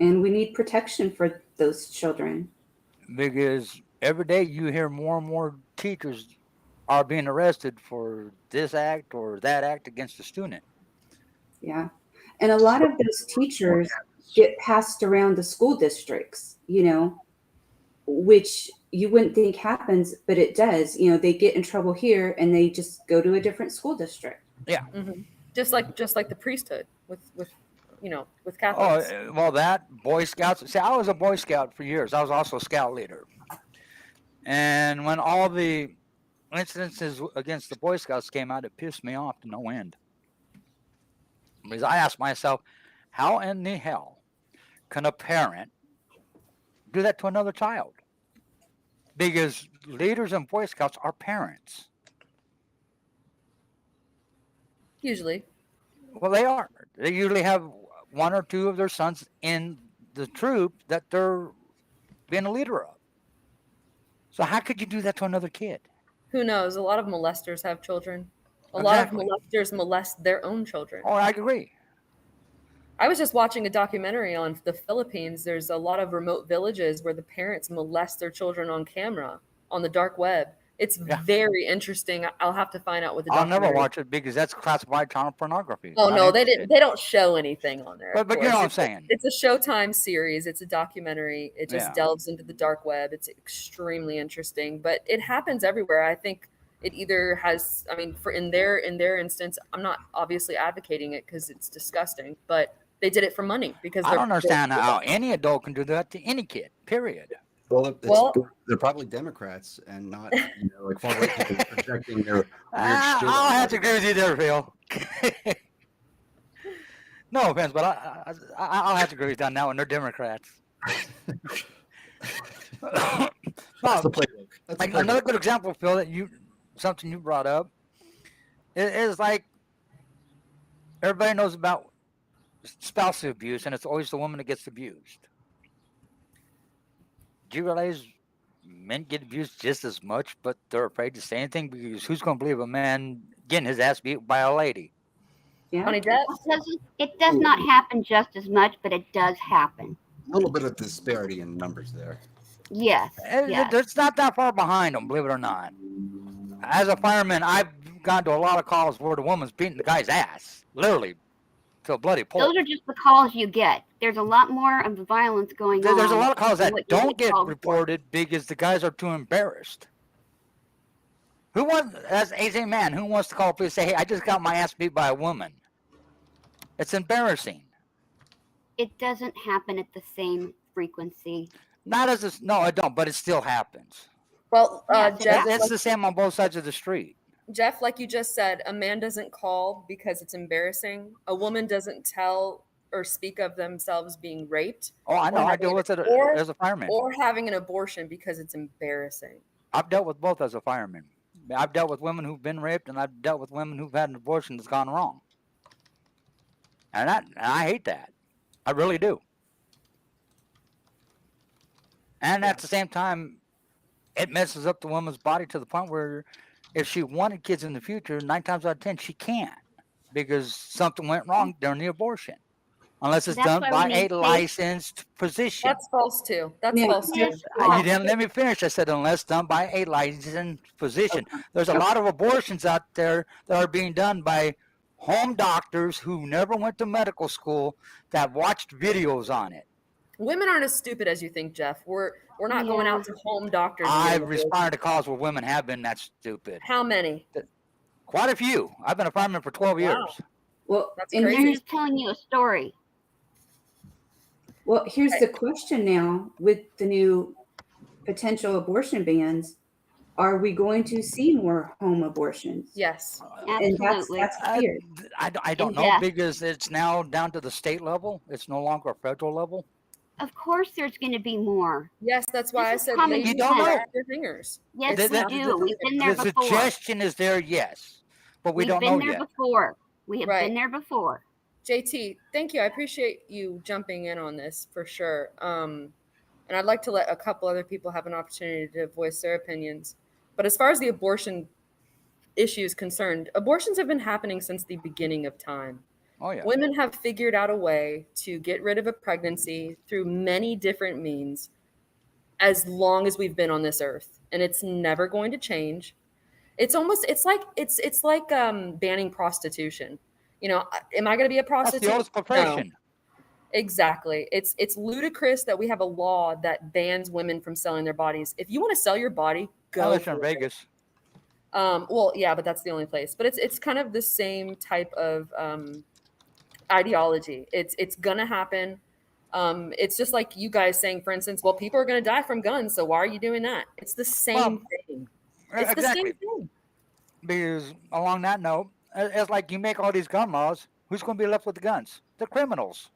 And we need protection for those children. Because every day you hear more and more teachers are being arrested for this act or that act against a student. Yeah. And a lot of those teachers get passed around the school districts, which you wouldn't think happens, but it does. You know, they get in trouble here and they just go to a different school district. Yeah. Mm-hmm. Just like the priesthood with with Oh, Catholics. well, that Boy Scouts. See, I was a Boy Scout for years. I was also a Scout leader. And when all the incidences against the Boy Scouts came out, it pissed me off to no end. Because I asked myself, how in the hell can a parent do that to another child? Because leaders and Boy Scouts are parents. Usually. Well, they are. They usually have one or two of their sons in the troop that they're being a leader of. So how could you do that to another kid? Who knows? A lot of molesters have children. A Exactly. lot of molesters molest their own children. Oh, I agree. I was just watching a documentary on the Philippines. There's a lot of remote villages where the parents molest their children on camera on the dark web. It's very interesting. I'll have to find out what the I'll documentary. never watch it because that's classified child pornography. Oh Not no, they interested. didn't. They don't show anything on there. But you know what I'm saying. It's a Showtime series. It's a documentary. It just Yeah. delves into the dark web. It's extremely interesting, but it happens everywhere. I think it either has. I mean, in their instance, I'm not obviously advocating it because it's disgusting, but they did it for money because I they're. don't understand how any adult can do that to any kid. Period. Well, they're probably Democrats and not, like far right people projecting their weird shit. I'll have to agree with you there, Phil. No offense, but I'll have to agree with you on that one. They're Democrats. That's the playbook. That's the playbook. Another good example, Phil, that something you brought up is like everybody knows about spousal abuse, and it's always the woman that gets abused. Do you realize men get abused just as much, but they're afraid to say anything because who's going to believe a man getting his ass beat by a lady? Yeah. It does not happen just as much, but it does happen. A little bit of disparity in numbers there. Yes. It's not that far behind them, believe it or not. As a fireman, I've gone to a lot of calls where the woman's beating the guy's ass, literally, to a bloody pulp. Those are just the calls you get. There's a lot more of the violence going on. There's a lot of calls than that what you don't get called for. reported because the guys are too embarrassed. As a man, who wants to call police and say, hey, I just got my ass beat by a woman? It's embarrassing. It doesn't happen at the same frequency. No, it don't, but it still happens. Well, Jeff, it's the same on both sides of the street. Jeff, like you just said, a man doesn't call because it's embarrassing. A woman doesn't tell or speak of themselves being raped. Oh, I know. I deal with it as a fireman. Or having an abortion because it's embarrassing. I've dealt with both as a fireman. I've dealt with women who've been raped, and I've dealt with women who've had an abortion that's gone wrong. And I hate that. I really do. And at the same time, it messes up the woman's body to the point where if she wanted kids in the future, 9 times out of 10, she can't because something went wrong during the abortion. Unless it's done by a licensed physician. That's false too. That's false too. You didn't let me finish. I said unless done by a licensed physician. There's a lot of abortions out there that are being done by home doctors who never went to medical school that watched videos on it. Women aren't as stupid as you think, Jeff. We're not going out to home doctors. I've responded to calls where women have been that stupid. How many? Quite a few. I've been a fireman for 12 years. Well, that's crazy. They're just telling you a story. Well, here's the question now with the new potential abortion bans. Are we going to see more home abortions? Yes. And that's feared. I don't know because it's now down to the state level. It's no longer a federal level. Of course there's going to be more. Yes, that's why I said you don't know. Your fingers. Yes, we do. We've been there the before. suggestion is there, yes. But we don't know yet. We've been there before. We have been there before. JT, thank you. I appreciate you jumping in on this for sure. And I'd like to let a couple other people have an opportunity to voice their opinions. But as far as the abortion issue is concerned, abortions have been happening since the beginning of time. Oh, yeah. Women have figured out a way to get rid of a pregnancy through many different means as long as we've been on this earth. And it's never going to change. It's like banning prostitution. You know, am I going to be a prostitute? That's the oldest profession. Exactly. It's ludicrous that we have a law that bans women from selling their bodies. If you want to sell your body, go Unless for you're in it. Vegas. Well, yeah, but that's the only place. But it's kind of the same type of ideology. It's gonna happen. It's just like you guys saying, for instance, well, people are gonna die from guns, so why are you doing that? It's the same thing. It's the same Exactly. thing. Because along that note, it's like you make all these gun laws. Who's going to be left with the guns? The criminals.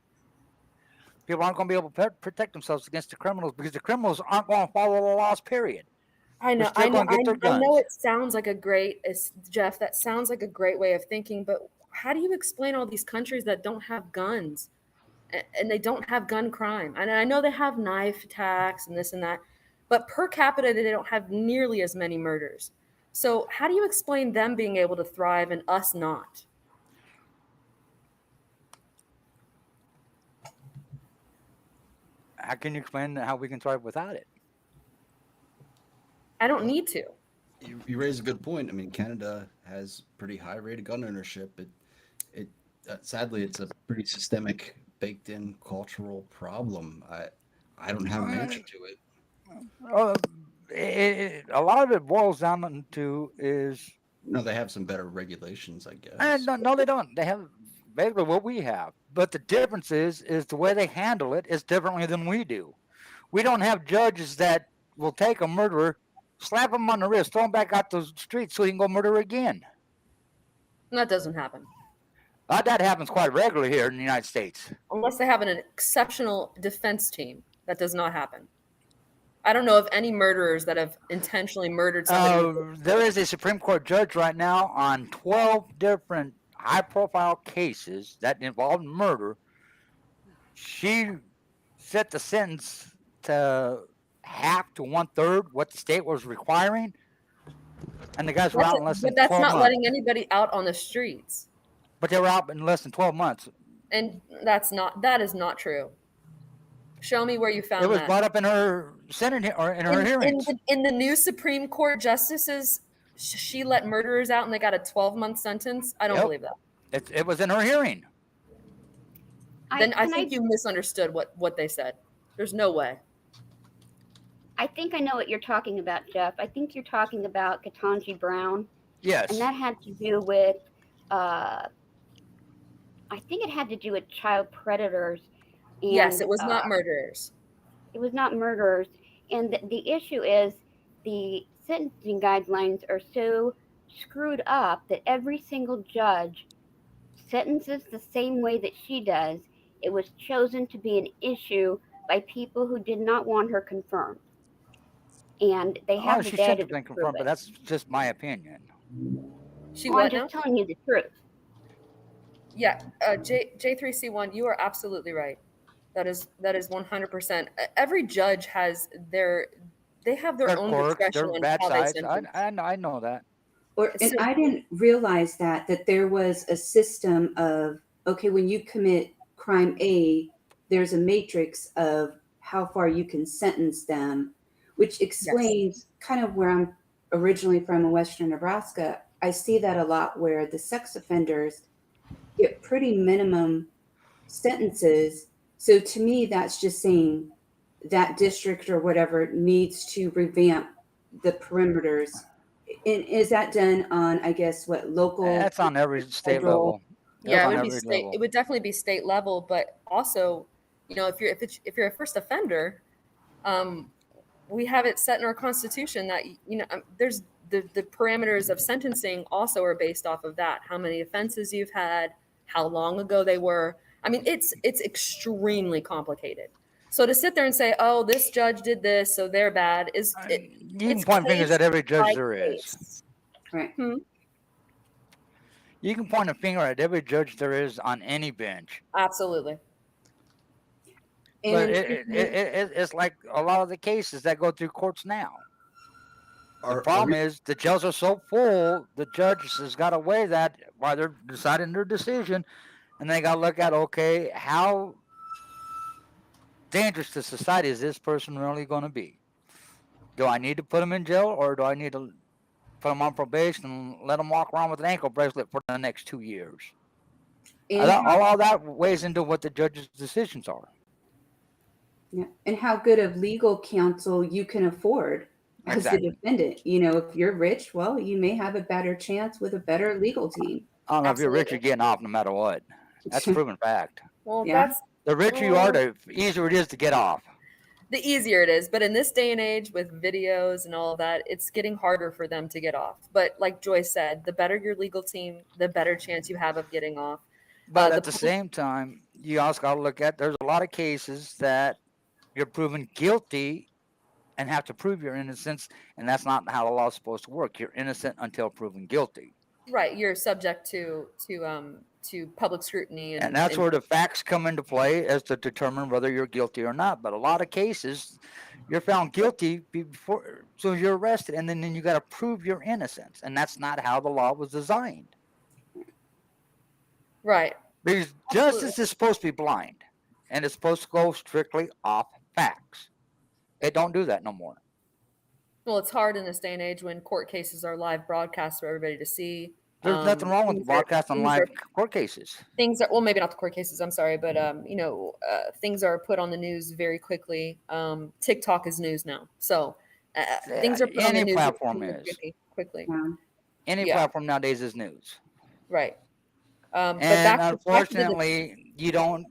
People aren't going to be able to protect themselves against the criminals because the criminals aren't going to follow the laws. Period. I know. They're still going to get their I guns. know. It sounds like a great, Jeff. That sounds like a great way of thinking. But how do you explain all these countries that don't have guns, and they don't have gun crime? And I know they have knife attacks and this and that, but per capita they don't have nearly as many murders. So how do you explain them being able to thrive and us not? How can you explain how we can thrive without it? I don't need to. You raise a good point. I mean, Canada has pretty high rate of gun ownership. Sadly, it's a pretty systemic, baked-in cultural problem. I don't have an answer to it. A lot of it boils down to is No, they have some better regulations, I guess. no, they don't. They have basically what we have, but the difference is the way they handle it is differently than we do. We don't have judges that will take a murderer, slap him on the wrist, throw him back out the street so he can go murder again. That doesn't happen. That happens quite regularly here in the United States. Unless they have an exceptional defense team, that does not happen. I don't know of any murderers that have intentionally murdered somebody. There is a Supreme Court judge right now on 12 different high-profile cases that involved murder. She set the sentence to half to 1/3 what the state was requiring, and the guys were out in less than 12 months. But that's not letting anybody out on the streets. But they were out in less than 12 months. And that is not true. Show me where you found that. It was brought up in her Senate or in her hearings. In the new Supreme Court justices, she let murderers out and they got a 12-month sentence. I don't believe that. It was in her hearing. Then I think you misunderstood what they said. There's no way. I think I know what you're talking about, Jeff. I think you're talking about Ketanji Brown. Yes. And that had to do with, I think it had to do with child predators. And, yes, it was not murderers. It was not murderers. And the issue is the sentencing guidelines are so screwed up that every single judge sentences the same way that she does. It was chosen to be an issue by people who did not want her confirmed. And they have the she data should have been confirmed, but that's just my opinion. I'm just telling you the truth. Yeah, J3C1, you are absolutely right. That is 100%. Every judge has they have their own discretion on how they sentence. I know that. And I didn't realize that there was a system of, okay, when you commit crime A, there's a matrix of how far you can sentence them, which explains kind of where I'm originally from in Western Nebraska. I see that a lot where the sex offenders get pretty minimum sentences. So to me, that's just saying that district or whatever needs to revamp the perimeters. And is that done on, I guess, what local? That's on every state level. Yeah, it would be state. It would definitely be state level, but also, if you're a first offender, we have it set in our constitution that there's the parameters of sentencing also are based off of that. How many offenses you've had, how long ago they were. I mean, it's extremely complicated. So to sit there and say, "Oh, this judge did this, so they're bad," you can point fingers at every judge there is. Right. You can point a finger at every judge there is on any bench. Absolutely. But it's like a lot of the cases that go through courts now. The problem is the jails are so full, the judge has got to weigh that while they're deciding their decision, and they got to look at, okay, how dangerous to society is this person really going to be? Do I need to put him in jail, or do I need to put him on probation and let him walk around with an ankle bracelet for the next 2 years? And all that weighs into what the judge's decisions are. yeah, and how good of legal counsel you can afford as Exactly. a defendant. You know, if you're rich, well, you may have a better chance with a better legal team. I don't know if you're rich, Absolutely. you're getting off no matter what. That's a proven fact. Well, Yeah. that's The richer you are, the easier it is to get off. the easier it is. But in this day and age with videos and all of that, it's getting harder for them to get off. But like Joyce said, the better your legal team, the better chance you have of getting off. But at the same time, you also got to look at there's a lot of cases that you're proven guilty and have to prove your innocence, and that's not how the law is supposed to work. You're innocent until proven guilty. Right, you're subject to public scrutiny, And that's where the facts come into play as to determine whether you're guilty or not. But a lot of cases, you're found guilty before, so you're arrested, and then you got to prove your innocence, and that's not how the law was designed. Right. Because justice is supposed to be blind, and it's supposed to go strictly off facts. It don't do that no more. Well, it's hard in this day and age when court cases are live broadcast for everybody to see. There's nothing wrong with broadcasting live court cases. Things are, well, maybe not the court cases, I'm sorry, but things are put on the news very quickly. TikTok is news now, so things are put on the news platform quickly. Any platform nowadays is news. Right. And but unfortunately, you don't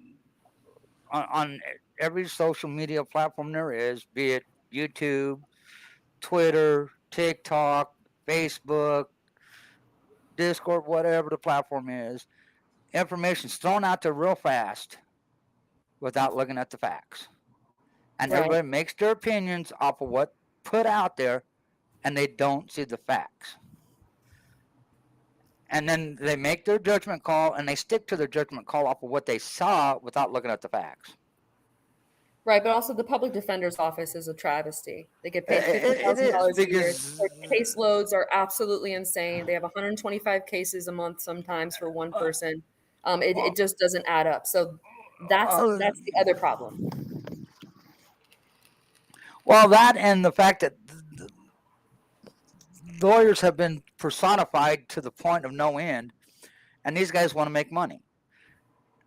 on every social media platform there is, be it YouTube, Twitter, TikTok, Facebook, Discord, whatever the platform is, information's thrown out there real fast without looking at the facts. And everybody makes their opinions off of what put out there, and they don't see the facts. And then they make their judgment call, and they stick to their judgment call off of what they saw without looking at the facts. Right, but also the public defender's office is a travesty. They get paid $50,000 a year. Their caseloads are absolutely insane. They have 125 cases a month sometimes for one person. It just doesn't add up. So that's the other problem. Well, that and the fact that lawyers have been personified to the point of no end, and these guys want to make money.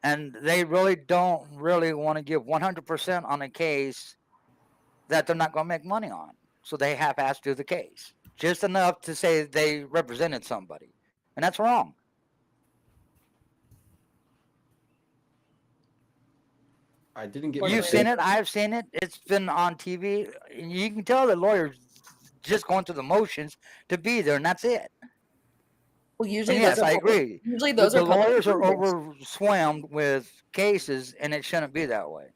And they really don't want to give 100% on a case that they're not going to make money on. So they half-ass do the case. Just enough to say they represented somebody. And that's wrong. I didn't get. You've seen it. I've seen it. It's been on TV. You can tell the lawyers just going through the motions to be there, and that's it. Well, usually, and yes, I agree. Usually, those the are lawyers are overswammed with cases, and it shouldn't be that way.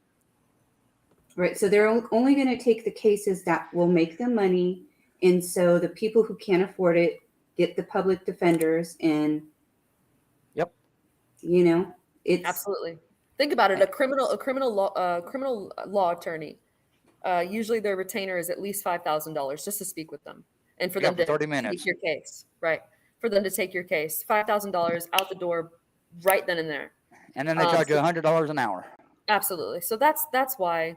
Right. So they're only going to take the cases that will make them money, and so the people who can't afford it get the public defenders, and it's absolutely. Think about it. A criminal law attorney. Usually, their retainer is at least $5,000 just to speak with them, and for them to 30 minutes. take your case. Right. For them to take your case, $5,000 out the door, right then and there. And then they charge you $100 an hour. Absolutely. So that's why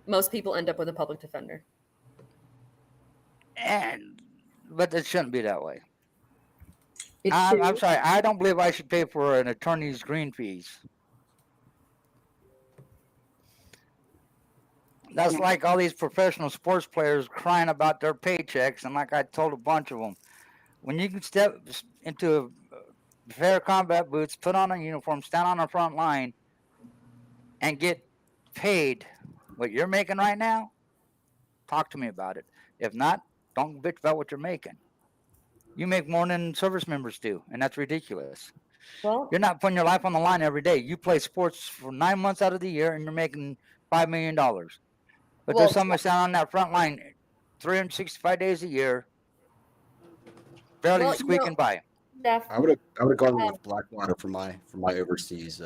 most people end up with a public defender. But it shouldn't be that way. I'm sorry. I don't believe I should pay for an attorney's green fees. That's like all these professional sports players crying about their paychecks. And like I told a bunch of them, when you can step into fair combat boots, put on a uniform, stand on the front line, and get paid what you're making right now, talk to me about it. If not, don't bitch about what you're making. You make more than service members do, and that's ridiculous. Well, you're not putting your life on the line every day. You play sports for 9 months out of the year, and you're making $5 million. But there's somebody standing on that front line 365 days a year, barely squeaking by. I would have gone with Blackwater for my overseas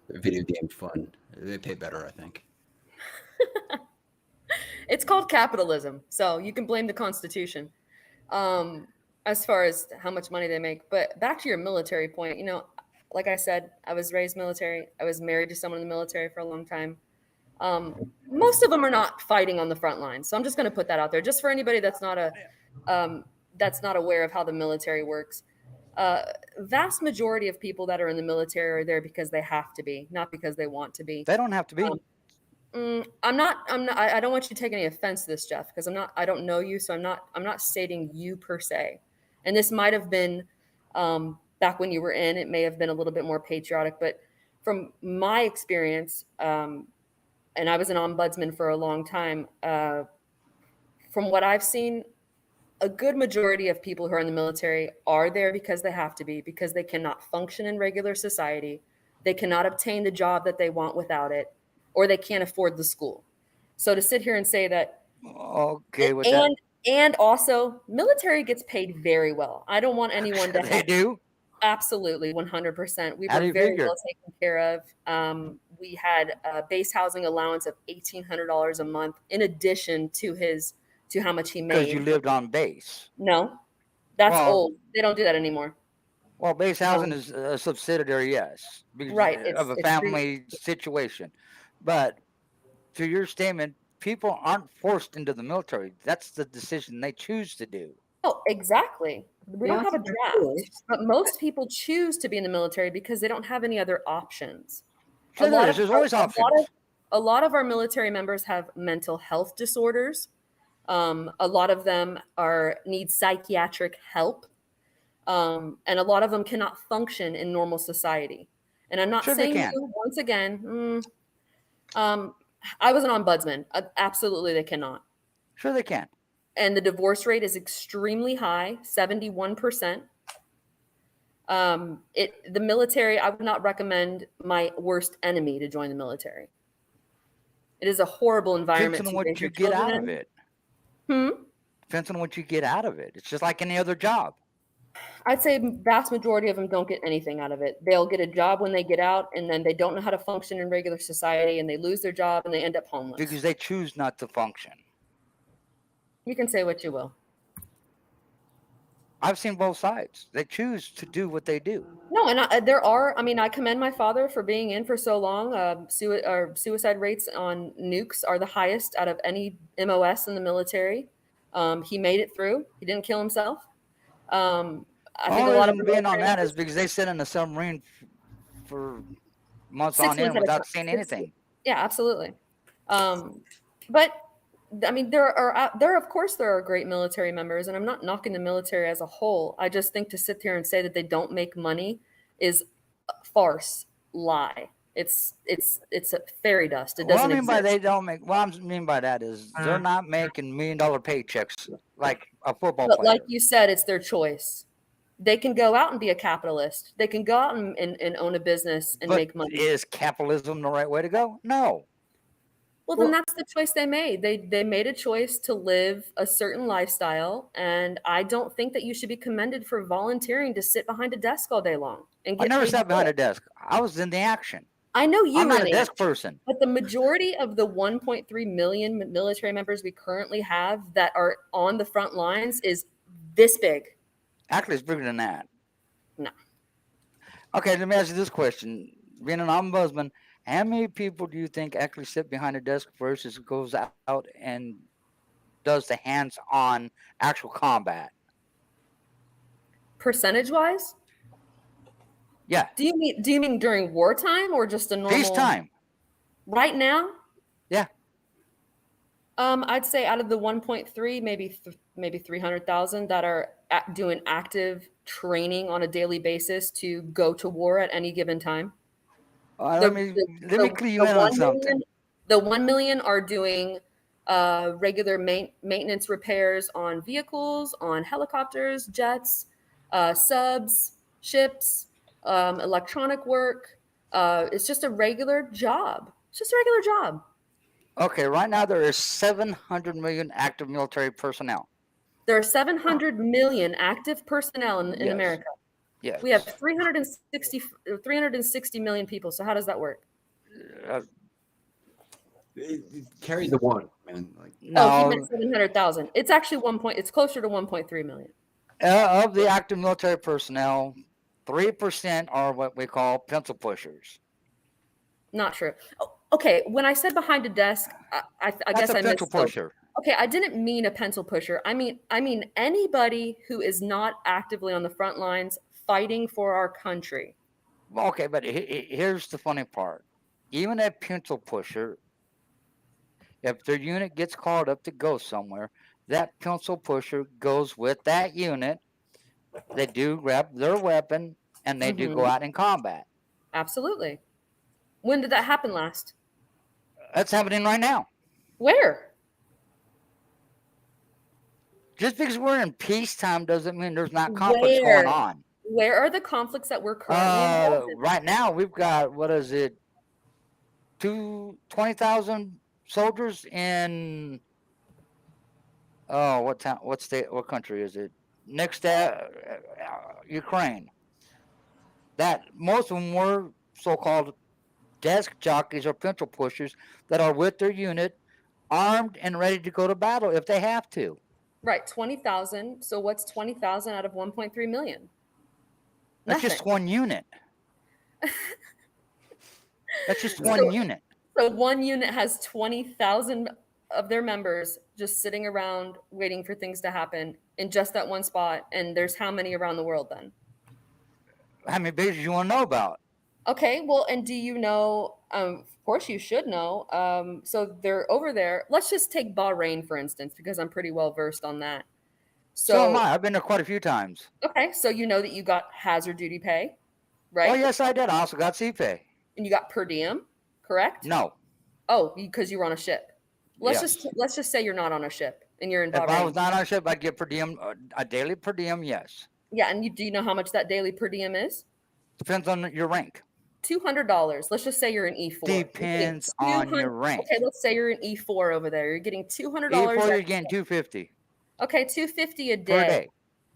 video game fun. They pay better, I think. It's called capitalism, so you can blame the Constitution as far as how much money they make. But back to your military point, like I said, I was raised military. I was married to someone in the military for a long time. Most of them are not fighting on the front line, so I'm just going to put that out there, just for anybody that's not aware of how the military works. Vast majority of people that are in the military are there because they have to be, not because they want to be. They don't have to be. I'm not. I don't want you to take any offense to this, Jeff, because I'm not. I don't know you, so I'm not stating you per se. And this might have been back when you were in. It may have been a little bit more patriotic, but from my experience, and I was an ombudsman for a long time. From what I've seen, a good majority of people who are in the military are there because they have to be, because they cannot function in regular society. They cannot obtain the job that they want without it, or they can't afford the school. So to sit here and say that, okay, with that, and also military gets paid very well. I don't want anyone to. They do? Absolutely, 100%. We How do were you very figure? well taken care of. We had a base housing allowance of $1,800 a month, in addition to how much he made. Because you lived on base. No, that's Well, old. They don't do that anymore. Well, base housing is a subsidiary, yes, because Right, of a it's family situation. But to your statement, people aren't forced into the military. That's the decision they choose to do. Oh, exactly. We don't have a draft, but most people choose to be in the military because they don't have any other options. Sure, there's always options. A lot of our military members have mental health disorders. A lot of them need psychiatric help. And a lot of them cannot function in normal society. And I'm not saying you, once again, I was an ombudsman. Absolutely, they cannot. Sure, they can. And the divorce rate is extremely high, 71%. The military, I would not recommend my worst enemy to join the military. It is a horrible environment. Depends on what you get out of it. Depends on what you get out of it. It's just like any other job. I'd say vast majority of them don't get anything out of it. They'll get a job when they get out, and then they don't know how to function in regular society, and they lose their job, and they end up homeless. Because they choose not to function. You can say what you will. I've seen both sides. They choose to do what they do. No, and I commend my father for being in for so long. Suicide rates on nukes are the highest out of any MOS in the military. He made it through. He didn't kill himself. I think a lot of being on that is because they sit in a submarine for months on end without seeing anything. Yeah, absolutely. But I mean, there are great military members, and I'm not knocking the military as a whole. I just think to sit there and say that they don't make money is a farce, lie. It's a fairy dust. It doesn't exist. What I mean by that is they're not making $1 million paychecks like a football player. But like you said, it's their choice. They can go out and be a capitalist. They can go out and own a business and make money. Is capitalism the right way to go? No. Well, then that's the choice they made. They made a choice to live a certain lifestyle, and I don't think that you should be commended for volunteering to sit behind a desk all day long. And I never sat behind a desk. I was in the action. I know you. I'm not a desk person. But the majority of the 1.3 million military members we currently have that are on the front lines is this big. Actually, it's bigger than that. No. Okay, let me ask you this question. Being an ombudsman, how many people do you think actually sit behind a desk versus goes out and does the hands-on actual combat? Percentage-wise? Yeah. Do you mean during wartime or just a normal peacetime? Right now? Yeah. I'd say out of the 1.3, maybe 300,000 that are doing active training on a daily basis to go to war at any given time. Let me clue you in on something. The 1 million are doing regular maintenance repairs on vehicles, on helicopters, jets, subs, ships, electronic work. It's just a regular job. It's just a regular job. Okay, right now there is 700 million active military personnel. There are 700 million active personnel in America. Yes. We have 360 million people. So how does that work? Carry the one, man. No, he meant 700,000. It's actually it's closer to 1.3 million. Of the active military personnel, 3% are what we call pencil pushers. Not true. Okay, when I said behind a desk, I guess I missed. Pencil pusher. Okay, I didn't mean a pencil pusher. I mean anybody who is not actively on the front lines fighting for our country. Well, okay, but here's the funny part. Even a pencil pusher, if their unit gets called up to go somewhere, that pencil pusher goes with that unit. They do grab their weapon and they do go out in combat. Absolutely. When did that happen last? That's happening right now. Where? Just because we're in peacetime doesn't mean there's not conflicts going on. Where are the conflicts that we're currently involved in? Right now, we've got, what is it, 20,000 soldiers in, what town, what state, what country is it? Next to Ukraine. That most of them were so-called desk jockeys or pencil pushers that are with their unit, armed and ready to go to battle if they have to. Right, 20,000. So what's 20,000 out of 1.3 million? That's just one unit. That's just one unit. So one unit has 20,000 of their members just sitting around waiting for things to happen in just that one spot. And there's how many around the world then? How many bases you want to know about? Okay, well, and do you know, of course you should know, so they're over there. Let's just take Bahrain, for instance, because I'm pretty well versed on that. So am I. I've been there quite a few times. Okay, so you know that you got hazard duty pay, right? Oh, yes, I did. I also got sea pay. And you got per diem, correct? No. Oh, because you were on a ship. Let's Yes. just say you're not on a ship and you're in If Bahrain. I was not on a ship, I'd get per diem, a daily per diem, yes. Yeah, and do you know how much that daily per diem is? Depends on your rank. $200. Let's just say you're an E4. Depends on your rank. Okay, let's say you're an E4 over there. You're getting $200. E4, you're getting $250. Okay, $250 a day. Per day.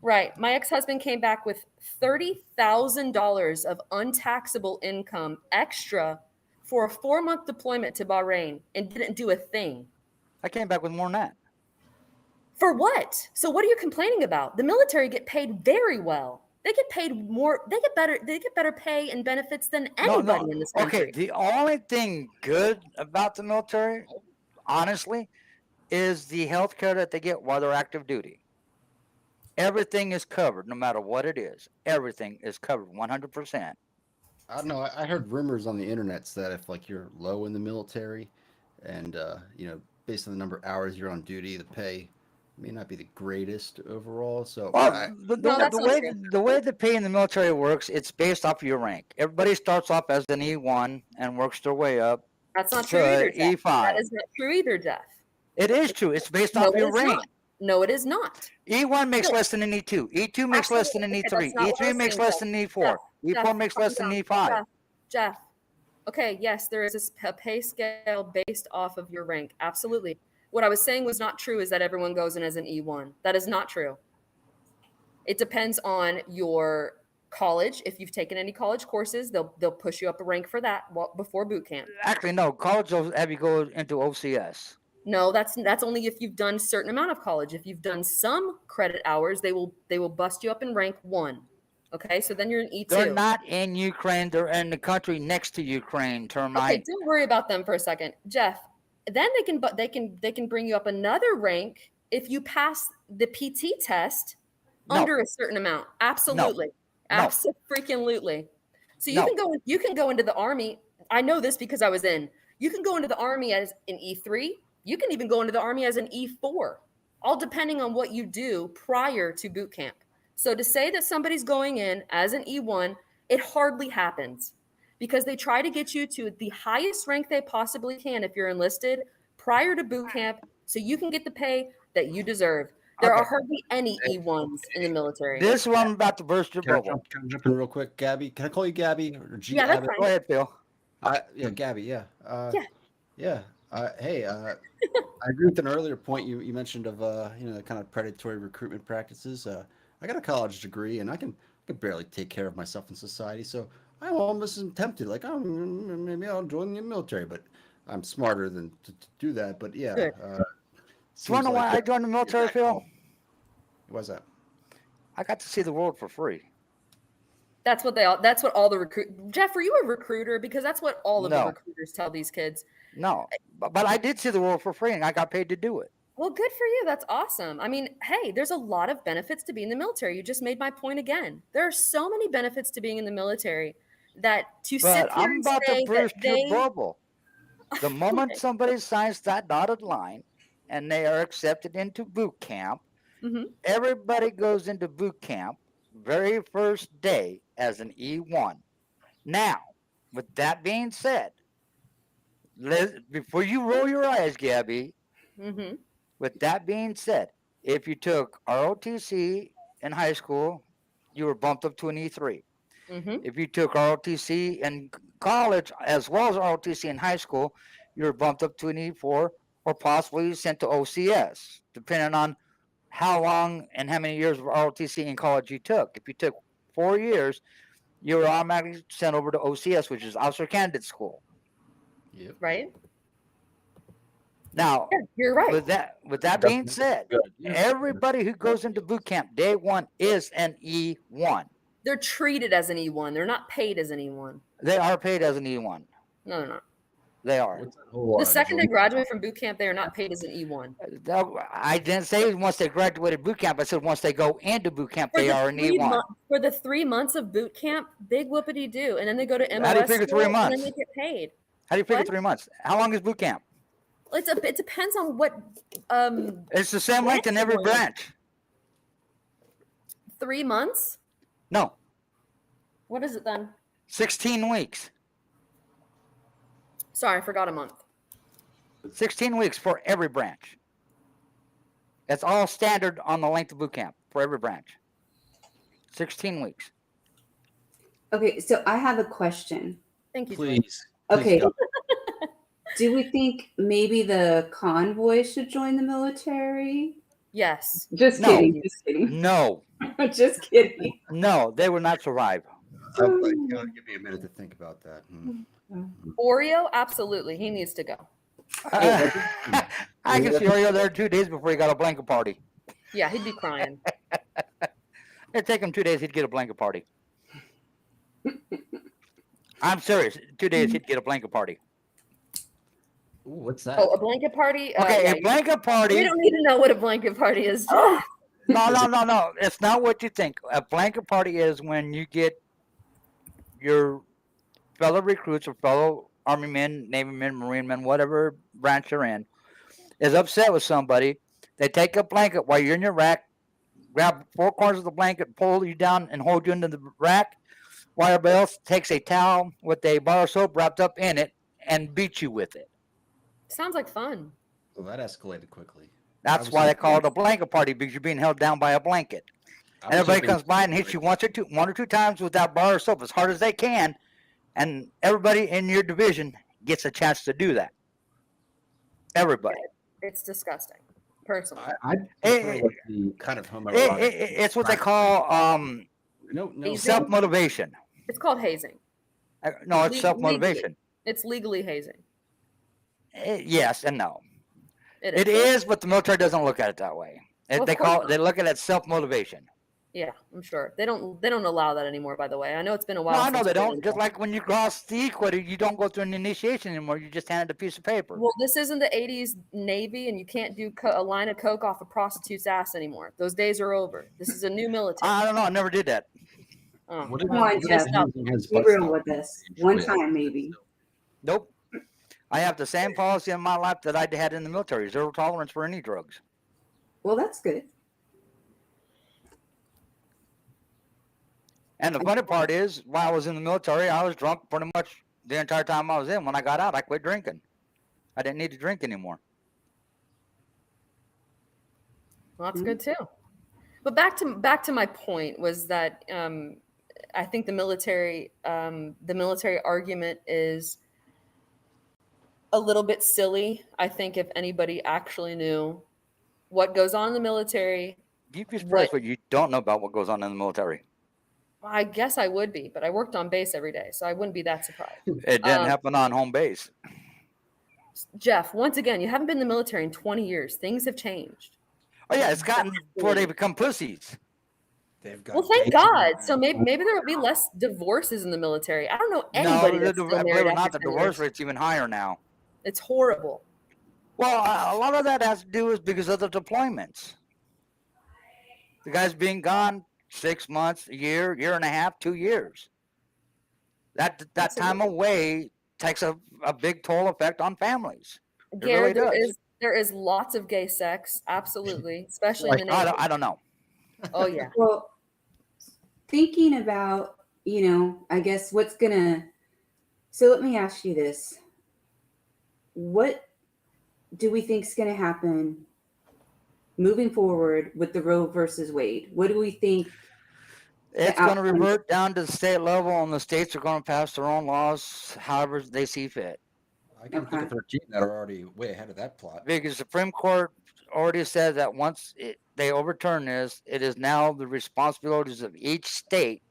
Right. My ex-husband came back with $30,000 of untaxable income extra for a 4-month deployment to Bahrain and didn't do a thing. I came back with more than that. For what? So what are you complaining about? The military get paid very well. They get paid more. They get better pay and benefits than anybody in this country. Okay, the only thing good about the military, honestly, is the health care that they get while they're active duty. Everything is covered, no matter what it is. Everything is covered 100%. I don't know. I heard rumors on the internet that if like you're low in the military, and based on the number of hours you're on duty, the pay may not be the greatest overall. So Well, the way the pay in the military works, it's based off of your rank. Everybody starts off as an E1 and works their way up. That's not to true either, Jeff. E5. That is not true either, Jeff. It is true. It's based off your rank. No, it is not. E1 makes less than an E2. E2 makes less than an E3. E3 makes less than an E4. E4 makes less than an E5. Jeff. Okay, yes, there is a pay scale based off of your rank. Absolutely. What I was saying was not true is that everyone goes in as an E1. That is not true. It depends on your college. If you've taken any college courses, they'll push you up a rank for that before boot camp. Actually, no. College will have you go into OCS. No, that's only if you've done a certain amount of college. If you've done some credit hours, they will bust you up in rank 1. Okay, so then you're an E2. They're not in Ukraine. They're in the country next to Ukraine, termite. Okay, don't worry about them for a second, Jeff. Then they can bring you up another rank if you pass the PT test under a certain amount. Absolutely, absolutely. So you can go into the Army. I know this because I was in. You can go into the Army as an E3. You can even go into the Army as an E4, all depending on what you do prior to boot camp. So to say that somebody's going in as an E1, it hardly happens because they try to get you to the highest rank they possibly can if you're enlisted prior to boot camp so you can get the pay that you deserve. There are hardly any E1s in the military. This is what I'm about to burst your bubble. Can I jump in real quick, Gabby? Can I call you Gabby or G? Yeah, that's fine. Go ahead, Phil. Yeah, Gabby. Yeah. Yeah. Hey, I agree with an earlier point you mentioned of the kind of predatory recruitment practices. I got a college degree and I can barely take care of myself in society, so I'm almost tempted. Like, oh, maybe I'll join the military, but I'm smarter than to do that. But yeah, do you want to know why I joined the military, Phil? Why's that? I got to see the world for free. That's what all the recruit. Jeff, were you a recruiter? Because that's what all of the recruiters tell these kids. No, but I did see the world for free, and I got paid to do it. Well, good for you. That's awesome. I mean, hey, there's a lot of benefits to being in the military. You just made my point again. There are so many benefits to being in the military that to sit But here I'm and about to say that burst your they bubble. The moment somebody signs that dotted line and they are accepted into boot camp, everybody goes into boot camp very first day as an E1. Now, with that being said, before you roll your eyes, Gabby, with that being said, if you took ROTC in high school, you were bumped up to an E3. If you took ROTC in college as well as ROTC in high school, you were bumped up to an E4 or possibly sent to OCS, depending on how long and how many years of ROTC in college you took. If you took 4 years, you were automatically sent over to OCS, which is Officer Candidate School. Yep. Right. Now, you're right. With that being said, everybody who goes into boot camp day one is an E1. They're treated as an E1. They're not paid as an E1. They are paid as an E1. No, they're not. They are. The second they graduate from boot camp, they are not paid as an E1. I didn't say once they graduated boot camp. I said once they go into boot camp, they are an E1. For the 3 months of boot camp, big whoopity do, and then they go to MOS How do you figure 3 school, months? and then they get paid. How do you figure 3 months? How long is boot camp? It depends on what. It's the same length in every branch. 3 months? No. What is it then? 16 weeks. Sorry, I forgot a month. 16 weeks for every branch. That's all standard on the length of boot camp for every branch. 16 weeks. Okay, so I have a question. Thank you. Please. Okay. Do we think maybe the convoy should join the military? Yes. Just No. kidding. Just kidding. No. Just kidding. No, they will not survive. Give me a minute to think about that. Oreo, absolutely. He needs to go. I can see Oreo there 2 days before he got a blanket party. Yeah, he'd be crying. It'd take him 2 days, he'd get a blanket party. I'm serious. 2 days, he'd get a blanket party. Ooh, what's that? Oh, a blanket party? Okay, yeah, a blanket party. We don't need to know what a blanket party is. No. It's not what you think. A blanket party is when you get your fellow recruits or fellow Army men, Navy men, Marine men, whatever branch you're in, is upset with somebody. They take a blanket while you're in your rack, grab 4 corners of the blanket, pull you down, and hold you into the rack, while everybody else takes a towel with a bar of soap wrapped up in it and beat you with it. Sounds like fun. Well, that escalated quickly. That's why they call it a blanket party, because you're being held down by a blanket. And everybody comes by and hits you one or two times with that bar of soap as hard as they can, and everybody in your division gets a chance to do that. Everybody. It's disgusting. Personally. Kind of homoerotic. It's what they call self-motivation. It's called hazing. No, it's self-motivation. Legally. It's legally hazing. Yes and no. It is, but the military doesn't look at it that way. They look at it self-motivation. Yeah, I'm sure. They don't allow that anymore, by the way. I know it's been a while. No, I know since they don't. Just like when you cross the equator, you don't go through an initiation anymore. You just hand it a piece of paper. Well, this isn't the 80s Navy, and you can't do a line of coke off a prostitute's ass anymore. Those days are over. This is a new military. I don't know. I never did that. Come on, Jeff. Be real with us. One time, maybe. Nope. I have the same policy in my life that I had in the military. 0 tolerance for any drugs. Well, that's good. And the funny part is, while I was in the military, I was drunk pretty much the entire time I was in. When I got out, I quit drinking. I didn't need to drink anymore. Well, that's good too. But back to my point was that I think the military argument is a little bit silly. I think if anybody actually knew what goes on in the military, you'd be surprised what you don't know about what goes on in the military. I guess I would be, but I worked on base every day, so I wouldn't be that surprised. It didn't happen on home base. Jeff, once again, you haven't been in the military in 20 years. Things have changed. Oh yeah, it's gotten before they become pussies. Well, thank God. So maybe there will be less divorces in the military. I don't know anybody that's still married not after the 10 divorce years. rate's even higher now. It's horrible. Well, a lot of that has to do is because of the deployments. The guy's being gone 6 months, a year, year and a half, 2 years. That time away takes a big toll effect on families. It really Garrett, does. there is lots of gay sex, absolutely, especially in the I Navy. don't know. Oh yeah. Well, thinking about, I guess what's gonna. So let me ask you this: what do we think is going to happen moving forward with the Roe versus Wade? What do we think? It's going to revert down to the state level, and the states are going to pass their own laws however they see fit. I can think of 13 that are already way ahead of that plot. Because the Supreme Court already said that once they overturn this, it is now the responsibilities of each state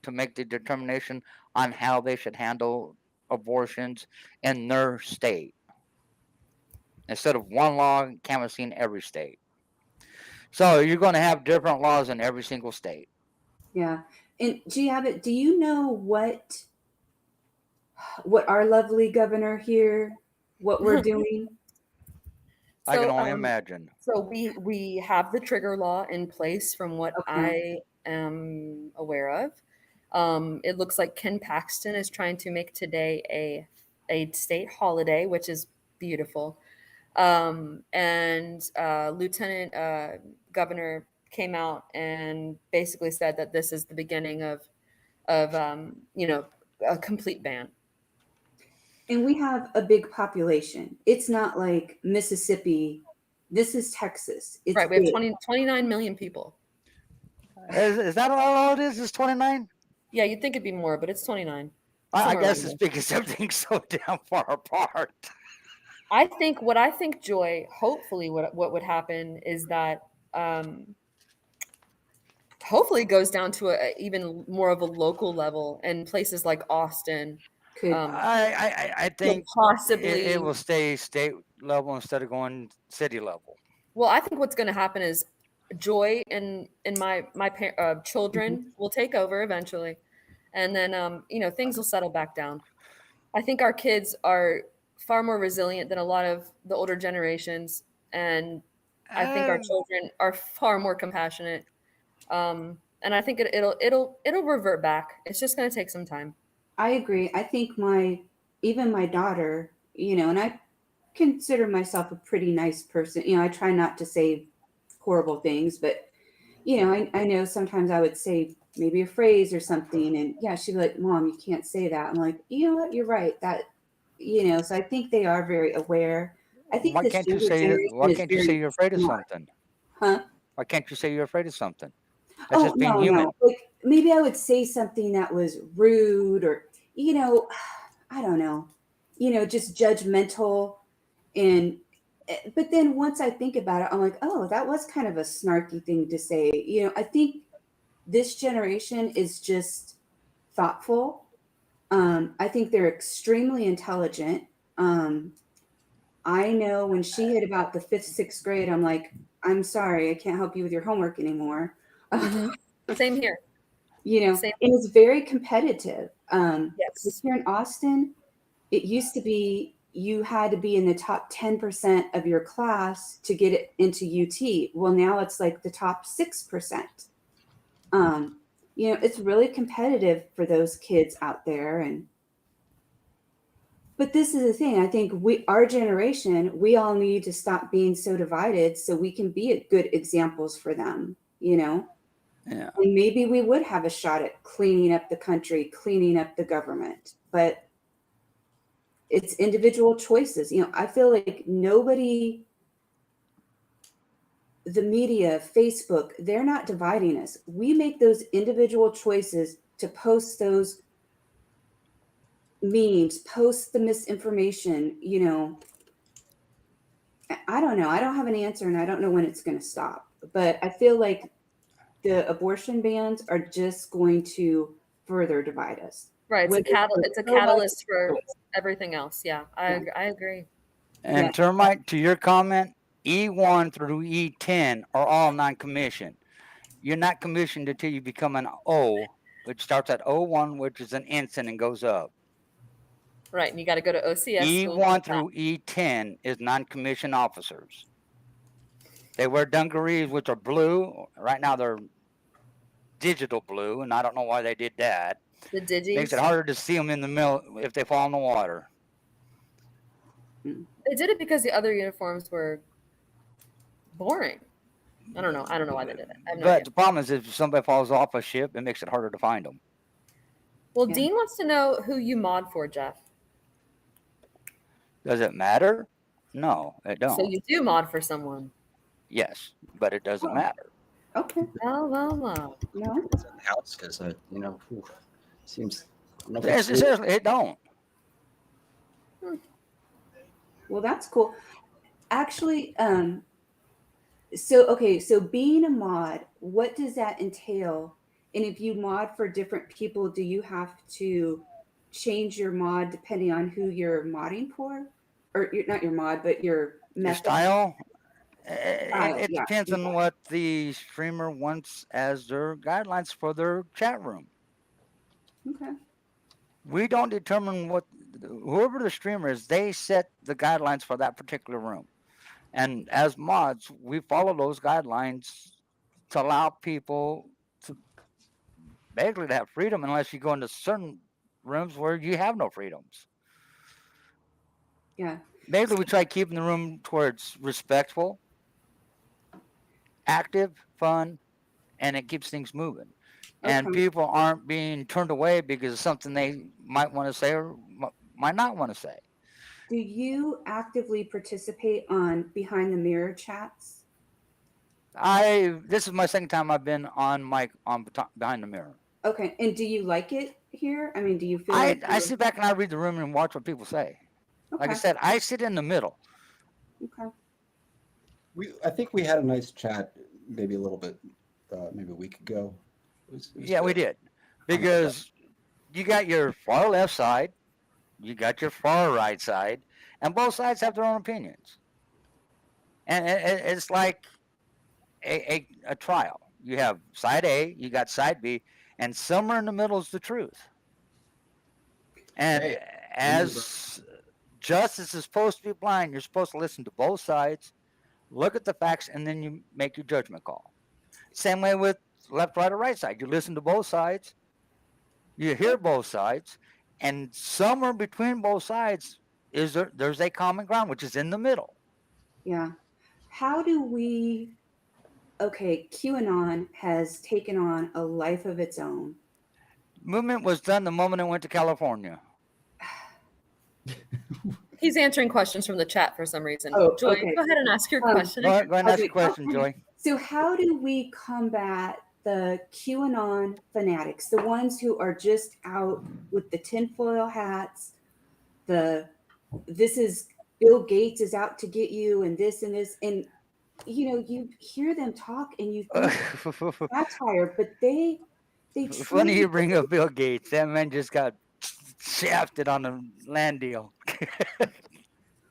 to make the determination on how they should handle abortions in their state, instead of one law canvassing every state. So you're going to have different laws in every single state. Yeah. And G. Abbott, do you know what our lovely governor here, what we're doing? I can only imagine. So we have the trigger law in place from what I am aware of. It looks like Ken Paxton is trying to make today a state holiday, which is beautiful. And Lieutenant Governor came out and basically said that this is the beginning of a complete ban. And we have a big population. It's not like Mississippi. This is Texas. It's right. We have 29 million people. Is that all it is? Is 29? Yeah, you'd think it'd be more, but it's 29. I guess it's because everything's so damn far apart. I think, Joy, hopefully what would happen is that hopefully it goes down to even more of a local level, and places like Austin. I think possibly it will stay state level instead of going city level. Well, I think what's going to happen is Joy and my children will take over eventually, and then things will settle back down. I think our kids are far more resilient than a lot of the older generations, and I think our children are far more compassionate. And I think it'll revert back. It's just going to take some time. I agree. I think even my daughter, and I consider myself a pretty nice person. I try not to say horrible things, but I know sometimes I would say maybe a phrase or something, and yeah, she'd be like, "Mom, you can't say that." I'm like, you know what? You're right. That, so I think they are very aware. I think why can't you say you're afraid of something? Huh? Why can't you say you're afraid of something? That's just being human. No. Like maybe I would say something that was rude or, I don't know, just judgmental. But then once I think about it, I'm like, oh, that was kind of a snarky thing to say. I think this generation is just thoughtful. I think they're extremely intelligent. I know when she hit about the 5th, 6th grade, I'm like, I'm sorry, I can't help you with your homework anymore. Same here. And it's very competitive. Yes. Here in Austin, it used to be you had to be in the top 10% of your class to get it into UT. Well, now it's like the top 6%. It's really competitive for those kids out there. But this is the thing. I think our generation, we all need to stop being so divided so we can be good examples for them, Yeah. And maybe we would have a shot at cleaning up the country, cleaning up the government, but it's individual choices. I feel like the media, Facebook, they're not dividing us. We make those individual choices to post those memes, post the misinformation. I don't know. I don't have an answer, and I don't know when it's going to stop. But I feel like the abortion bans are just going to further divide us. Right. It's a catalyst for everything else. Yeah, I agree. And Termite, to your comment, E1 through E10 are all non-commissioned. You're not commissioned until you become an O, which starts at O1, which is an ensign and goes up. Right, and you got to go to OCS school. E1 through E10 is non-commissioned officers. They wear dungarees, which are blue. Right now they're digital blue, and I don't know why they did that. The digis? Makes it harder to see them in the middle if they fall in the water. They did it because the other uniforms were boring. I don't know why they did it. I have no But idea. the problem is if somebody falls off a ship, it makes it harder to find them. Well, Dean wants to know who you mod for, Jeff. Does it matter? No, it don't. So you do mod for someone. Yes, but it doesn't matter. Okay. Oh, well. No. It's in the house because seems. Seriously, it don't. Well, that's cool. Actually, so being a mod, what does that entail? And if you mod for different people, do you have to change your mod depending on who you're modding for? Or not your mod, but your method? Style? It depends on what the streamer wants as their guidelines for their chat room. Okay. We don't determine whoever the streamer is, they set the guidelines for that particular room. And as mods, we follow those guidelines to allow people to basically to have freedom, unless you go into certain rooms where you have no freedoms. Yeah. Basically, we try keeping the room towards respectful, active, fun, and it keeps things moving. And people aren't being turned away because of something they might want to say or might not want to say. Do you actively participate on behind the mirror chats? This is my second time I've been on behind the mirror. Okay, and do you like it here? I mean, do you feel I sit back and I read the room and watch what people say. Like I said, I sit in the middle. Okay. I think we had a nice chat maybe a little bit, maybe a week ago. Yeah, we did. Because you got your far left side, you got your far right side, and both sides have their own opinions. And it's like a trial. You have side A, you got side B, and somewhere in the middle is the truth. And as justice is supposed to be blind, you're supposed to listen to both sides, look at the facts, and then you make your judgment call. Same way with left, right, or right side. You listen to both sides, you hear both sides, and somewhere between both sides there's a common ground, which is in the middle. Yeah. How do we... Okay, QAnon has taken on a life of its own. Movement was done the moment it went to California. He's answering questions from the chat for some reason. Oh, Joy, okay. go ahead and ask your question. Go ahead and ask your question, Joy. So how do we combat the QAnon fanatics, the ones who are just out with the tinfoil hats, this is Bill Gates is out to get you, and this, and you hear them talk and you think satire, but they Funny you bring up Bill Gates. That man just got shafted on a land deal.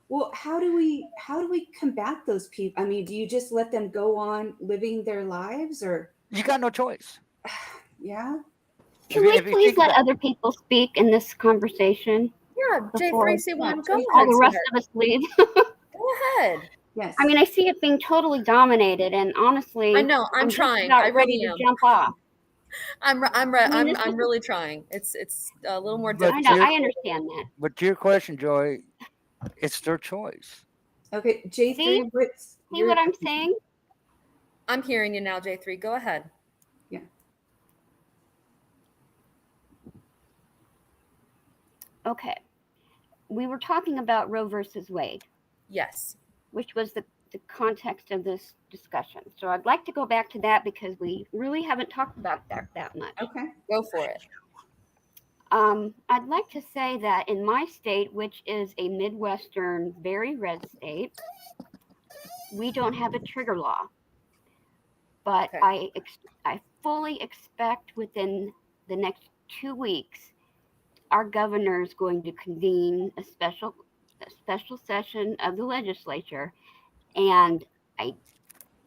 Well, how do we combat those people? I mean, do you just let them go on living their lives, or you got no choice? Yeah. Can we please let other people speak in this conversation? Yeah, J3C1, go ahead. All the rest of us leave. Go ahead. Yes. I mean, I see it being totally dominated, and honestly, I know. I'm just trying. about I ready really am. to jump off. I'm really trying. It's a little more But difficult. I understand that. But to your question, Joy, it's their choice. Okay, J3, See what I'm saying? I'm hearing you now, J3. Go ahead. Yeah. Okay. We were talking about Roe versus Wade. Yes. Which was the context of this discussion. So I'd like to go back to that because we really haven't talked about that much. Okay. Go for it. I'd like to say that in my state, which is a Midwestern, very red state, we don't have a trigger law. But I fully expect within the next 2 weeks, our governor is going to convene a special session of the legislature, and I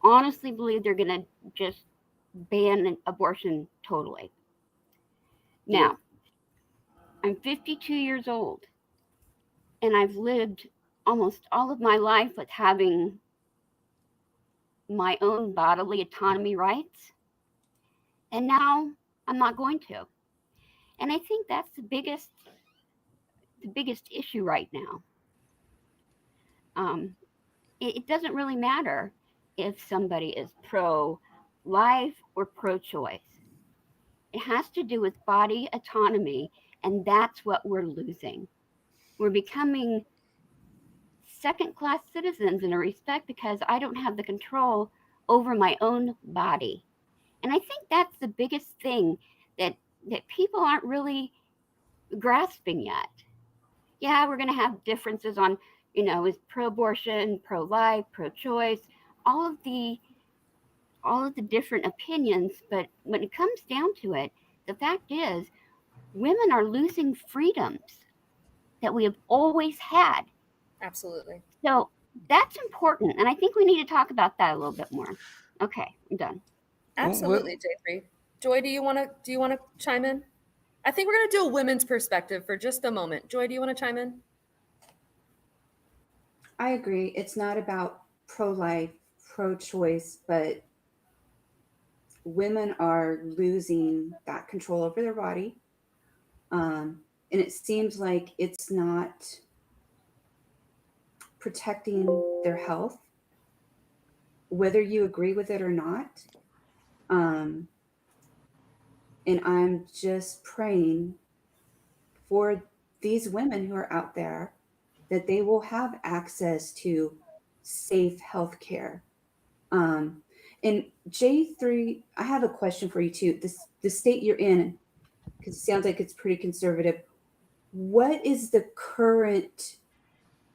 honestly believe they're going to just ban abortion totally. Now, I'm 52 years old. and I've lived almost all of my life with having my own bodily autonomy rights. And now I'm not going to. And I think that's the biggest issue right now. It doesn't really matter if somebody is pro-life or pro-choice. It has to do with body autonomy, and that's what we're losing. We're becoming second-class citizens in a respect because I don't have the control over my own body. And I think that's the biggest thing that people aren't really grasping yet. Yeah, we're going to have differences on, is pro-abortion, pro-life, pro-choice, all of the different opinions. But when it comes down to it, the fact is, women are losing freedoms that we have always had. Absolutely. So that's important, and I think we need to talk about that a little bit more. Okay, I'm done. Absolutely, J3. Joy, do you want to chime in? I think we're going to do a women's perspective for just a moment. Joy, do you want to chime in? I agree. It's not about pro-life, pro-choice, but women are losing that control over their body. And it seems like it's not protecting their health, whether you agree with it or not. And I'm just praying for these women who are out there that they will have access to safe health care. And J3, I have a question for you too. The state you're in, because it sounds like it's pretty conservative. What is the current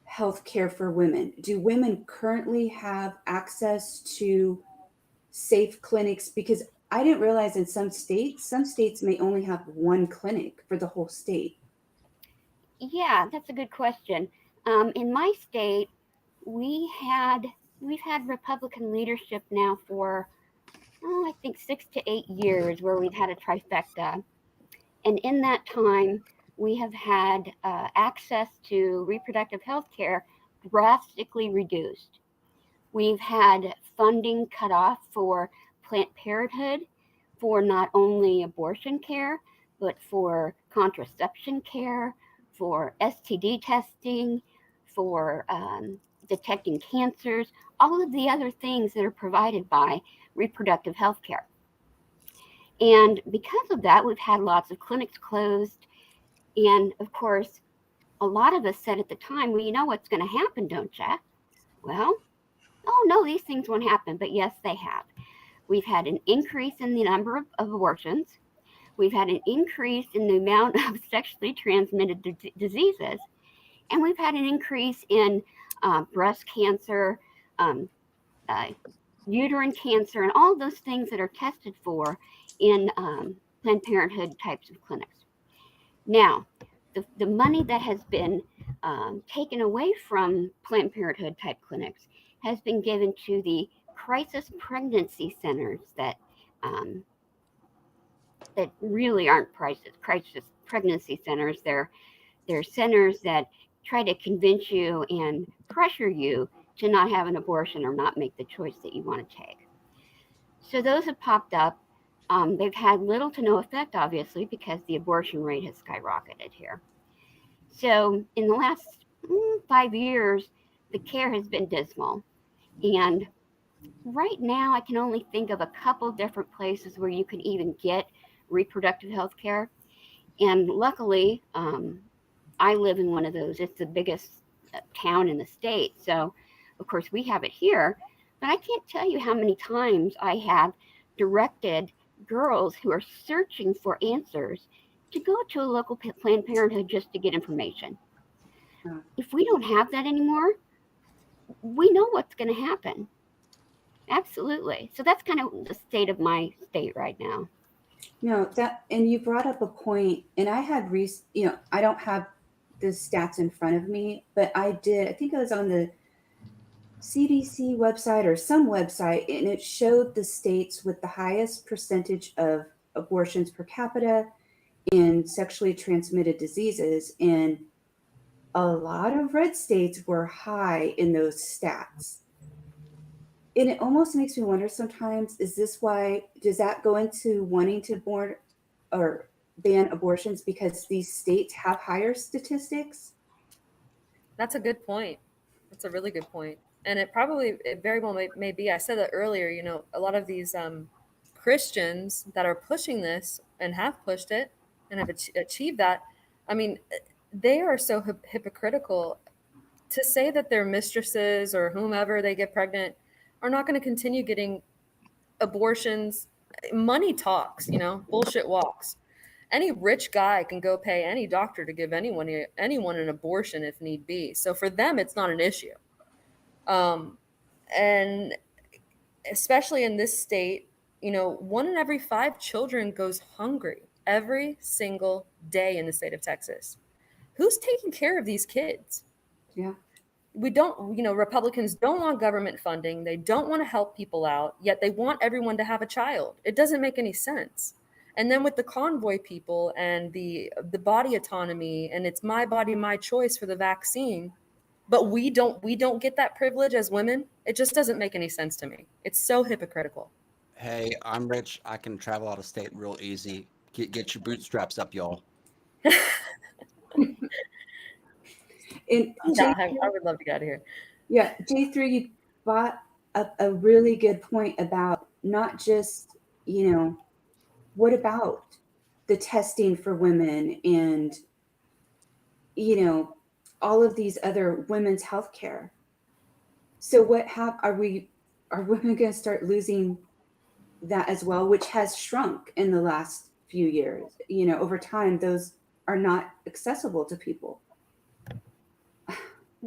health care for women? Do women currently have access to safe clinics? Because I didn't realize in some states may only have one clinic for the whole state. Yeah, that's a good question. In my state, we've had Republican leadership now for, I think 6 to 8 years, where we've had a trifecta. And in that time, we have had access to reproductive health care drastically reduced. We've had funding cut off for Planned Parenthood, for not only abortion care, but for contraception care, for STD testing, for detecting cancers, all of the other things that are provided by reproductive health care. And because of that, we've had lots of clinics closed. And of course, a lot of us said at the time, well, you know what's going to happen, don't you? Well, oh no, these things won't happen. But yes, they have. We've had an increase in the number of abortions. We've had an increase in the amount of sexually transmitted diseases. And we've had an increase in breast cancer, uterine cancer, and all those things that are tested for in Planned Parenthood types of clinics. Now, the money that has been taken away from Planned Parenthood type clinics has been given to the crisis pregnancy centers that really aren't crisis pregnancy centers. They're centers that try to convince you and pressure you to not have an abortion or not make the choice that you want to take. So those have popped up. They've had little to no effect, obviously, because the abortion rate has skyrocketed here. So in the last 5 years, the care has been dismal. And right now, I can only think of a couple different places where you can even get reproductive health care. And luckily, I live in one of those. It's the biggest town in the state. So, of course, we have it here. But I can't tell you how many times I have directed girls who are searching for answers to go to a local Planned Parenthood just to get information. If we don't have that anymore, we know what's going to happen. Absolutely. So that's kind of the state of my state right now. No, and you brought up a point, and I had, I don't have the stats in front of me, but I think it was on the CDC website or some website, and it showed the states with the highest percentage of abortions per capita and sexually transmitted diseases. And a lot of red states were high in those stats. And it almost makes me wonder sometimes, is this why, does that go into wanting to or ban abortions because these states have higher statistics? That's a good point. That's a really good point. And it very well may be. I said that earlier, a lot of these Christians that are pushing this and have pushed it and have achieved that. I mean, they are so hypocritical to say that their mistresses or whomever they get pregnant are not going to continue getting abortions. Money talks, bullshit walks. Any rich guy can go pay any doctor to give anyone an abortion if need be. So for them, it's not an issue. And especially in this state, 1 in every 5 children goes hungry every single day in the state of Texas. Who's taking care of these kids? Yeah. We don't, Republicans don't want government funding. They don't want to help people out, yet they want everyone to have a child. It doesn't make any sense. And then with the convoy people and the body autonomy, and it's my body, my choice for the vaccine, but we don't get that privilege as women. It just doesn't make any sense to me. It's so hypocritical. Hey, I'm rich. I can travel out of state real easy. Get your bootstraps up, y'all. And I would love to get out of here. Yeah, J3, you brought up a really good point about not just, what about the testing for women and, all of these other women's health care? So are women going to start losing that as well, which has shrunk in the last few years? Over time, those are not accessible to people.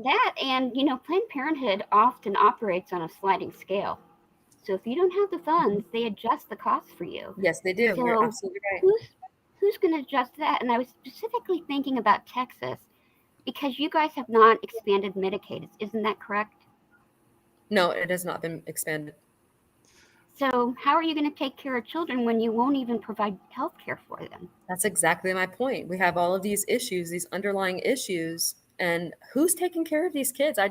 That and, Planned Parenthood often operates on a sliding scale. So if you don't have the funds, they adjust the cost for you. Yes, they do. So You're absolutely right. Who's going to adjust that? And I was specifically thinking about Texas because you guys have not expanded Medicaid. Isn't that correct? No, it has not been expanded. So how are you going to take care of children when you won't even provide health care for them? That's exactly my point. We have all of these issues, these underlying issues, and who's taking care of these kids? I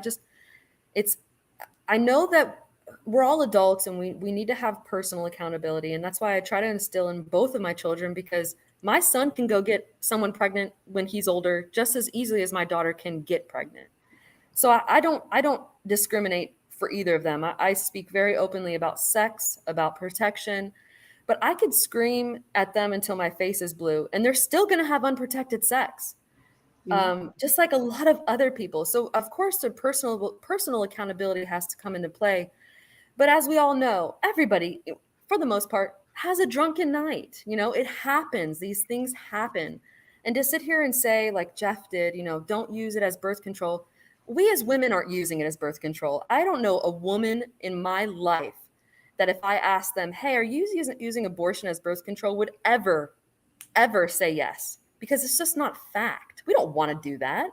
know that we're all adults and we need to have personal accountability. And that's why I try to instill in both of my children, because my son can go get someone pregnant when he's older just as easily as my daughter can get pregnant. So I don't discriminate for either of them. I speak very openly about sex, about protection, but I could scream at them until my face is blue and they're still going to have unprotected sex. Just like a lot of other people. So of course the personal accountability has to come into play. But as we all know, everybody, for the most part, has a drunken night. It happens. These things happen. And to sit here and say, like Jeff did, don't use it as birth control. We as women aren't using it as birth control. I don't know a woman in my life that if I asked them, hey, are you using abortion as birth control, would ever say yes. Because it's just not fact. We don't want to do that.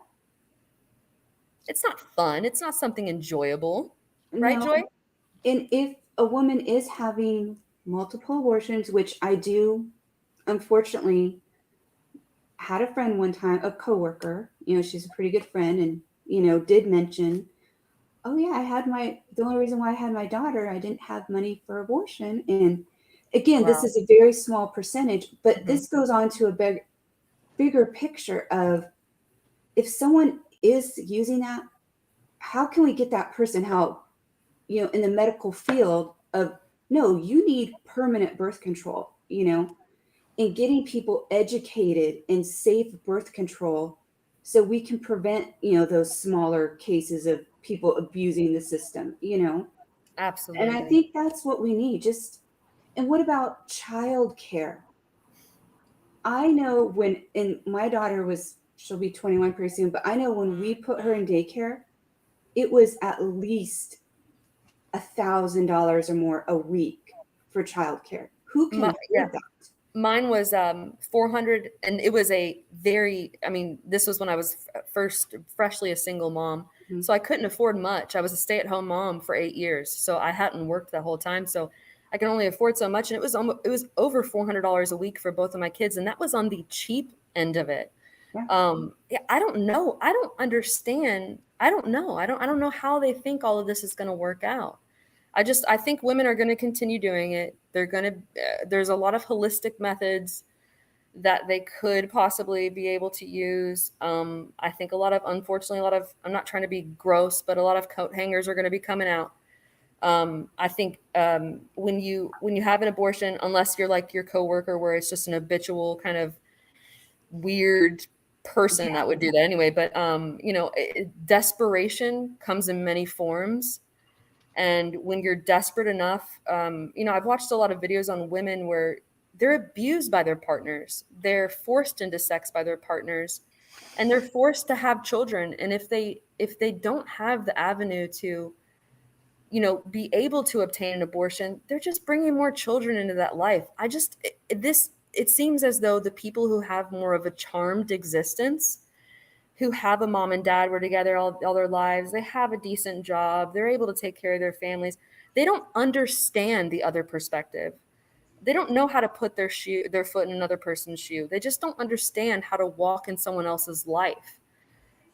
It's not fun. It's not something enjoyable. Right, No. Joy? And if a woman is having multiple abortions, which I do, unfortunately, had a friend one time, a coworker, she's a pretty good friend, and, did mention, oh yeah, the only reason why I had my daughter, I didn't have money for abortion. And again, this is a very small percentage, but this goes on to a bigger picture of if someone is using that, how can we get that person help, in the medical field of, no, you need permanent birth control, and getting people educated in safe birth control so we can prevent, those smaller cases of people abusing the system, Absolutely. And I think that's what we need. And what about childcare? I know my daughter she'll be 21 pretty soon, but I know when we put her in daycare, it was at least $1,000 or more a week for childcare. Who can afford that? Mine was 400, and it was this was when I was freshly a single mom. Mm-hmm. So I couldn't afford much. I was a stay-at-home mom for 8 years. So I hadn't worked that whole time. So I can only afford so much. And it was over $400 a week for both of my kids. And that was on the cheap end of it. Yeah, I don't know. I don't understand. I don't know. I don't know how they think all of this is going to work out. I think women are going to continue doing it. They're going to, there's a lot of holistic methods that they could possibly be able to use. I think unfortunately, I'm not trying to be gross, but a lot of coat hangers are going to be coming out. I think when you have an abortion, unless you're like your coworker, where it's just an habitual kind of weird person that would do that anyway. But desperation comes in many forms. And when you're desperate enough, I've watched a lot of videos on women where they're abused by their partners. They're forced into sex by their partners, and they're forced to have children. And if they don't have the avenue to, be able to obtain an abortion, they're just bringing more children into that life. It seems as though the people who have more of a charmed existence, who have a mom and dad were together all their lives, they have a decent job, they're able to take care of their families, they don't understand the other perspective. They don't know how to put their foot in another person's shoe. They just don't understand how to walk in someone else's life.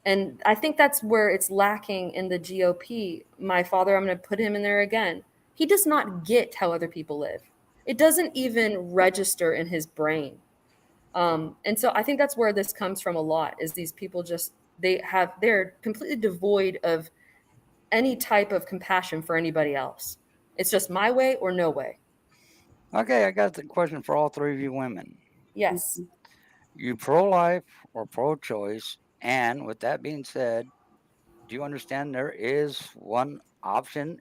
And I think that's where it's lacking in the GOP. My father, I'm going to put him in there again. He does not get how other people live. It doesn't even register in his brain. And so I think that's where this comes from a lot, is these people they're completely devoid of any type of compassion for anybody else. It's just my way or no way. Okay, I got the question for all three of you women. Yes. You pro-life or pro-choice? And with that being said, do you understand there is one option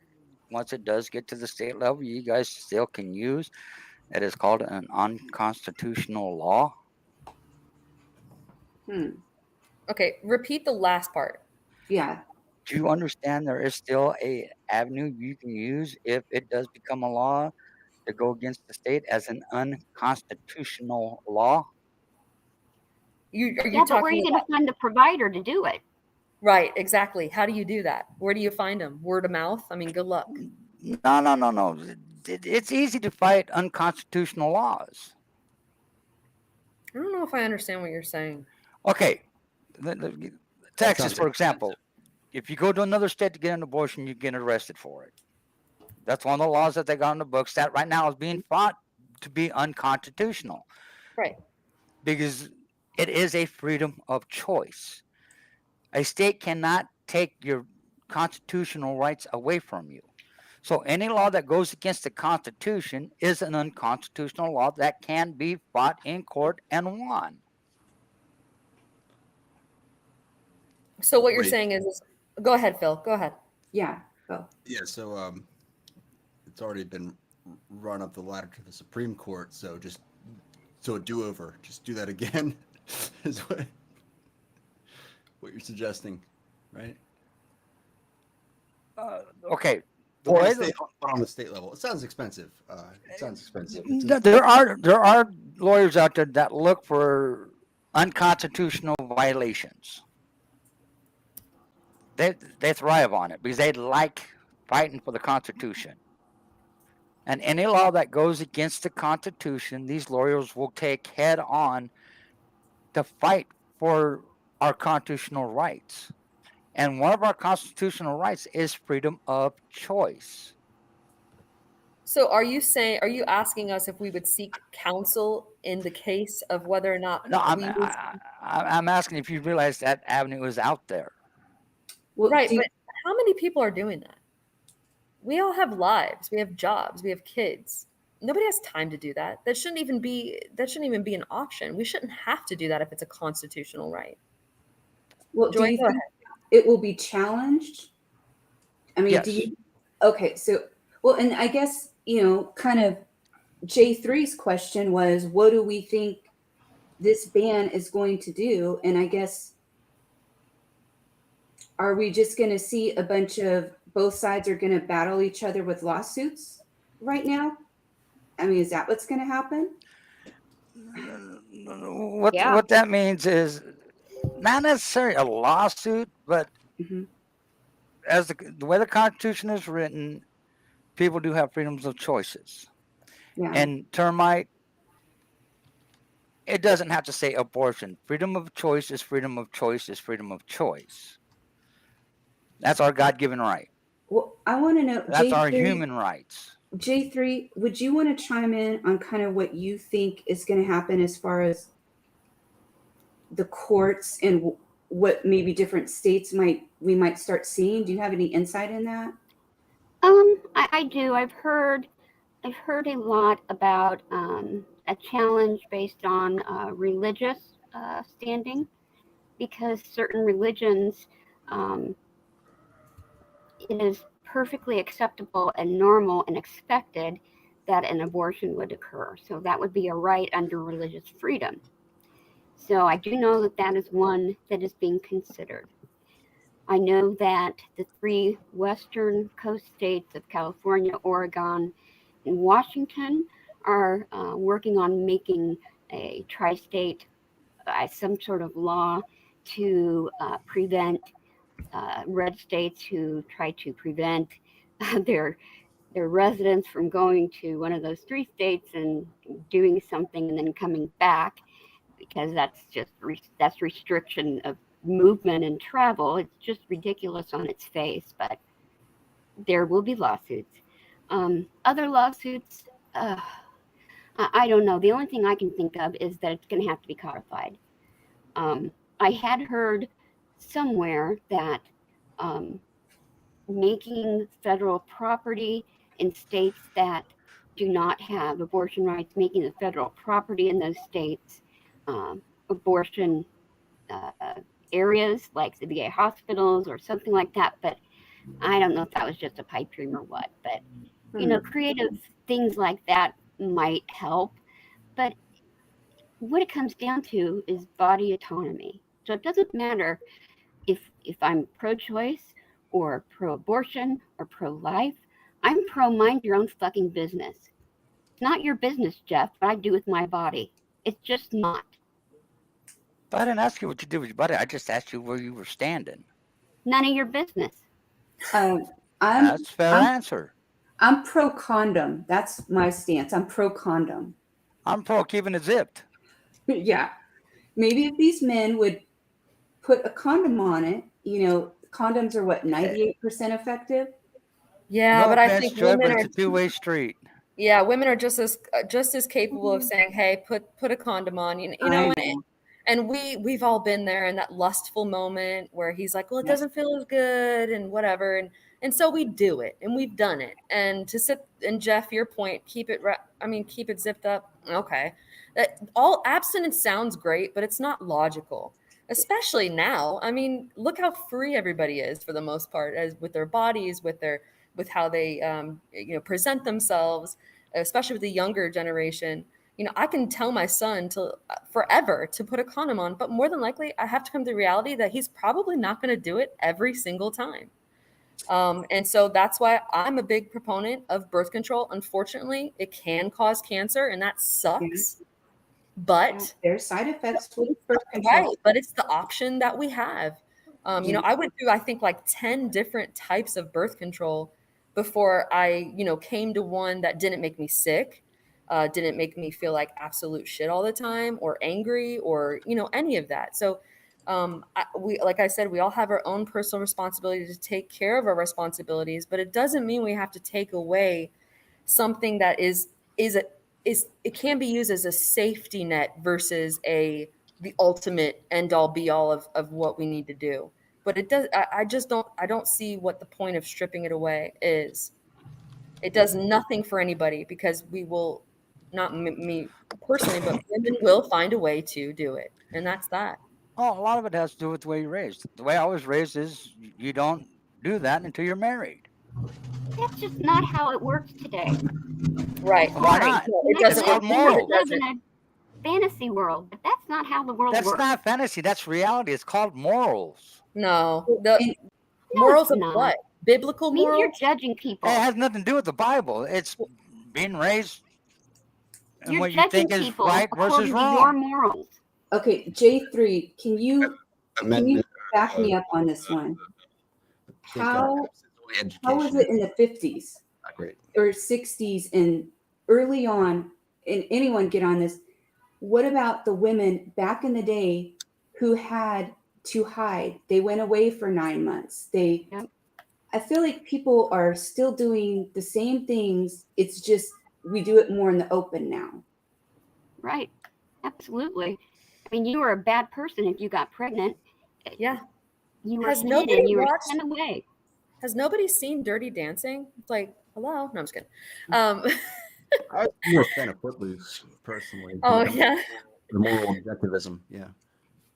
once it does get to the state level you guys still can use? It is called an unconstitutional law. Okay, repeat the last part. Yeah. Do you understand there is still a avenue you can use if it does become a law to go against the state as an unconstitutional law? Are you but where are talking you going about? to find a provider to do it? Right, exactly. How do you do that? Where do you find them? Word of mouth? I mean, good luck. No. It's easy to fight unconstitutional laws. I don't know if I understand what you're saying. Okay. Texas, for example, if you go to another state to get an abortion, you get arrested for it. That's one of the laws that they got in the books that right now is being fought to be unconstitutional. Right. Because it is a freedom of choice. A state cannot take your constitutional rights away from you. So any law that goes against the Constitution is an unconstitutional law that can be fought in court and won. So what you're saying is, go ahead, Phil. Go ahead. Yeah, go. Yeah, so it's already been run up the ladder to the Supreme Court, so a do-over. Just do that again is what you're suggesting, right? Okay. But on the state level, it sounds expensive. There are lawyers out there that look for unconstitutional violations. They thrive on it because they like fighting for the Constitution. And any law that goes against the Constitution, these lawyers will take head on to fight for our constitutional rights. And one of our constitutional rights is freedom of choice. So are you asking us if we would seek counsel in the case of whether or not? No, I'm asking if you realize that avenue is out there. Well, right, but how many people are doing that? We all have lives. We have jobs. We have kids. Nobody has time to do that. That shouldn't even be an option. We shouldn't have to do that if it's a constitutional right. Well, do you think it will be challenged? I mean, yes. Okay, so, well, and I guess, kind of J3's question was, what do we think this ban is going to do? And I guess, are we just going to see a bunch of both sides are going to battle each other with lawsuits right now? I mean, is that what's going to happen? What that means is not necessarily a lawsuit, but as the way the Constitution is written, people do have freedoms of choices. Yeah. And termite It doesn't have to say abortion. Freedom of choice is freedom of choice is freedom of choice. That's our God-given right. Well, I want to know, That's our J3, human rights. J3, would you want to chime in on kind of what you think is going to happen as far as the courts and what maybe different states we might start seeing? Do you have any insight in that? I do. I've heard a lot about a challenge based on religious standing, because certain religions, it is perfectly acceptable and normal and expected that an abortion would occur. So that would be a right under religious freedom. So I do know that that is one that is being considered. I know that the 3 western coast states of California, Oregon, and Washington are working on making a tri-state, some sort of law to prevent red states who try to prevent their residents from going to one of those 3 states and doing something and then coming back, because that's just that's restriction of movement and travel. It's just ridiculous on its face, but there will be lawsuits. Other lawsuits, I don't know. The only thing I can think of is that it's going to have to be codified. I had heard somewhere that making federal property in states that do not have abortion rights, making the federal property in those states abortion areas like the VA hospitals or something like that. But I don't know if that was just a pipe dream or what. But, you know, creative things like that might help. But what it comes down to is body autonomy. So it doesn't matter if I'm pro-choice or pro-abortion or pro-life. I'm pro mind your own fucking business. It's not your business, Jeff, what I do with my body. It's just not. But I didn't ask you what you did with your body. I just asked you where you were standing. None of your business. That's a fair answer. I'm pro condom. That's my stance. I'm pro condom. I'm pro keeping it zipped. Yeah. Maybe if these men would put a condom on it, you know, condoms are what, 98% effective? Yeah, No but I offense, think Joy, women but are it's a two-way street. Yeah, women are just as capable of saying, "Hey, put a condom on." You know, and we've all been there in that lustful moment where he's like, "Well, it doesn't feel as good," and whatever, and so we do it, and we've done it. And to sit and Jeff, your point, keep it zipped up. Okay, all abstinence sounds great, but it's not logical, especially now. I mean, look how free everybody is for the most part, as with their bodies, with how they present themselves, especially with the younger generation. You know, I can tell my son to forever to put a condom on, but more than likely I have to come to the reality that he's probably not going to do it every single time. And so that's why I'm a big proponent of birth control. Unfortunately, it can cause cancer, and that sucks. But there's side effects with birth control. Right, but it's the option that we have. You know, I went through, I think, like 10 different types of birth control before I, came to one that didn't make me sick, didn't make me feel like absolute shit all the time or angry or, any of that. So like I said, we all have our own personal responsibility to take care of our responsibilities, but it doesn't mean we have to take away something that it can be used as a safety net versus the ultimate end all be all of what we need to do. But it does. I don't see what the point of stripping it away is. It does nothing for anybody because we will, not me personally, but women will find a way to do it, and that's that. Oh, a lot of it has to do with the way you're raised. The way I was raised is you don't do that until you're married. That's just not how it works today. Right. Why not? It's called morals. Live in a fantasy world, but that's not how the world works. That's not fantasy. That's reality. It's called morals. No, morals of what? Biblical morals? You're judging people. It has nothing to do with the Bible. It's being raised and You're what you think is right versus wrong. Your morals. Okay, J3, can you back me up on this one? How was it in the 50s or 60s and early on, and anyone get on this, What about the women back in the day who had to hide? They went away for 9 months. I feel like people are still doing the same things. It's just we do it more in the open now. Right. Absolutely. I mean, you were a bad person if you got pregnant. Yeah. You were Has hidden. nobody You were watched? sent away. Has nobody seen Dirty Dancing? It's like, hello. No, I'm just kidding. I was more a fan of Footloose, personally. Oh, The- yeah. The moral objectivism, yeah.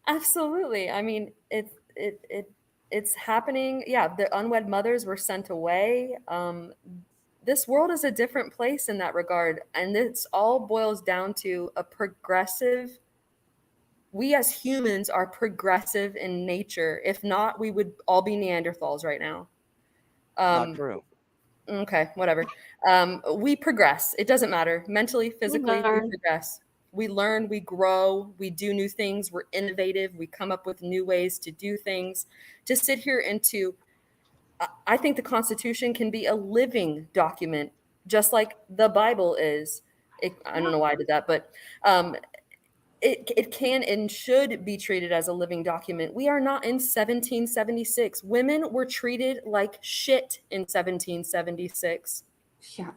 Absolutely. I mean, it's happening. Yeah, the unwed mothers were sent away. This world is a different place in that regard, and this all boils down to a progressive. We as humans are progressive in nature. If not, we would all be Neanderthals right now. Not true. Okay, whatever. We progress. It doesn't matter. Mentally, physically, we progress. We learn, we grow, we do new things, we're innovative, we come up with new ways to do things. To sit here and I think the Constitution can be a living document, just like the Bible is. I don't know why I did that, but it can and should be treated as a living document. We are not in 1776. Women were treated like shit in 1776. Yeah.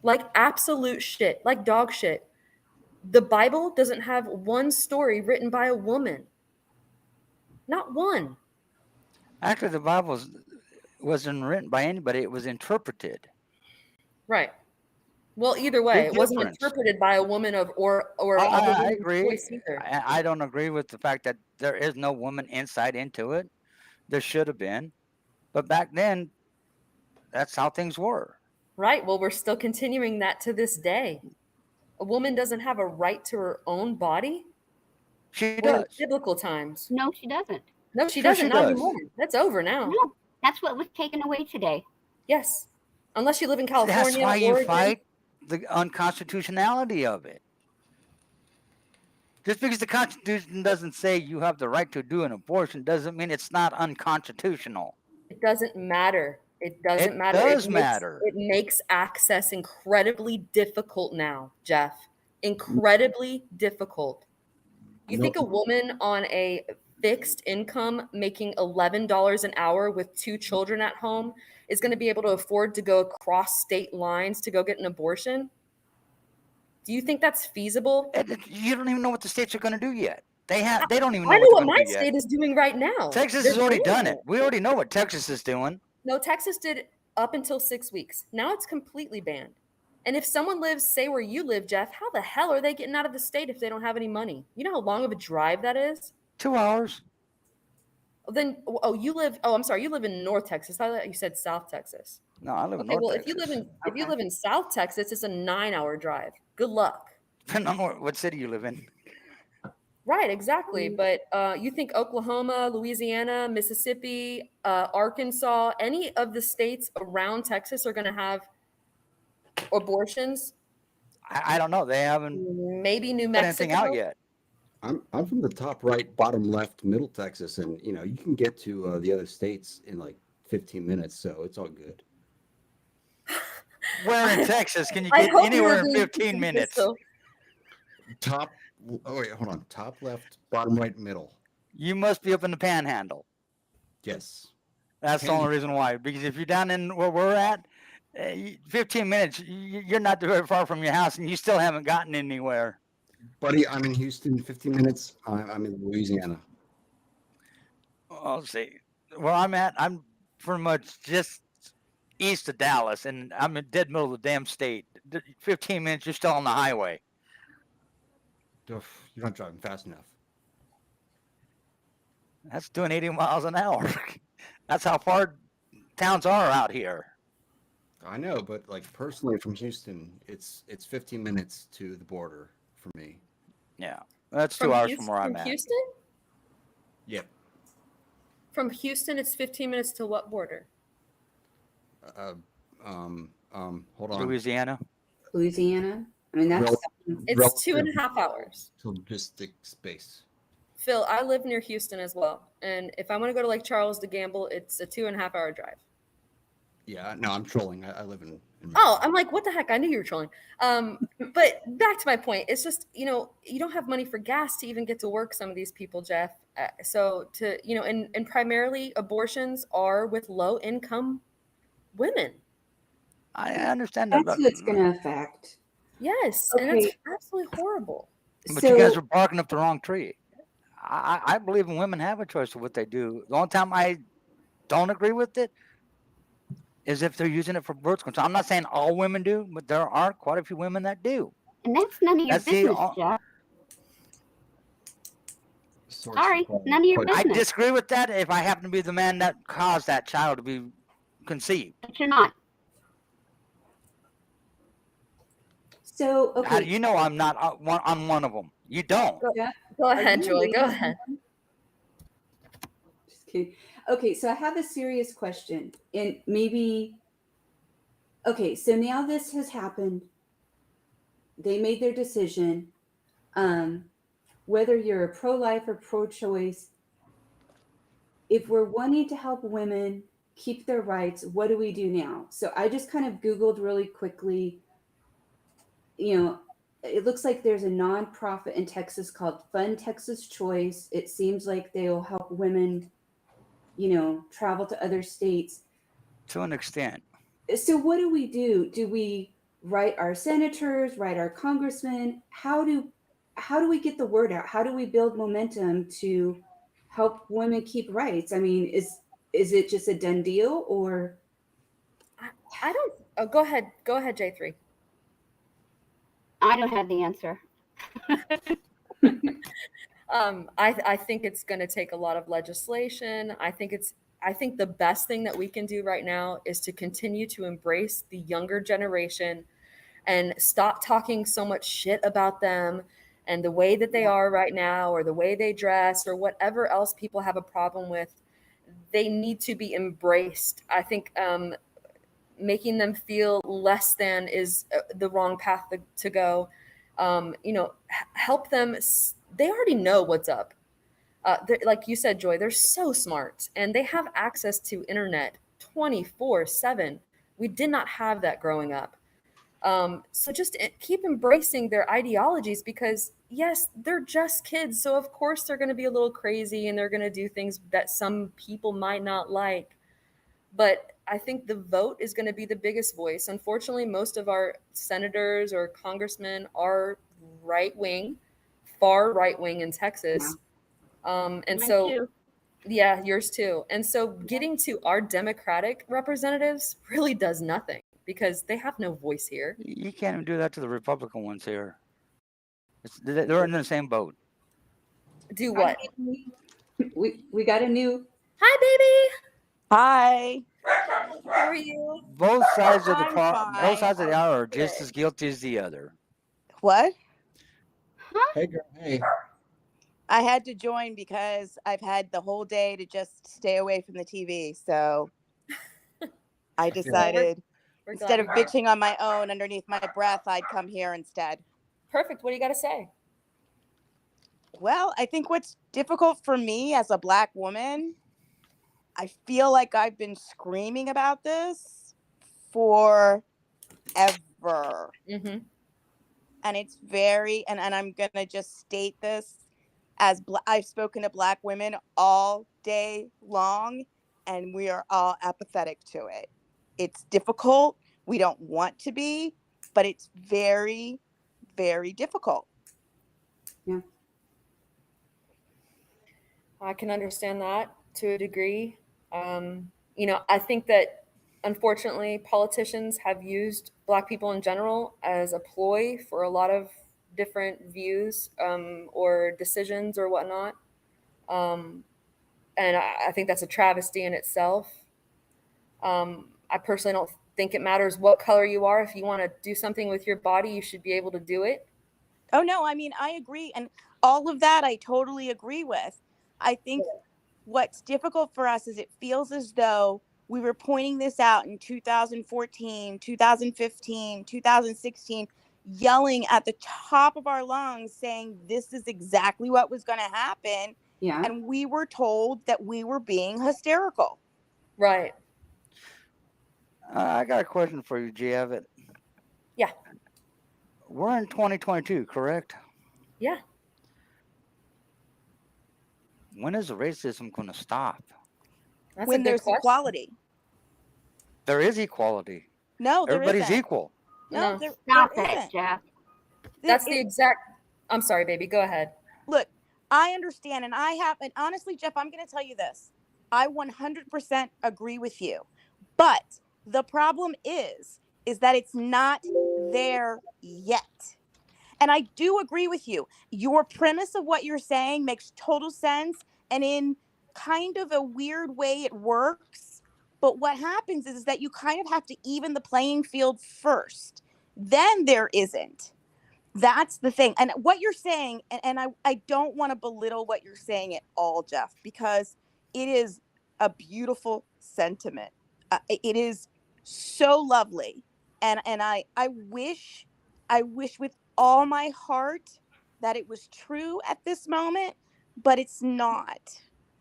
Like absolute shit, like dog shit. The Bible doesn't have one story written by a woman. Not one. Actually, the Bible wasn't written by anybody. It was interpreted. Right. Well, either way, Big it wasn't difference. interpreted by a woman or I a agree. voice either. I don't agree with the fact that there is no woman insight into it. There should have been. But back then, that's how things were. Right. Well, we're still continuing that to this day. A woman doesn't have a right to her own body. She We're in does. biblical times. No, she doesn't. No, she Sure doesn't. she Not does. anymore. That's over now. No, that's what was taken away today. Yes. Unless you live in California. That's why you Oregon. fight the unconstitutionality of it. Just because the Constitution doesn't say you have the right to do an abortion doesn't mean it's not unconstitutional. It doesn't matter. It doesn't matter. Does matter. It makes access incredibly difficult now, Jeff. Incredibly difficult. You think a woman on a fixed income making $11 an hour with 2 children at home is going to be able to afford to go across state lines to go get an abortion? Do you think that's feasible? You don't even know what the states are going to do yet. They don't even know I know what what they're my going to do state yet. is doing right now. Texas They're has already doing done it. We already know what Texas is doing. No, Texas did up until 6 weeks. Now it's completely banned. And if someone lives, say where you live, Jeff, how the hell are they getting out of the state if they don't have any money? You know how long of a drive that is? 2 hours. Then, you live, I'm sorry, you live in North Texas. I thought you said South Texas. No, I live in Okay, North well, Texas. if you live in South Texas, it's a 9-hour drive. Good luck. Depending on what city you live in. Right, exactly. But you think Oklahoma, Louisiana, Mississippi, Arkansas, any of the states around Texas are going to have abortions? I don't know. They haven't maybe New put Mexico anything out yet. I'm from the top right, bottom left, middle Texas, and you can get to the other states in like 15 minutes, so it's all good. Where in Texas can you get anywhere in 15 minutes? Top. Oh wait, hold on. Top left, bottom right, middle. You must be up in the Panhandle. Yes. That's the only reason why. Because if you're down in where we're at, 15 minutes, you're not very far from your house, and you still haven't gotten anywhere. Buddy, I'm in Houston. 15 minutes. I'm in Louisiana. I'll see. Where I'm pretty much just east of Dallas, and I'm in dead middle of the damn state. 15 minutes, you're still on the highway. You're not driving fast enough. That's doing 80 miles an hour. That's how far towns are out here. I know, but like personally from Houston, it's 15 minutes to the border for me. Yeah, that's 2 hours from where I'm at. Houston? Yep. From Houston, it's 15 minutes to what border? Hold on. Louisiana. Louisiana. I mean, that's It's 2.5 hours. Logistic space. Phil, I live near Houston as well, and if I want to go to Lake Charles to gamble, it's a 2.5 hour drive. Yeah, no, I'm trolling. I live in Oh, I'm like, what the heck? I knew you were trolling. But back to my point, it's just, you don't have money for gas to even get to work, some of these people, Jeff. So and primarily abortions are with low income women. I understand that. That's who it's going to affect. Yes, and that's absolutely horrible. But you guys are barking up the wrong tree. I believe in women have a choice of what they do. The only time I don't agree with it is if they're using it for birth control. I'm not saying all women do, but there are quite a few women that do. And that's none of your business, Jeff. Sorry, none of your business. I disagree with that if I happen to be the man that caused that child to be conceived. But you're not. So, okay. How do you know I'm not I'm one of them? You don't. Go ahead, Julie. Go ahead. Just kidding. Okay, so I have a serious question. And maybe, okay, so now this has happened. They made their decision. Whether you're pro-life or pro-choice, if we're wanting to help women keep their rights, what do we do now? So I just kind of Googled really quickly. It looks like there's a nonprofit in Texas called Fund Texas Choice. It seems like they'll help women, travel to other states. To an extent. So what do we do? Do we write our senators, write our congressmen? How do we get the word out? How do we build momentum to help women keep rights? I mean, is it just a done deal, or? I don't. Oh, go ahead, J3. I don't have the answer. I think it's going to take a lot of legislation. I think the best thing that we can do right now is to continue to embrace the younger generation and stop talking so much shit about them and the way that they are right now, or the way they dress, or whatever else people have a problem with. They need to be embraced. I think making them feel less than is the wrong path to go. Help them. They already know what's up. Like you said, Joy, they're so smart and they have access to internet 24/7. We did not have that growing up. So just keep embracing their ideologies, because yes, they're just kids. So of course they're going to be a little crazy and they're going to do things that some people might not like. But I think the vote is going to be the biggest voice. Unfortunately, most of our senators or congressmen are right-wing, far right-wing in Texas. And Mine so, too. yeah, yours too. And so getting to our Democratic representatives really does nothing, because they have no voice here. You can't even do that to the Republican ones here. They're in the same boat. Do what? We got a new. Hi, baby. Hi. How are you? Both sides of the I'm both sides of the fine. aisle are just as guilty as the other. What? Hey, girl. Hey. I had to join because I've had the whole day to just stay away from the TV. So I decided We're instead of glad you're here. bitching on my own underneath my breath, I'd come here instead. Perfect. What do you got to say? Well, I think what's difficult for me as a Black woman, I feel like I've been screaming about this forever. Mm-hmm. And it's very, and I'm going to just state this, as I've spoken to Black women all day long, and we are all apathetic to it. It's difficult. We don't want to be, but it's very, very difficult. Yeah. I can understand that to a degree. I think that unfortunately politicians have used Black people in general as a ploy for a lot of different views or decisions or whatnot. And I think that's a travesty in itself. I personally don't think it matters what color you are. If you want to do something with your body, you should be able to do it. Oh, no, I mean, I agree. And all of that, I totally agree with. I think what's difficult for us is it feels as though we were pointing this out in 2014, 2015, 2016, yelling at the top of our lungs, saying this is exactly what was going to happen. Yeah. And we were told that we were being hysterical. Right. I got a question for you, Javit. Yeah. We're in 2022, correct? Yeah. When is the racism going to stop? That's when there's equality. There is equality. No, there Everybody's isn't. equal. No, Stop there it, isn't. Jeff. That's the exact. I'm sorry, baby. Go ahead. Look, I understand, and and honestly, Jeff, I'm going to tell you this. I 100% agree with you, but the problem is that it's not there yet. And I do agree with you. Your premise of what you're saying makes total sense, and in kind of a weird way, it works. But what happens is that you kind of have to even the playing field first. Then there isn't. That's the thing. And what you're saying, and I don't want to belittle what you're saying at all, Jeff, because it is a beautiful sentiment. It is so lovely. And I wish with all my heart that it was true at this moment, but it's not.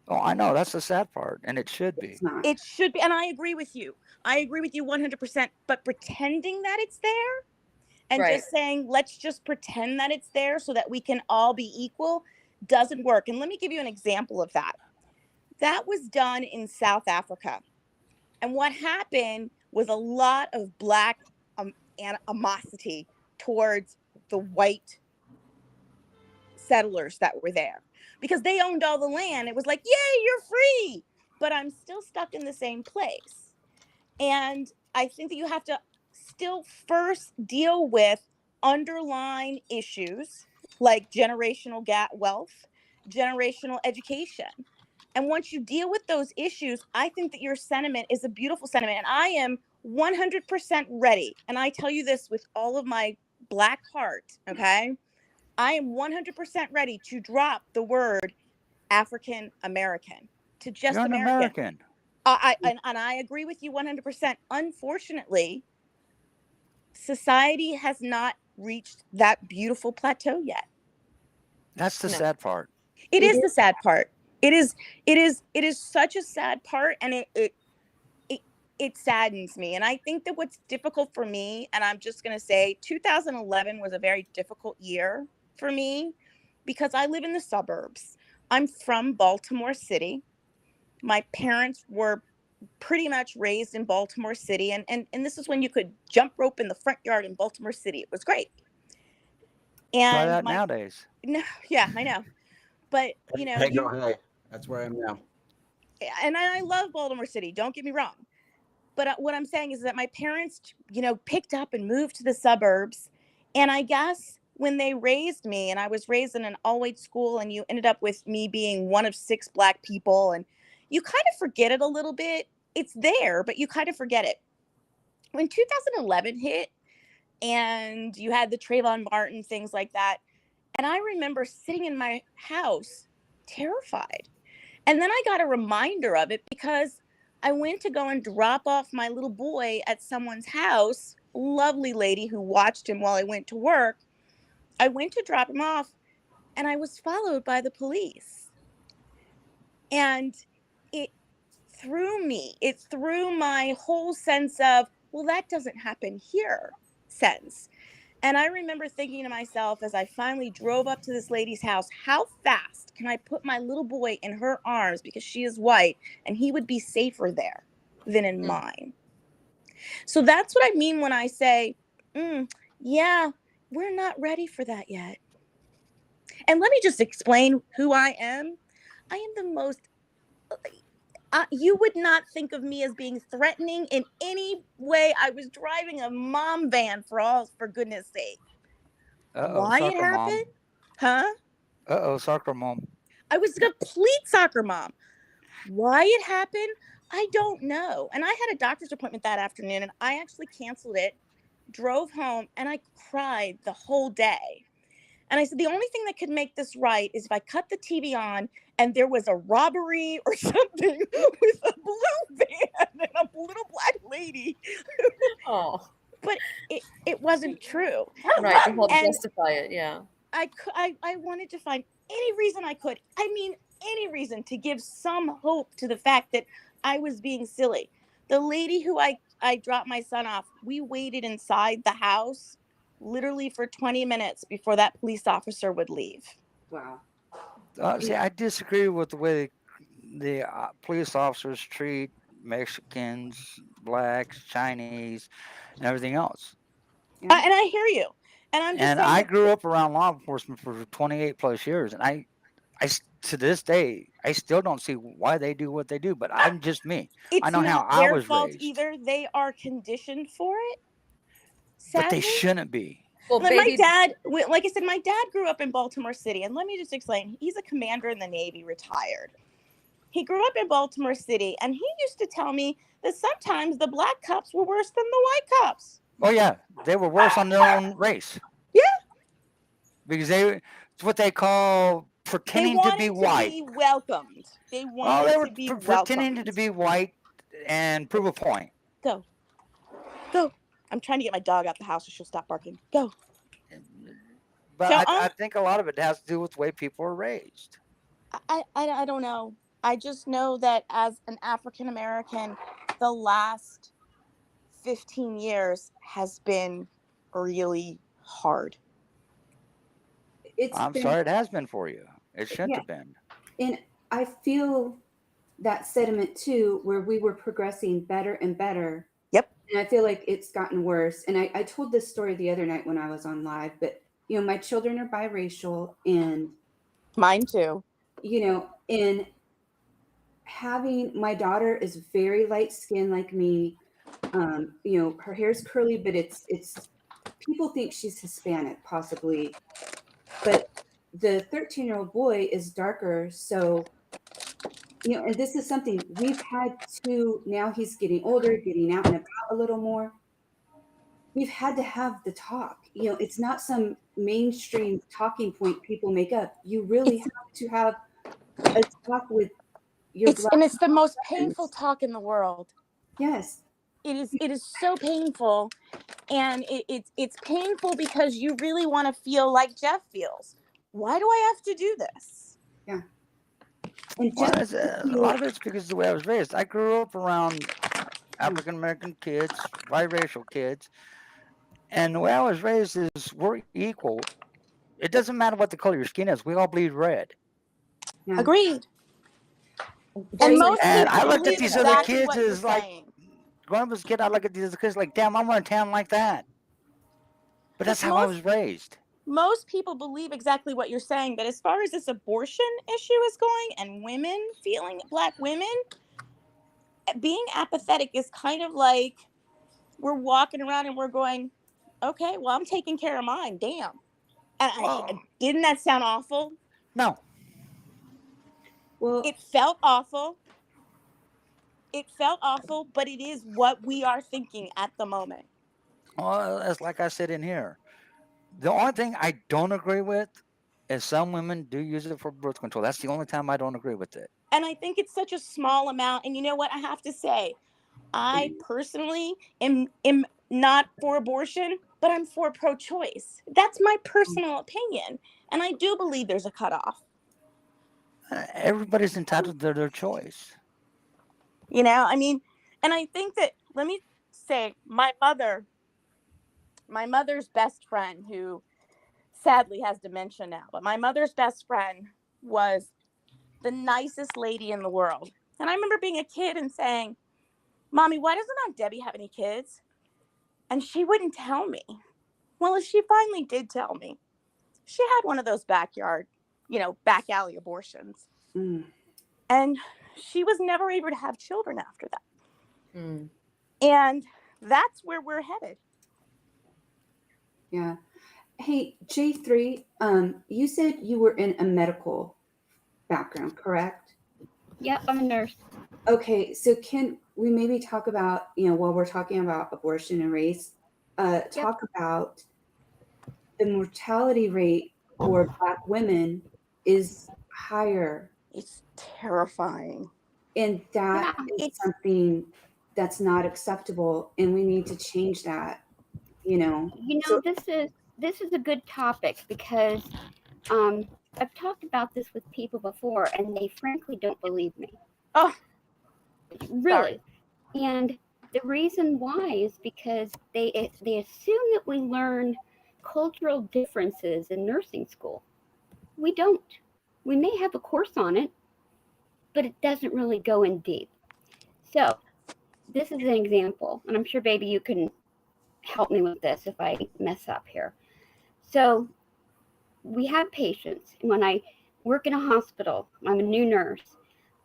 Oh, I know. That's the sad part. And it should be. It should be. And I agree with you. I agree with you 100%. But pretending that it's there and just saying, let's just pretend that it's there so that we can all be equal doesn't work. And let me give you an example of that. That was done in South Africa. And what happened was a lot of Black animosity towards the white settlers that were there because they owned all the land. It was like, yay, you're free, but I'm still stuck in the same place. And I think that you have to still first deal with underlying issues like generational wealth, generational education. And once you deal with those issues, I think that your sentiment is a beautiful sentiment. And I am 100% ready. And I tell you this with all of my Black heart, okay? I am 100% ready to drop the word African American to just You're an American. And I agree with you 100%. Unfortunately, society has not reached that beautiful plateau yet. That's the sad part. It is the sad part. It is such a sad part, and it saddens me. And I think that what's difficult for me, and I'm just going to say 2011 was a very difficult year for me because I live in the suburbs. I'm from Baltimore City. My parents were pretty much raised in Baltimore City. And this is when you could jump rope in the front yard in Baltimore City. It was great. And try that nowadays. No, yeah, I know. But, you know. Hey, that's where I am now. And I love Baltimore City. Don't get me wrong. But what I'm saying is that my parents, picked up and moved to the suburbs. And I guess when they raised me, and I was raised in an all-white school, and you ended up with me being one of 6 Black people, and you kind of forget it a little bit. It's there, but you kind of forget it. When 2011 hit, and you had the Trayvon Martin, things like that, and I remember sitting in my house terrified. And then I got a reminder of it because I went to go and drop off my little boy at someone's house, lovely lady who watched him while I went to work. I went to drop him off, and I was followed by the police. And it threw my whole sense of, well, that doesn't happen here sense. And I remember thinking to myself as I finally drove up to this lady's house, how fast can I put my little boy in her arms because she is white and he would be safer there than in mine. So that's what I mean when I say, yeah, we're not ready for that yet. And let me just explain who I am. I am the most, you would not think of me as being threatening in any way. I was driving a mom van for goodness sake. Why it happened? Huh? Soccer mom. I was a complete soccer mom. Why it happened? I don't know. And I had a doctor's appointment that afternoon, and I actually canceled it, drove home, and I cried the whole day. And I said, the only thing that could make this right is if I cut the TV on and there was a robbery or something with a blue van and a little Black lady. Oh. But it wasn't true. Right, to help justify it, yeah. I wanted to find any reason I could. I mean, any reason to give some hope to the fact that I was being silly. The lady who I I dropped my son off, we waited inside the house literally for 20 minutes before that police officer would leave. Wow. See, I disagree with the way the police officers treat Mexicans, blacks, Chinese, and everything else. And I hear you. And I'm just And saying I that grew up around law enforcement for 28 plus years, and I to this day, I still don't see why they do what they do. But I'm just me. I it's know how not I their was fault raised, either. They are conditioned for it. but they Sadly. shouldn't be. Well, Like baby, my dad, like I said, my dad grew up in Baltimore City. And let me just explain. He's a commander in the Navy, retired. He grew up in Baltimore City, and he used to tell me that sometimes the black cops were worse than the white cops. Oh yeah, they were worse on their own race. Yeah. Because it's what they call They pretending to be wanted to white. be welcomed. They Well, wanted they were to be pretending welcomed. to be white and prove a point. Go. Go. I'm trying to get my dog out the house so she'll stop barking. Go. But So, I think a lot of it has to do with the way people are raised. I don't know. I just know that as an African American, the last 15 years has been really hard. I'm sorry it has been for you. It shouldn't have been. And I feel that sentiment too, where we were progressing better and better. Yep. And I feel like it's gotten worse. And I told this story the other night when I was on live, but you know, my children are biracial, and mine too. You know, and having my daughter is very light skinned like me. You know, her hair's curly, but it's people think she's Hispanic, possibly. But the 13-year-old boy is darker, so you know, and this is something we've had to, now he's getting older, getting out and about a little more. We've had to have the talk. You know, it's not some mainstream talking point people make up. You really have to have a talk with your black And it's the most friends. painful talk in the world. Yes. It is so painful. And it's painful because you really want to feel like Jeff feels. Why do I have to do this? Yeah. And Well, a lot of it's because of the way I was raised. I grew up around African American kids, biracial kids, and the way I was raised is we're equal. It doesn't matter what the color of your skin is. We all bleed red. Yeah. Agreed. And most And people I looked at believe these other exactly kids what you're as like, saying. growing up as a kid, I look at these other kids like, damn, I want to tan like that. But that's how I was raised. Most people believe exactly what you're saying, but as far as this abortion issue is going and women feeling, black women, being apathetic is kind of like we're walking around and we're going, okay, well, I'm taking care of mine. Damn. And didn't that sound awful? No. Well, it felt awful. It felt awful, but it is what we are thinking at the moment. Well, it's like I said in here. The only thing I don't agree with is some women do use it for birth control. That's the only time I don't agree with it. And I think it's such a small amount. And you know what I have to say? I personally am not for abortion, but I'm for pro-choice. That's my personal opinion. And I do believe there's a cutoff. Everybody's entitled to their choice. You know, I mean, and I think that, let me say, my mother's best friend, who sadly has dementia now, but my mother's best friend was the nicest lady in the world. And I remember being a kid and saying, Mommy, why doesn't Aunt Debbie have any kids? And she wouldn't tell me. Well, she finally did tell me. She had one of those backyard, back alley abortions. Mm. And she was never able to have children after that. Mm. And that's where we're headed. Yeah. Hey, J3, you said you were in a medical background, correct? Yep, I'm a nurse. Okay, so can we maybe talk about, while we're talking about abortion and race, talk about the mortality rate for Black women is higher. It's terrifying. And that is something that's not acceptable, and we need to change that, This is a good topic because I've talked about this with people before, and they frankly don't believe me. Oh, really. And The reason why is because they assume that we learn cultural differences in nursing school. We don't. We may have a course on it, but it doesn't really go in deep. So this is an example, and I'm sure, baby, you can help me with this if I mess up here. So we have patients. When I work in a hospital, I'm a new nurse.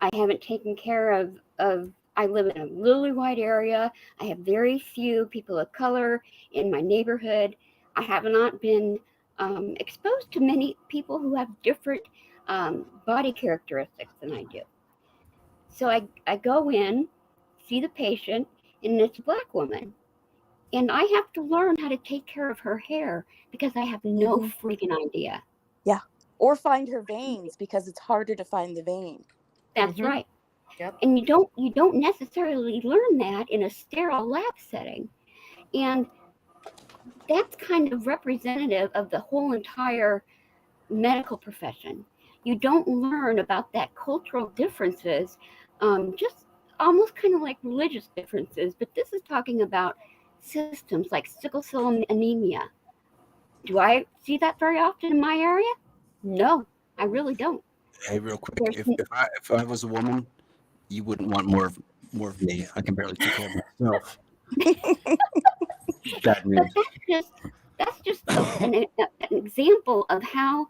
I haven't taken care of I live in a lily white area. I have very few people of color in my neighborhood. I have not been exposed to many people who have different body characteristics than I do. So I go in, see the patient, and it's a Black woman. And I have to learn how to take care of her hair because I have no freaking idea. Yeah. Or find her veins because it's harder to find the vein. That's right. Yep. And you don't necessarily learn that in a sterile lab setting. And that's kind of representative of the whole entire medical profession. You don't learn about that cultural differences, just almost kind of like religious differences, but this is talking about systems like sickle cell anemia. Do I see that very often in my area? No, I really don't. Hey, real quick, if I was a woman, you wouldn't want more of me. I can barely take care of myself. Bad news. That's just an example of how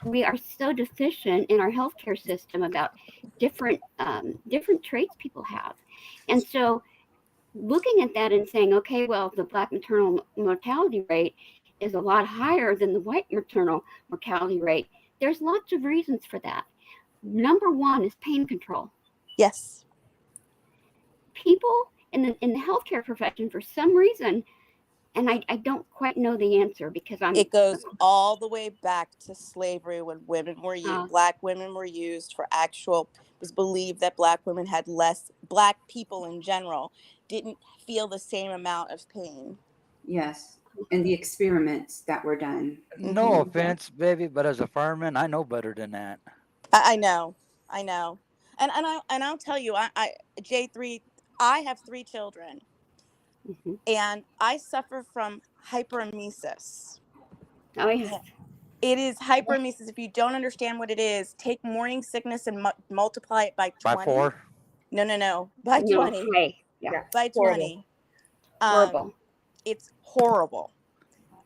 we are so deficient in our healthcare system about different traits people have. And so looking at that and saying, okay, well, the Black maternal mortality rate is a lot higher than the white maternal mortality rate. There's lots of reasons for that. Number one is pain control. Yes. People in the healthcare profession, for some reason, and I don't quite know the answer because it goes all the way back to slavery when women were used, Black women were used for it was believed that Black women had less, Black people in general didn't feel the same amount of pain. Yes. And the experiments that were done. No offense, baby, but as a fireman, I know better than that. I know. And I'll tell you, J3, I have 3 children. And I suffer from hyperemesis. Oh, yeah. It is hyperemesis. If you don't understand what it is, take morning sickness and multiply it by 20. By 4? No. By 20. Okay. Yeah. By 20. Horrible. It's horrible.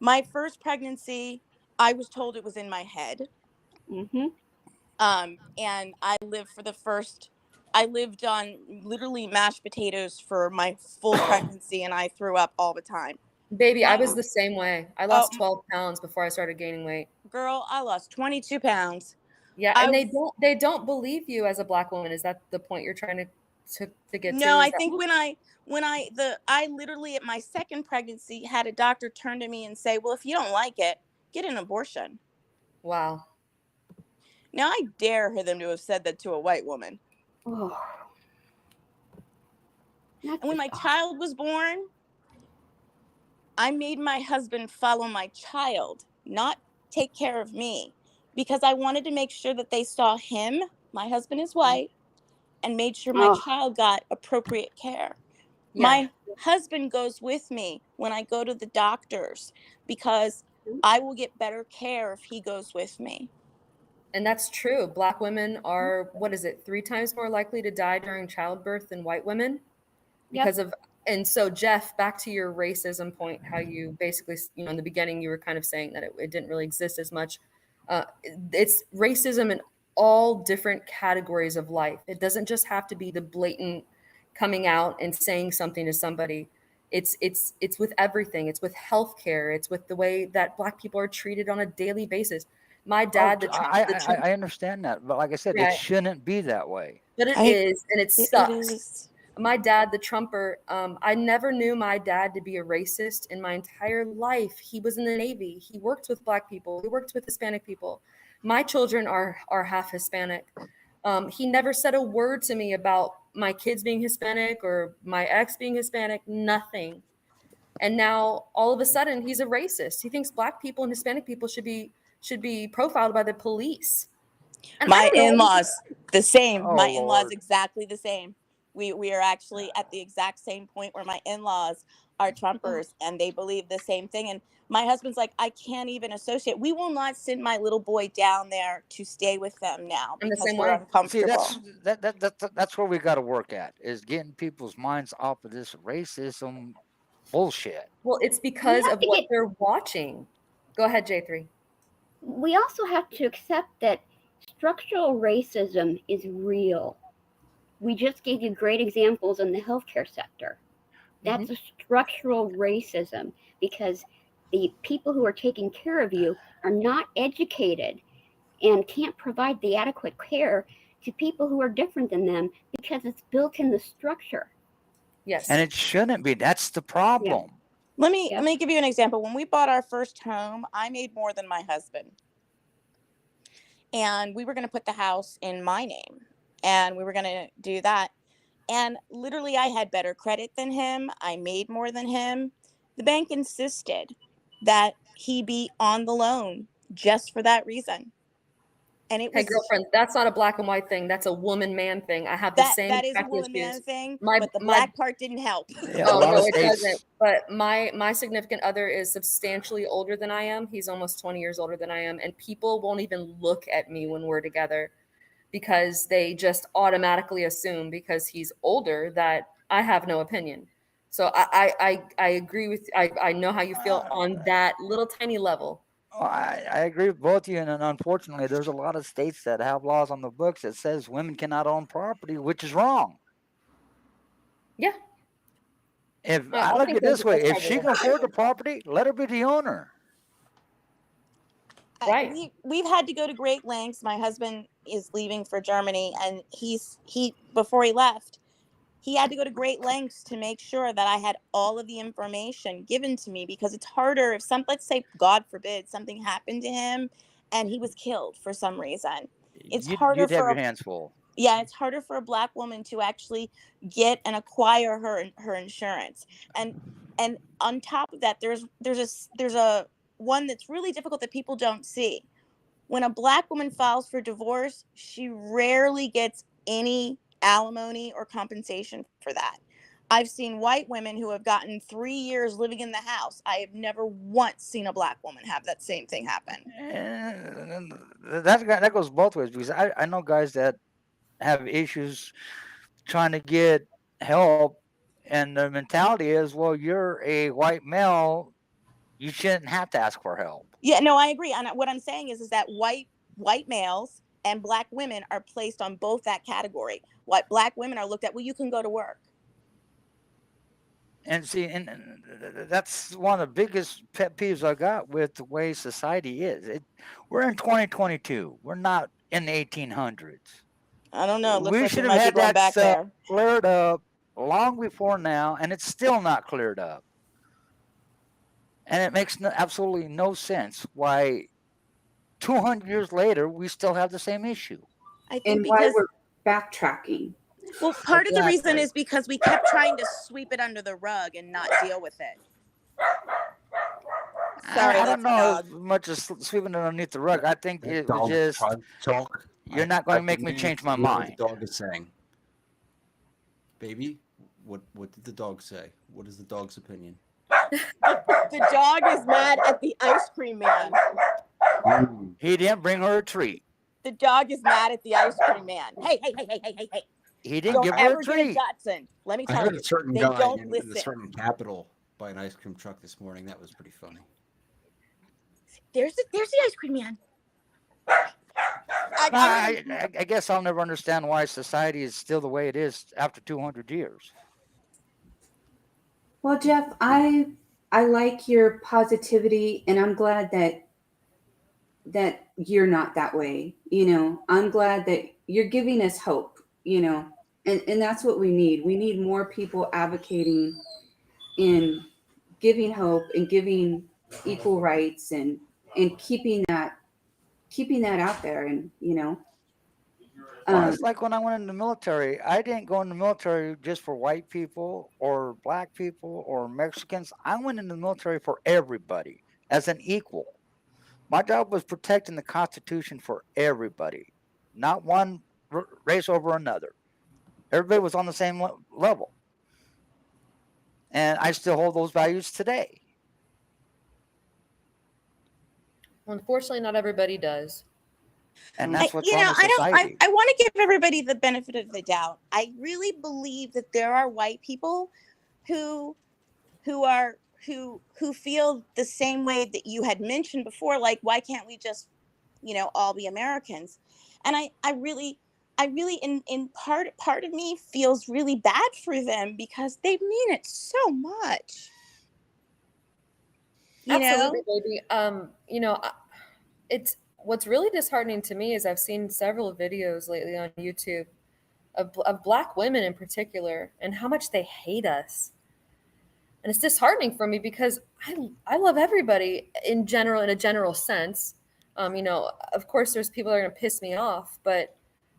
My first pregnancy, I was told it was in my head. And I lived on literally mashed potatoes for my full pregnancy, and I threw up all the time. Baby, I was the same way. I lost 12 pounds before I started gaining weight. Girl, I lost 22 pounds. Yeah, and they don't believe you as a Black woman. Is that the point you're trying to get to? No, I think when I literally at my second pregnancy had a doctor turn to me and say, "Well, if you don't like it, get an abortion." Wow. Now I dare them to have said that to a white woman. Oh. And when my child was born, I made my husband follow my child, not take care of me, because I wanted to make sure that they saw him, my husband is white, and made sure my child got appropriate care. Yeah. My husband goes with me when I go to the doctors because I will get better care if he goes with me. And that's true. Black women are, 3 times more likely to die during childbirth than white women? Because of, and so Jeff, back to your racism point, how you basically, in the beginning, you were kind of saying that it didn't really exist as much. It's racism in all different categories of life. It doesn't just have to be the blatant coming out and saying something to somebody. It's with everything. It's with healthcare. It's with the way that Black people are treated on a daily basis. My dad, I understand that, but like I said, it shouldn't be that way. But it is, and it sucks. My dad, the Trumper, I never knew my dad to be a racist in my entire life. He was in the Navy. He worked with Black people. He worked with Hispanic people. My children are half Hispanic. He never said a word to me about my kids being Hispanic or my ex being Hispanic, nothing. And now all of a sudden he's a racist. He thinks Black people and Hispanic people should be profiled by the police. And my in-laws, the same. My in-laws exactly the same. We are actually at the exact same point where my in-laws are Trumpers and they believe the same thing. And my husband's like, I can't even associate. We will not send my little boy down there to stay with them now In the because same we're way. uncomfortable. See, that's where we got to work at, is getting people's minds off of this racism bullshit. Well, it's because of what they're watching. Go ahead, J3. We also have to accept that structural racism is real. We just gave you great examples in the healthcare sector. That's a structural racism because the people who are taking care of you are not educated and can't provide the adequate care to people who are different than them because it's built in the structure. Yes. And it shouldn't be. That's the problem. Let me give you an example. When we bought our first home, I made more than my husband. And we were going to put the house in my name. And we were going to do that. And literally, I had better credit than him. I made more than him. The bank insisted that he be on the loan just for that reason. And it was, hey, girlfriend, that's not a black and white thing. That's a woman-man thing. I have the same. That is a exact woman-man issues. thing, My, but the my, black part didn't help. Oh no, it doesn't. But my significant other is substantially older than I am. He's almost 20 years older than I am, and people won't even look at me when we're together because they just automatically assume because he's older that I have no opinion. So I agree with I know how you feel on that little tiny level. I agree with both of you, and unfortunately, there's a lot of states that have laws on the books that says women cannot own property, which is wrong. Yeah. If I look at it this way, if she can afford the property, let her be the owner. Right. We've had to go to great lengths. My husband is leaving for Germany, and he before he left, he had to go to great lengths to make sure that I had all of the information given to me because it's harder if let's say, God forbid, something happened to him and he was killed for some reason. It's harder You'd have for your hands full. Yeah, it's harder for a black woman to actually get and acquire her insurance. And on top of that, there's a one that's really difficult that people don't see. When a black woman files for divorce, she rarely gets any alimony or compensation for that. I've seen white women who have gotten 3 years living in the house. I have never once seen a black woman have that same thing happen. That goes both ways because I know guys that have issues trying to get help, and their mentality is, well, you're a white male, you shouldn't have to ask for help. Yeah, no, I agree. And what I'm saying is that white males and black women are placed on both that category. What black women are looked at, well, you can go to work. And see, and that's one of the biggest pet peeves I got with the way society is. We're in 2022. We're not in the 1800s. I don't know. It looks we like should we have might had be going that back stuff there. cleared up long before now, and it's still not cleared up. And it makes absolutely no sense why 200 years later we still have the same issue. I think And because why we're backtracking. Well, part of the reason is because we kept trying to sweep it under the rug and not deal with it. Sorry, I don't that's know as much as sweeping it underneath the rug. I think it was just talk. You're not going to make me change my mind. What the dog is saying. Baby, what did the dog say? What is the dog's opinion? The dog is mad at the ice cream man. He didn't bring her a treat. The dog is mad at the ice cream man. Hey. He didn't give her a treat. Dotson. Let me I tell heard you, a certain they guy don't in listen. a certain capital buy an ice cream truck this morning. That was pretty funny. There's the ice cream man. I guess I'll never understand why society is still the way it is after 200 years. Well, Jeff, I like your positivity, and I'm glad that you're not that way. You know, I'm glad that you're giving us hope, you know, and that's what we need. We need more people advocating in giving hope and giving equal rights and keeping that out there. And, you know, Well, it's like when I went in the military. I didn't go in the military just for white people or black people or Mexicans. I went in the military for everybody as an equal. My job was protecting the Constitution for everybody, not one race over another. Everybody was on the same level. And I still hold those values today. Unfortunately, not everybody does. And that's what's you wrong know, with I don't. society. I want to give everybody the benefit of the doubt. I really believe that there are white people who who feel the same way that you had mentioned before. Like, why can't we just, all be Americans? And I really in part of me feels really bad for them because they mean it so much. Absolutely, baby. It's what's really disheartening to me is I've seen several videos lately on YouTube of Black women in particular and how much they hate us. And it's disheartening for me because I love everybody in general, in a general sense. Of course, there's people that are going to piss me off, but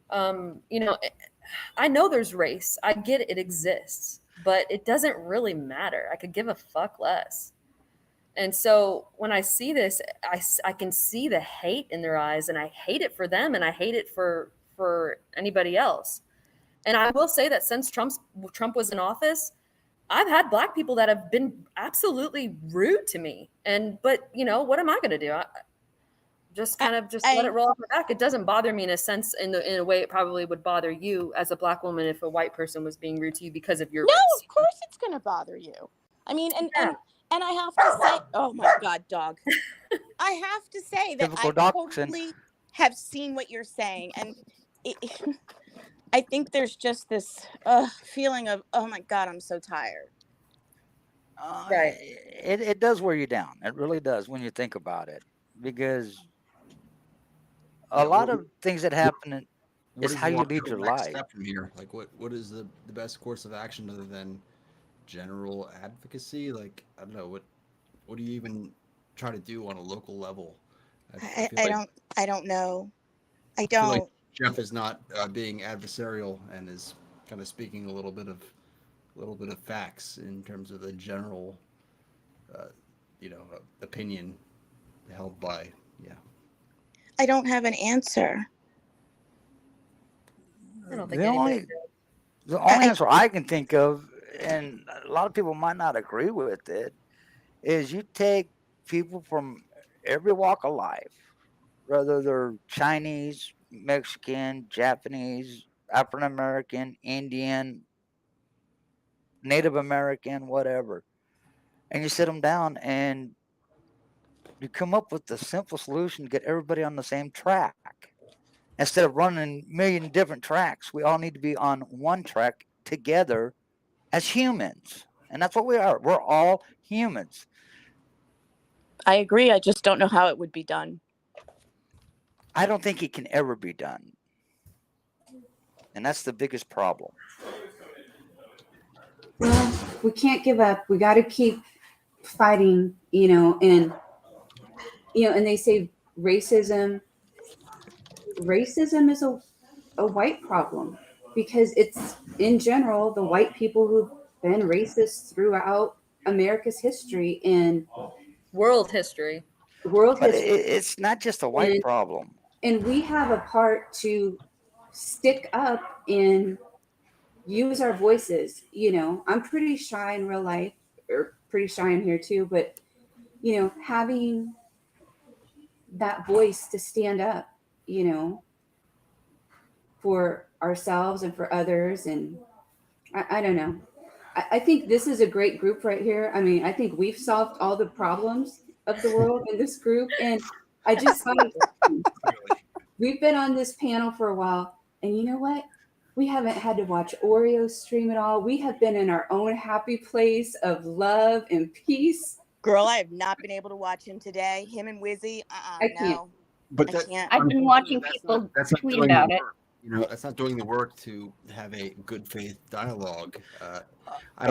I know there's race. I get it exists, but it doesn't really matter. I could give a fuck less. And so when I see this, I can see the hate in their eyes, and I hate it for them, and I hate it for anybody else. And I will say that since Trump was in office, I've had Black people that have been absolutely rude to me. But what am I going to do? Just let it roll off my back. It doesn't bother me in a sense, in a way it probably would bother you as a Black woman if a white person was being rude to you because of your race. No, of course it's going to bother you. I mean, and I have to say, oh my God, dog. I have to say that I totally have seen what you're saying. And I think there's just this feeling of, oh my God, I'm so tired. Right. It does wear you down. It really does when you think about it. Because a lot of things that happen is how you lead your life. Step from here? Like, what is the best course of action other than general advocacy? Like, I don't know, what do you even try to do on a local level? I don't know. I feel don't. like Jeff is not being adversarial and is kind of speaking a little bit of facts in terms of the general, opinion held by. Yeah. I don't have an answer. I don't think The only answer I can think of, and a lot of people might not agree with it, is you take people from every walk of life, whether they're Chinese, Mexican, Japanese, African American, Indian, Native American, whatever, and you sit them down and you come up with the simple solution to get everybody on the same track. Instead of running a million different tracks, we all need to be on one track together as humans. And that's what we are. We're all humans. I agree. I just don't know how it would be done. I don't think it can ever be done. And that's the biggest problem. Well, we can't give up. We got to keep fighting, and they say racism is a white problem because it's in general the white people who've been racist throughout America's history and world history. It's not just a white problem. And we have a part to stick up and use our voices. I'm pretty shy in real life, or pretty shy in here too, but having that voice to stand up, for ourselves and for others. And I don't know. I think this is a great group right here. I mean, I think we've solved all the problems of the world in this group. And I just think we've been on this panel for a while. And you know what? We haven't had to watch Oreo stream at all. We have been in our own happy place of love and peace. Girl, I have not been able to watch him today. Him and Wizzy. I can't. No. But I can't. I've been watching people tweet about it. That's not doing the work to have a good faith dialogue.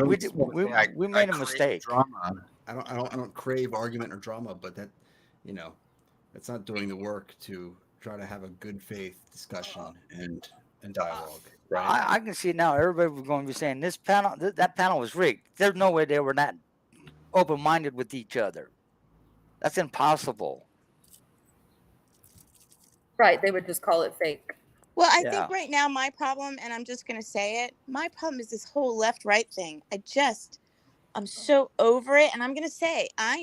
We made a mistake. Drama. I don't crave argument or drama, but that, that's not doing the work to try to have a good faith discussion and dialogue. Right? I can see now everybody was going to be saying this panel, that panel was rigged. There's no way they were not open-minded with each other. That's impossible. Right, they would just call it fake. Well, I Yeah. think right now my problem, and I'm just going to say it, my problem is this whole left-right thing. I'm so over it. And I'm going to say, I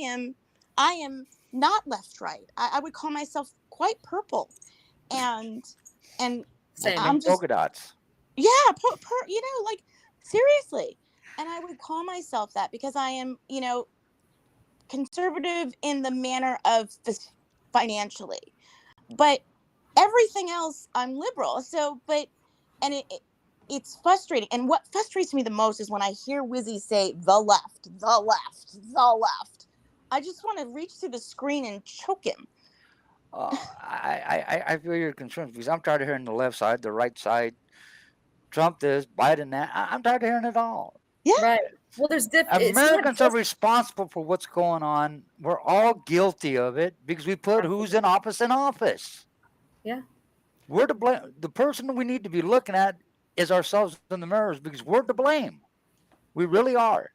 am not left-right. I would call myself quite purple. And Same. I'm just, Polka dots. yeah, like seriously. And I would call myself that because I am, conservative in the manner of financially. But everything else I'm liberal. So, and it's frustrating. And what frustrates me the most is when I hear Wizzy say the left, the left, the left. I just want to reach through the screen and choke him. I feel your concerns because I'm tired of hearing the left side, the right side, Trump this, Biden that. I'm tired of hearing it all. Yeah. Right. Well, there's Americans are responsible for what's going on. We're all guilty of it because we put who's in office in office. Yeah. We're to blame. The person we need to be looking at is ourselves in the mirrors because we're to blame. We really are.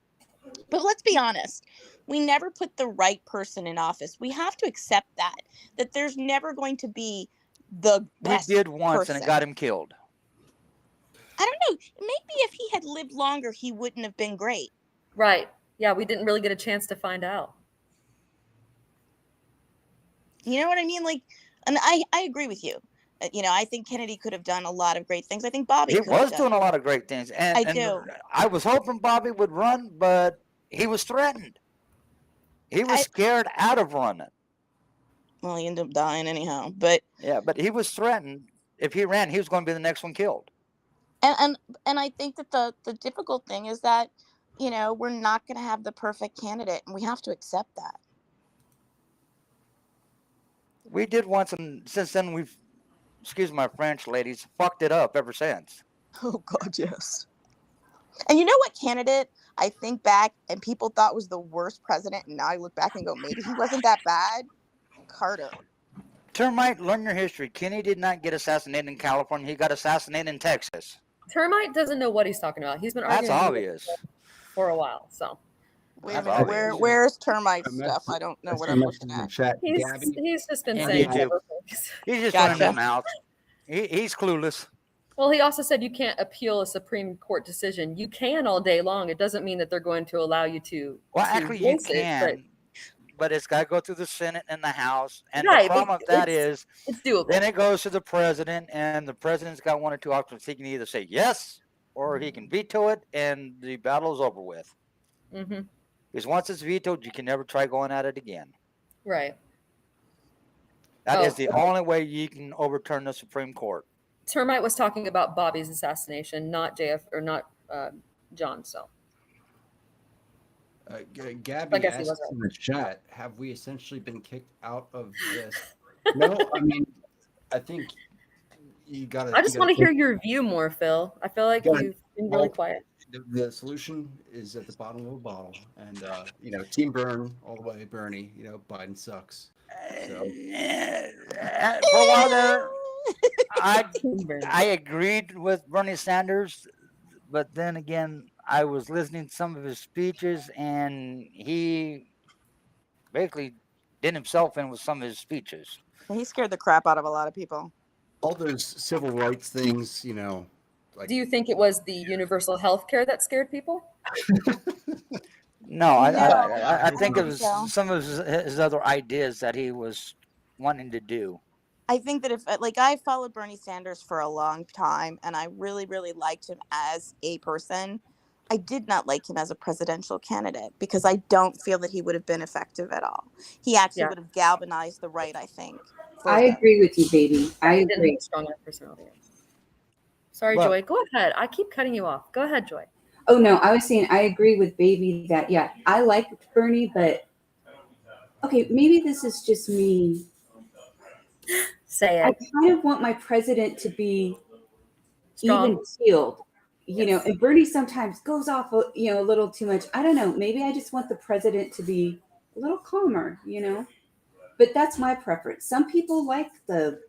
But let's be honest. We never put the right person in office. We have to accept that there's never going to be the best We did once person. and it got him killed. I don't know. Maybe if he had lived longer, he wouldn't have been great. Right. Yeah, we didn't really get a chance to find out. You know what I mean? Like, and I agree with you. I think Kennedy could have done a lot of great things. I think Bobby He could was have doing done. a lot of great things. And I do. I was hoping Bobby would run, but he was threatened. He was scared out of running. Well, he ended up dying anyhow. But yeah, but he was threatened. If he ran, he was going to be the next one killed. And I think that the difficult thing is that, we're not going to have the perfect candidate, and we have to accept that. We did once, and since then we've, excuse my French, ladies, fucked it up ever since. Oh, God, yes. And you know what candidate I think back and people thought was the worst president, and now I look back and go, maybe he wasn't that bad? Carter. Termite, learn your history. Kennedy did not get assassinated in California. He got assassinated in Texas. Termite doesn't know what he's talking about. He's been That's arguing obvious. For a while, so. Wait a minute, where's Termite stuff? I don't know what I'm looking at. He's just been And saying YouTube. He's just running his mouth. He's clueless. Well, he also said you can't appeal a Supreme Court decision. You can all day long. It doesn't mean that they're going to allow you to. Well, to actually, you voice it, can, but it's got to go through the Senate and the House. And Right, the problem with that is, it's doable. then it goes to the president, and the president's got one or two options. He can either say yes, or he can veto it, and the battle is over with. Mm-hmm. Because once it's vetoed, you can never try going at it again. Right. That is the only way you can overturn the Supreme Court. Termite was talking about Bobby's assassination, not John. So. Gabby asks in the chat, have we essentially been kicked out of this? No, I mean, I think you got to. I just want to hear your view more, Phil. I feel like you've been really quiet. The solution is at the bottom of a bottle, and Team Burn all the way, Bernie. Biden sucks. So. For a while there, I agreed with Bernie Sanders, but then again, I was listening to some of his speeches, and he basically did himself in with some of his speeches. He scared the crap out of a lot of people. All those civil rights things, Do you think it was the universal health care that scared people? No, I think it was some of his other ideas that he was wanting to do. I think that I followed Bernie Sanders for a long time, and I really, really liked him as a person. I did not like him as a presidential candidate because I don't feel that he would have been effective at all. He actually would have galvanized the right, I think. I agree with you, baby. I agree. Strong enough personality. Sorry, Joy. Go ahead. I keep cutting you off. Go ahead, Joy. Oh, no. I was saying I agree with baby that, I liked Bernie, but okay, maybe this is just me. Say it. I kind of want my president to be Strong. even keeled, and Bernie sometimes goes off, a little too much. I don't know. Maybe I just want the president to be a little calmer, but that's my preference. Some people like the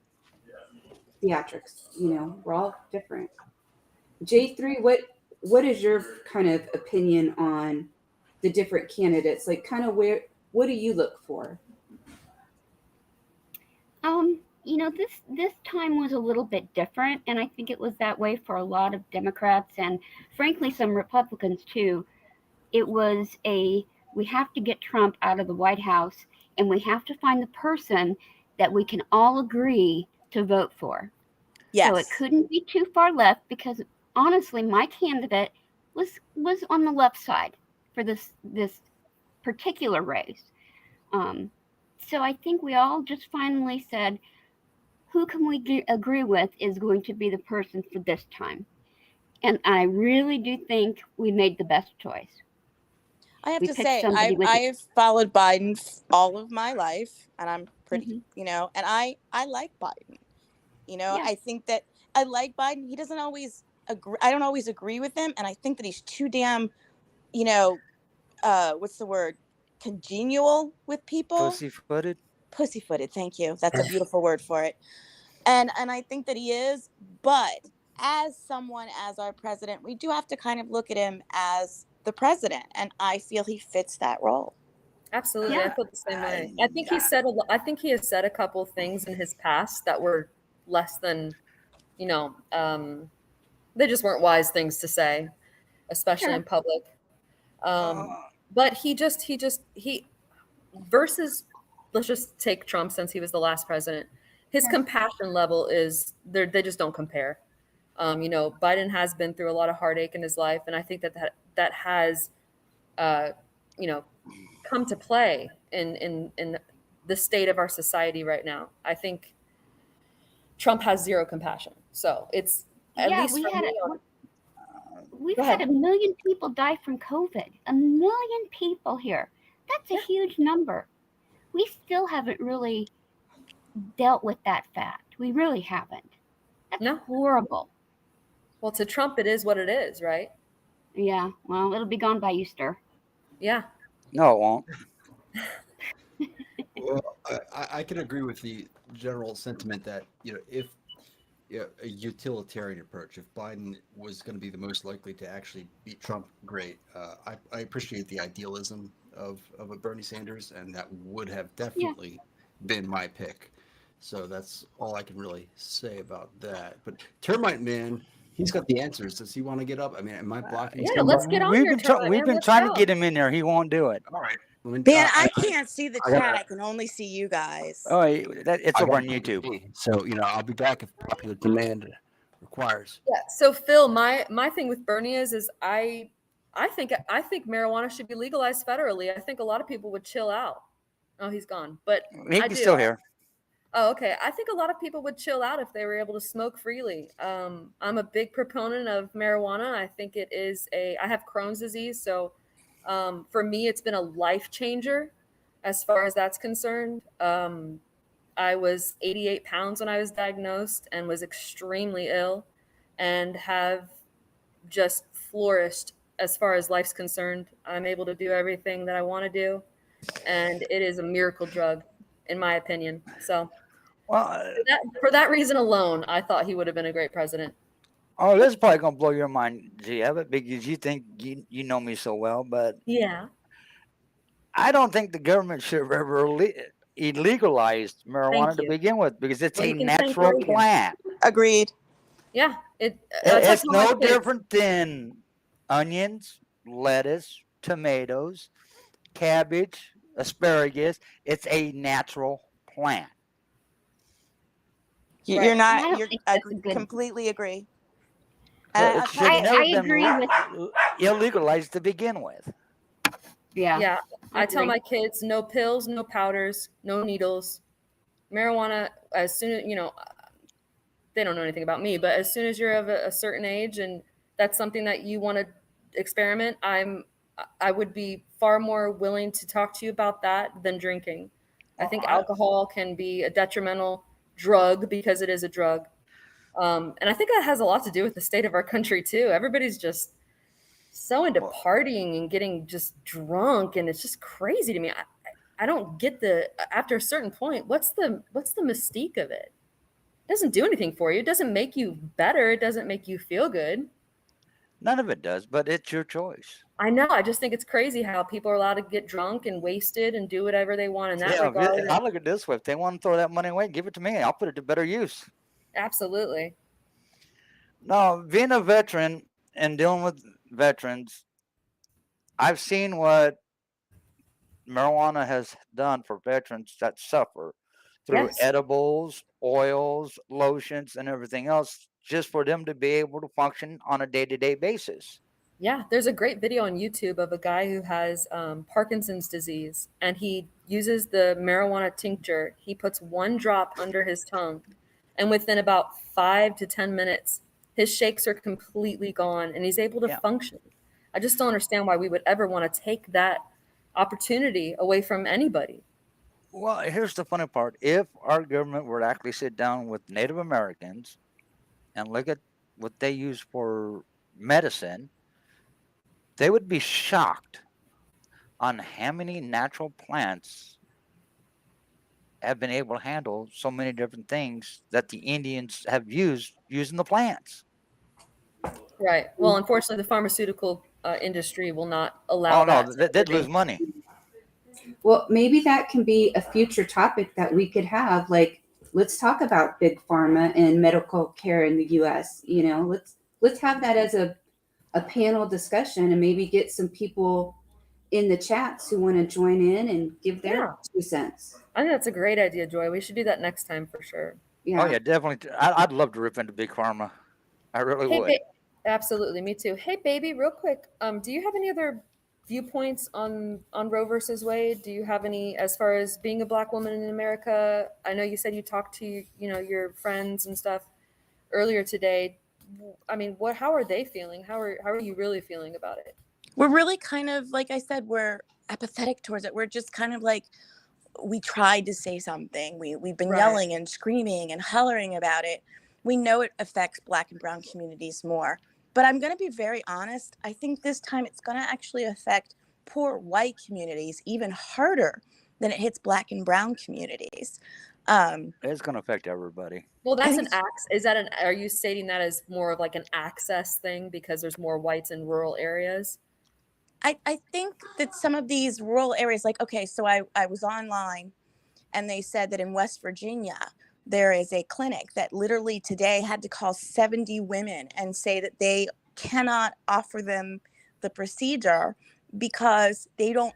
theatrics, we're all different. J3, what is your kind of opinion on the different candidates? Like, kind of what do you look for? you know, this time was a little bit different, and I think it was that way for a lot of Democrats and frankly some Republicans too. It was we have to get Trump out of the White House, and we have to find the person that we can all agree to vote for. Yes. So it couldn't be too far left, because honestly, my candidate was on the left side for this particular race. So I think we all just finally said, who can we agree with is going to be the person for this time? And I really do think we made the best choice. I have We to picked say, somebody with I've followed Biden all of my life, and I'm pretty, you know, and I like Biden. You know, Yeah. I think that I like Biden. He doesn't always agree. I don't always agree with him, and I think that he's too damn, you know, what's the word? Congenial with people. Pussy-footed. Pussyfooted. Thank you. That's a beautiful word for it. And I think that he is, but as someone as our president, we do have to kind of look at him as the president, and I feel he fits that role. Absolutely, I feel the same way. I think he said I think he has said a couple things in his past that were less than, you know, they just weren't wise things to say, especially in public. But he versus, let's just take Trump since he was the last president. His compassion level is they just don't compare. You know, Biden has been through a lot of heartache in his life, and I think that has, you know, come to play in the state of our society right now. I think Trump has zero compassion. So it's at least we've Go had ahead. 1 million people die from COVID. 1 million people here. That's a huge number. We still haven't really dealt with that fact. We really haven't. That's horrible. Well, to Trump, it is what it is, right? Yeah. Well, it'll be gone by Easter. Yeah. No, it won't. Well, I can agree with the general sentiment that, you know, if a utilitarian approach, if Biden was going to be the most likely to actually beat Trump, great. I appreciate the idealism of a Bernie Sanders, and that would have definitely been my pick. So that's all I can really say about that. But Termite Man, he's got the answers. Does he want to get up? I mean, am I blocking? Yeah, let's get on We've here, been Termite we've Man. been Let's trying go. to get him in there. He won't do it. All right. Man, I can't see the I chat. gotta- I can only see you guys. Oh, it's I over gotta on go to YouTube. pee. So, you know, I'll be back if popular demand requires. Yeah. So Phil, my thing with Bernie is I think marijuana should be legalized federally. I think a lot of people would chill out. Oh, he's gone. But He's still here. Oh, okay. I think a lot of people would chill out if they were able to smoke freely. I'm a big proponent of marijuana. I think it is I have Crohn's disease. So for me, it's been a life changer as far as that's concerned. I was 88 pounds when I was diagnosed and was extremely ill, and have just flourished as far as life's concerned. I'm able to do everything that I want to do, and it is a miracle drug, in my opinion. So, for that reason alone, I thought he would have been a great president. Oh, this is probably gonna blow your mind, Gia, because you think you know me so well, but Yeah, I don't think the government should have ever illegalized marijuana to begin with, because it's a natural plant. Agreed. Yeah, It's no different than onions, lettuce, tomatoes, cabbage, asparagus. It's a natural plant. You're not. I completely agree. It should never I agree with illegalized to begin with. Yeah. I tell my kids, no pills, no powders, no needles. Marijuana, as soon as, you know, they don't know anything about me, but as soon as you're of a certain age and that's something that you want to experiment, I would be far more willing to talk to you about that than drinking. I think alcohol can be a detrimental drug because it is a drug. And I think that has a lot to do with the state of our country too. Everybody's just so into partying and getting just drunk, and it's just crazy to me. I don't get after a certain point, what's the mystique of it? It doesn't do anything for you. It doesn't make you better. It doesn't make you feel good. None of it does, but it's your choice. I know. I just think it's crazy how people are allowed to get drunk and wasted and do whatever they want in that Yeah, regard. I look at it this way. If they want to throw that money away, give it to me. I'll put it to better use. Absolutely. No, being a veteran and dealing with veterans, I've seen what marijuana has done for veterans that suffer through Yes. edibles, oils, lotions, and everything else, just for them to be able to function on a day-to-day basis. Yeah, there's a great video on YouTube of a guy who has Parkinson's disease, and he uses the marijuana tincture. He puts 1 drop under his tongue, and within about 5 to 10 minutes, his shakes are completely gone, and he's able to function. I just don't understand why we would ever want to take that opportunity away from anybody. Well, here's the funny part. If our government were to actually sit down with Native Americans and look at what they use for medicine, they would be shocked on how many natural plants have been able to handle so many different things that the Indians have used using the plants. Right. Well, unfortunately, the pharmaceutical industry will not allow Oh, no, that. they'd lose money. Well, maybe that can be a future topic that we could have. Like, let's talk about big pharma and medical care in the U.S. You know, let's have that as a panel discussion, and maybe get some people in the chats who want to join in and give their 2 cents. I think that's a great idea, Joy. We should do that next time for sure. Yeah. Oh, yeah, definitely. I'd love to rip into big pharma. I really would. Absolutely, me too. Hey, baby, real quick, do you have any other viewpoints on Roe versus Wade? Do you have any, as far as being a Black woman in America? I know you said you talked to your friends and stuff earlier today. I mean, how are they feeling? How are you really feeling about it? We're really kind of, like I said, we're apathetic towards it. We're just kind of like, we tried to say something. We've been yelling and screaming and hollering about it. We know it affects Black and brown communities more. But I'm going to be very honest. I think this time it's going to actually affect poor white communities even harder than it hits Black and brown communities. It's going to affect everybody. Well, that's are you stating that as more of like an access thing because there's more whites in rural areas? I think that some of these rural areas, like, okay, so I was online and they said that in West Virginia, there is a clinic that literally today had to call 70 women and say that they cannot offer them the procedure because they don't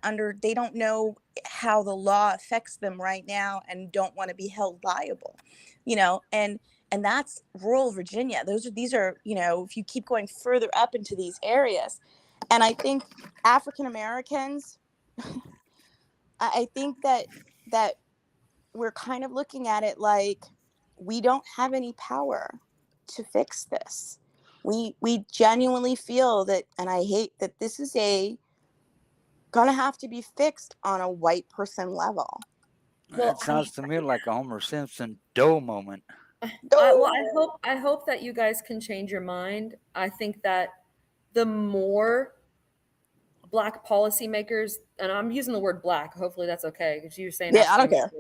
know how the law affects them right now and don't want to be held liable, and that's rural Virginia. These are, if you keep going further up into these areas. And I think African Americans, I think that we're kind of looking at it like we don't have any power to fix this. We genuinely feel that, and I hate that this is gonna have to be fixed on a white person level. Well, it sounds to me like a Homer Simpson Doe moment. I hope that you guys can change your mind. I think that the more Black policymakers, and I'm using the word Black, hopefully that's okay, because you're saying I don't care.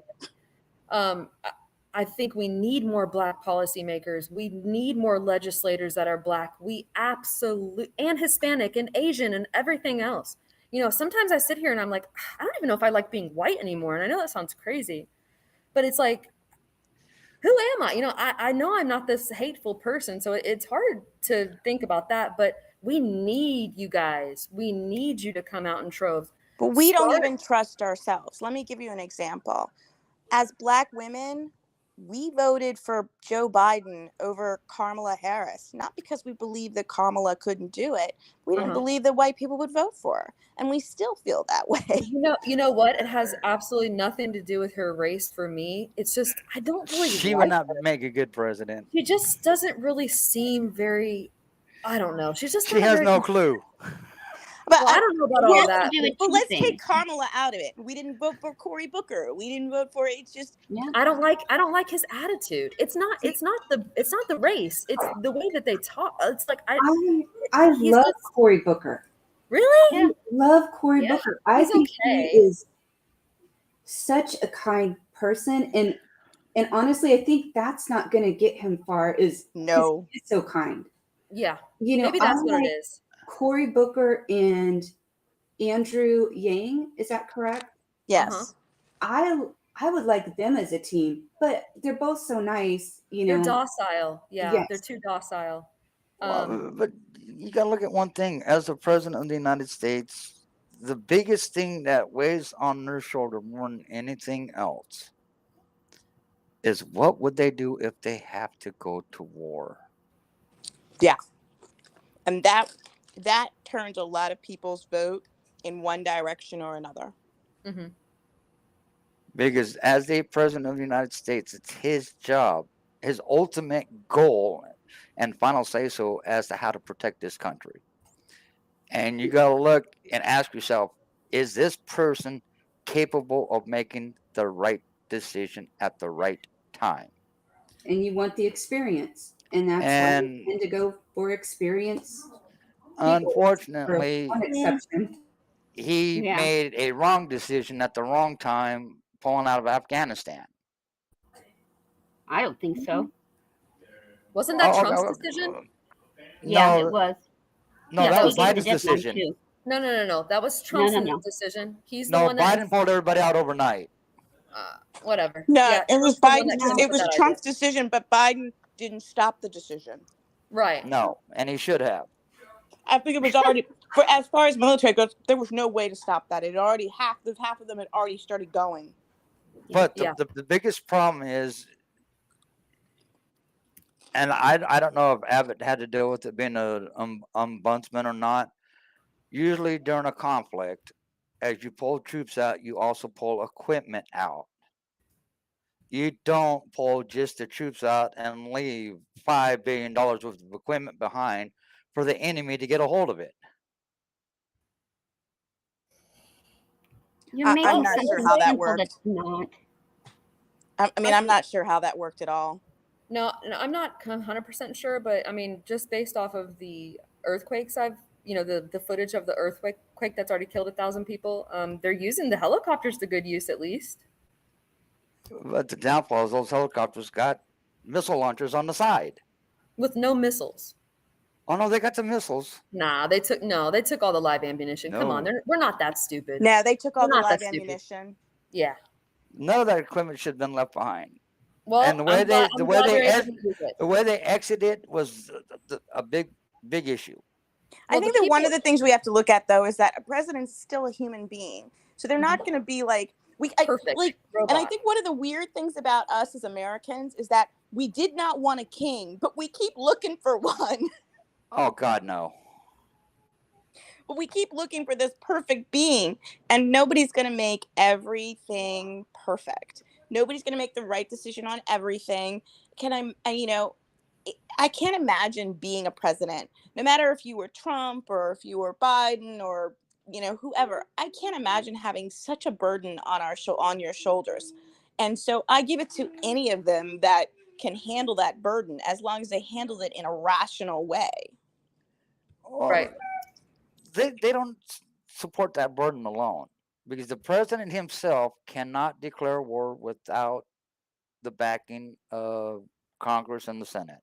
I think we need more Black policymakers. We need more legislators that are Black. We absolutely, and Hispanic and Asian and everything else. Sometimes I sit here and I'm like, I don't even know if I like being white anymore. And I know that sounds crazy, but it's like, who am I? I know I'm not this hateful person, so it's hard to think about that, but we need you guys. We need you to come out in troves. But we don't even trust ourselves. Let me give you an example. As Black women, we voted for Joe Biden over Kamala Harris, not because we believed that Kamala couldn't do it. We didn't believe that white people would vote for her, and we still feel that way. You know what? It has absolutely nothing to do with her race for me. It's just I don't really. She would not make a good president. She just doesn't really seem very. I don't know. She has no clue. But I don't know about all that. But let's take Kamala out of it. We didn't vote for Cory Booker. We didn't vote for it. It's just I don't like his attitude. It's not the race. It's the way that they talk. It's like I love Cory Booker. Really? I love Cory Booker. I think he is such a kind person, and honestly, I think that's not going to get him far. He's so kind. Yeah, You know, maybe that's what it unlike is. Cory Booker and Andrew Yang, is that correct? Yes. I would like them as a team, but they're both so nice, you They're know. docile. Yeah, Yes. they're too docile. But you got to look at one thing. As the president of the United States, the biggest thing that weighs on their shoulder more than anything else is what would they do if they have to go to war? Yeah. And that turns a lot of people's vote in one direction or another. Mm-hmm. Because as the president of the United States, it's his job, his ultimate goal and final say so as to how to protect this country. And you got to look and ask yourself, is this person capable of making the right decision at the right time? And you want the experience. And that's why we And tend to go for experience. unfortunately, One exception. he Yeah. made a wrong decision at the wrong time, pulling out of Afghanistan. I don't think so. Wasn't that Trump's decision? Yeah, No, it was. no, Yeah, that that was was Biden's decision. Too. No. That was Trump's no. decision. He's the No, one that Biden pulled everybody out overnight. whatever. No, Yeah, it was Trump's the one Biden's. that came up It with was that Trump's idea. decision, but Biden didn't stop the decision. Right. No, and he should have. I think it was already for as far as military goes. There was no way to stop that. It already half of them had already started going. But the biggest problem is, and I don't know if Abbott had to deal with it being a ombudsman or not. Usually during a conflict, as you pull troops out, you also pull equipment out. You don't pull just the troops out and leave $5 billion worth of equipment behind for the enemy to get a hold of it. You're I'm making not something sure how that simple worked. that's not. I mean, I'm not sure how that worked at all. No, I'm not 100% sure, but I mean, just based off of the earthquakes, the footage of the earthquake that's already killed 1,000 people. They're using the helicopters to good use, at least. But the downfall is those helicopters got missile launchers on the side. With no missiles. Oh no, they got the missiles. Nah, they took all the live ammunition. Come on, No. we're not that stupid. No, they took all We're the not that live stupid. ammunition. Yeah. None of that equipment should have been left behind. Well, and the way I'm glad the way they exited was a big issue. I think that one of the things we have to look at though is that a president's still a human being, so they're not going to be like perfect and I think one of the weird things about us as Americans is that we did not want a king, but we keep looking for one. Oh God, no. But we keep looking for this perfect being, and nobody's going to make everything perfect. Nobody's going to make the right decision on everything. I can't imagine being a president, no matter if you were Trump or if you were Biden or, whoever. I can't imagine having such a burden on your shoulders. And so I give it to any of them that can handle that burden, as long as they handle it in a rational way. Right. They don't support that burden alone, because the president himself cannot declare war without the backing of Congress and the Senate.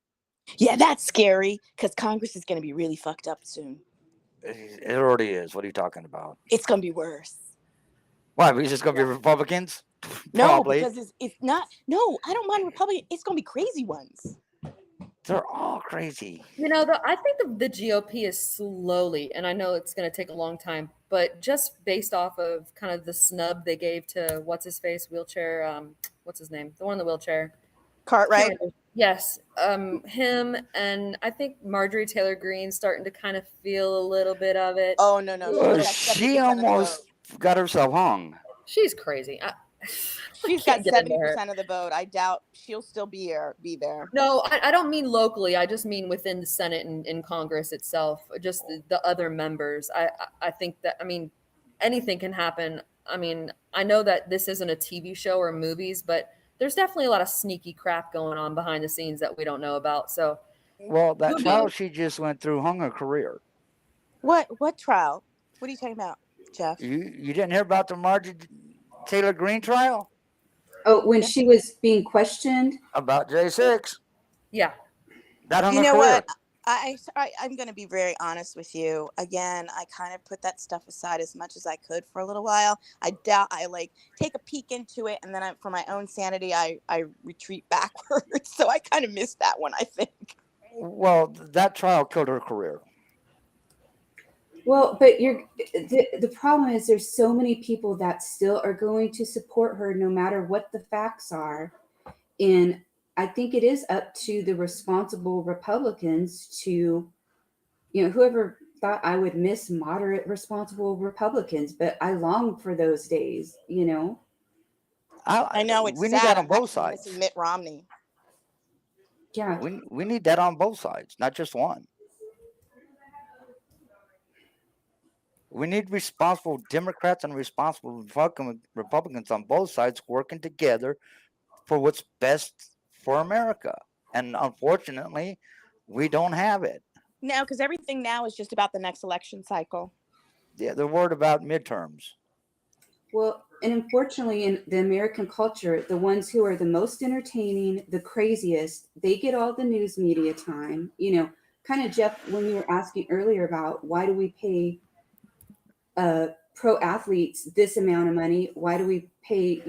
Yeah, that's scary, because Congress is going to be really fucked up soon. It already is. What are you talking about? It's going to be worse. Why? Because it's going to be Republicans? No, Probably. because it's not. No, I don't mind Republican. It's going to be crazy ones. They're all crazy. I think the GOP is slowly, and I know it's going to take a long time, but just based off of kind of the snub they gave to what's his name? The one in the wheelchair. Cartwright. Yes, him, and I think Marjorie Taylor Greene starting to kind of feel a little bit of it. Oh no, she almost got herself hung. She's crazy. She's got 70% of the vote. I doubt she'll still be there. No, I don't mean locally. I just mean within the Senate and in Congress itself. Just the other members. I think that, anything can happen. I know that this isn't a TV show or movies, but there's definitely a lot of sneaky crap going on behind the scenes that we don't know about. So, well, that trial she just went through hung her career. What trial? What are you talking about, Jeff? You didn't hear about the Marjorie Taylor Greene trial? Oh, when she was being questioned about J6. Yeah. That hung You her know career. what? I'm going to be very honest with you. Again, I kind of put that stuff aside as much as I could for a little while. I doubt I like take a peek into it, and then for my own sanity, I retreat backwards. So I kind of missed that one, I think. Well, that trial killed her career. Well, but the problem is there's so many people that still are going to support her no matter what the facts are. And I think it is up to the responsible Republicans to, whoever thought I would miss moderate, responsible Republicans, but I long for those days, I know it's we sad. need that on I'm both actually sides. missing Mitt Romney. Yeah. We need that on both sides, not just one. We need responsible Democrats and responsible Republicans on both sides working together for what's best for America. And unfortunately, we don't have it. No, because everything now is just about the next election cycle. Yeah, they're worried about midterms. Well, and unfortunately, in the American culture, the ones who are the most entertaining, the craziest, they get all the news media time. Kind of, Jeff, when you were asking earlier about why do we pay pro athletes this amount of money? Why do we pay,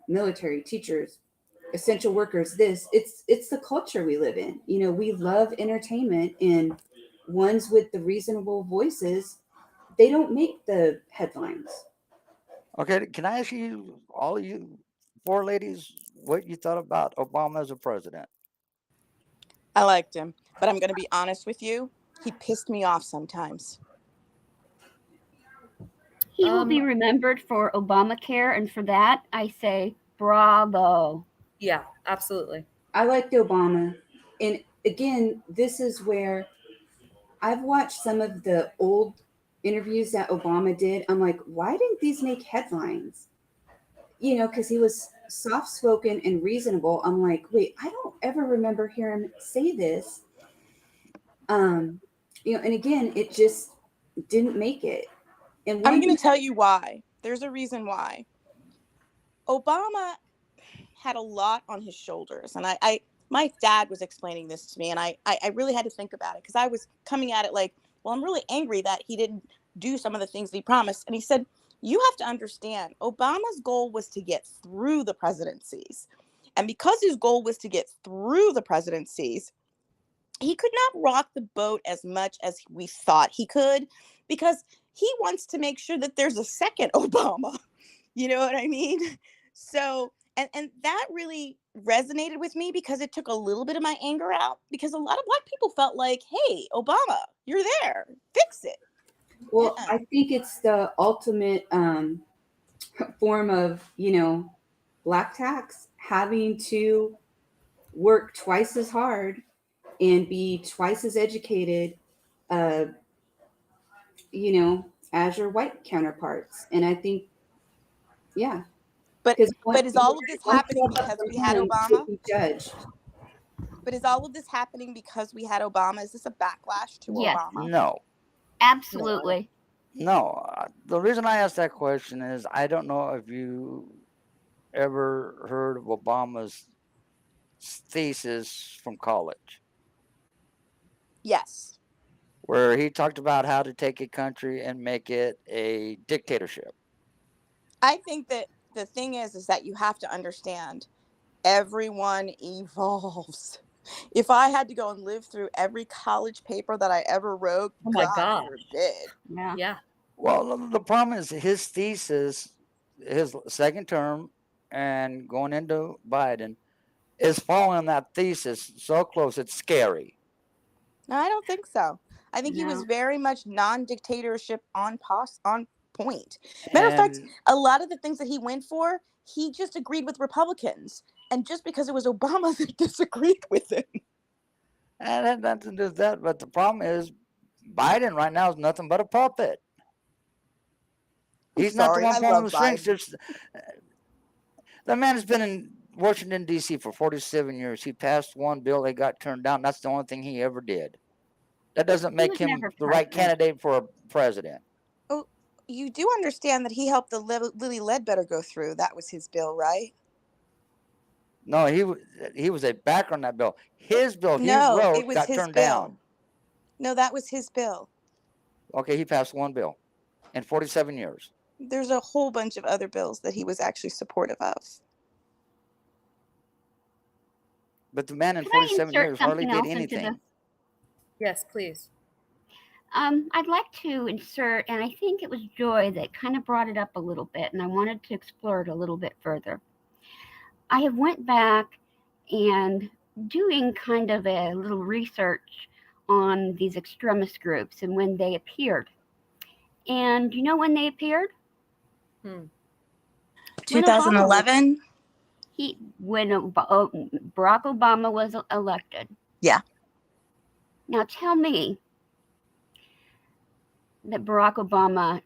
military, teachers, essential workers this? It's the culture we live in. We love entertainment, and ones with the reasonable voices, they don't make the headlines. Okay, can I ask you, all of you four ladies, what you thought about Obama as a president? I liked him, but I'm going to be honest with you. He pissed me off sometimes. He will be remembered for Obamacare, and for that, I say bravo. Yeah, absolutely. I liked Obama. And again, this is where I've watched some of the old interviews that Obama did. I'm like, why didn't these make headlines? Because he was soft spoken and reasonable. I'm like, wait, I don't ever remember hearing him say this. And again, it just didn't make it. And I'm going to tell you why. There's a reason why. Obama had a lot on his shoulders. And my dad was explaining this to me, and I really had to think about it, because I was coming at it like, well, I'm really angry that he didn't do some of the things that he promised. And he said, you have to understand, Obama's goal was to get through the presidencies. And because his goal was to get through the presidencies, he could not rock the boat as much as we thought he could, because he wants to make sure that there's a second Obama. You know what I mean? So, and that really resonated with me, because it took a little bit of my anger out, because a lot of Black people felt like, hey, Obama, you're there, fix it. Well, I think it's the ultimate form of, Black tax, having to work twice as hard and be twice as educated, as your white counterparts. And I think, yeah. But is all of this happening because we had Obama? Judged. But is all of this happening because we had Obama? Is this a backlash to Obama? No. Absolutely. No. The reason I asked that question is I don't know if you ever heard of Obama's thesis from college. Yes. Where he talked about how to take a country and make it a dictatorship. I think that the thing is that you have to understand, everyone evolves. If I had to go and live through every college paper that I ever wrote, oh my God forbid. Yeah. Well, the problem is his thesis, his second term and going into Biden, is following that thesis so close it's scary. No, I don't think so. I think he was very much non-dictatorship on point. Matter of fact, a lot of the things that he went for, he just agreed with Republicans. And just because it was Obama, they disagreed with him. And that nothing to do with that. But the problem is Biden right now is nothing but a puppet. He's not the one pulling the strings. The man has been in Washington, D.C. for 47 years. He passed one bill. They got turned down. That's the only thing he ever did. That doesn't make him the right candidate for a president. Oh, you do understand that he helped the Lilly Ledbetter go through. That was his bill, right? No, he was a backer on that bill. His bill he no, wrote it was got his turned bill. down. No, that was his bill. Okay, he passed one bill in 47 years. There's a whole bunch of other bills that he was actually supportive of. But the man in Can I 47 insert years hardly something did else into anything. the? Yes, please. I'd like to insert, and I think it was Joy that kind of brought it up a little bit, and I wanted to explore it a little bit further. I have went back and doing kind of a little research on these extremist groups and when they appeared. And you know when they appeared? 2011? When Barack Obama was elected. Yeah. Now tell me that Barack Obama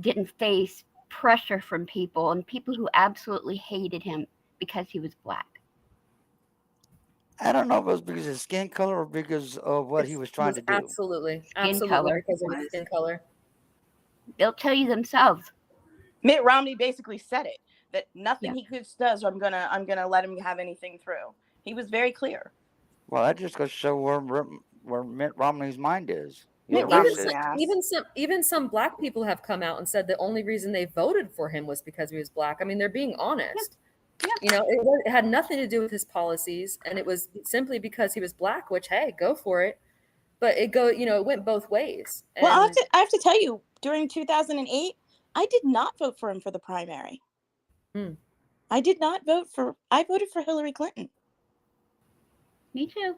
didn't face pressure from people and people who absolutely hated him because he was black. I don't know if it was because of his skin color or because of what he was trying to do. Absolutely Skin color. because of his skin color. They'll tell you themselves. Mitt Romney basically said it, that nothing he does, I'm gonna let him have anything through. He was very clear. Well, that just goes to show where Mitt Romney's mind is. Even some black people have come out and said the only reason they voted for him was because he was black. I mean, they're being honest. You know, it had nothing to do with his policies, and it was simply because he was black. Which, hey, go for it. But it went both ways. Well, I have to tell you, during 2008, I did not vote for him for the primary. I did not I voted for Hillary Clinton. Me too.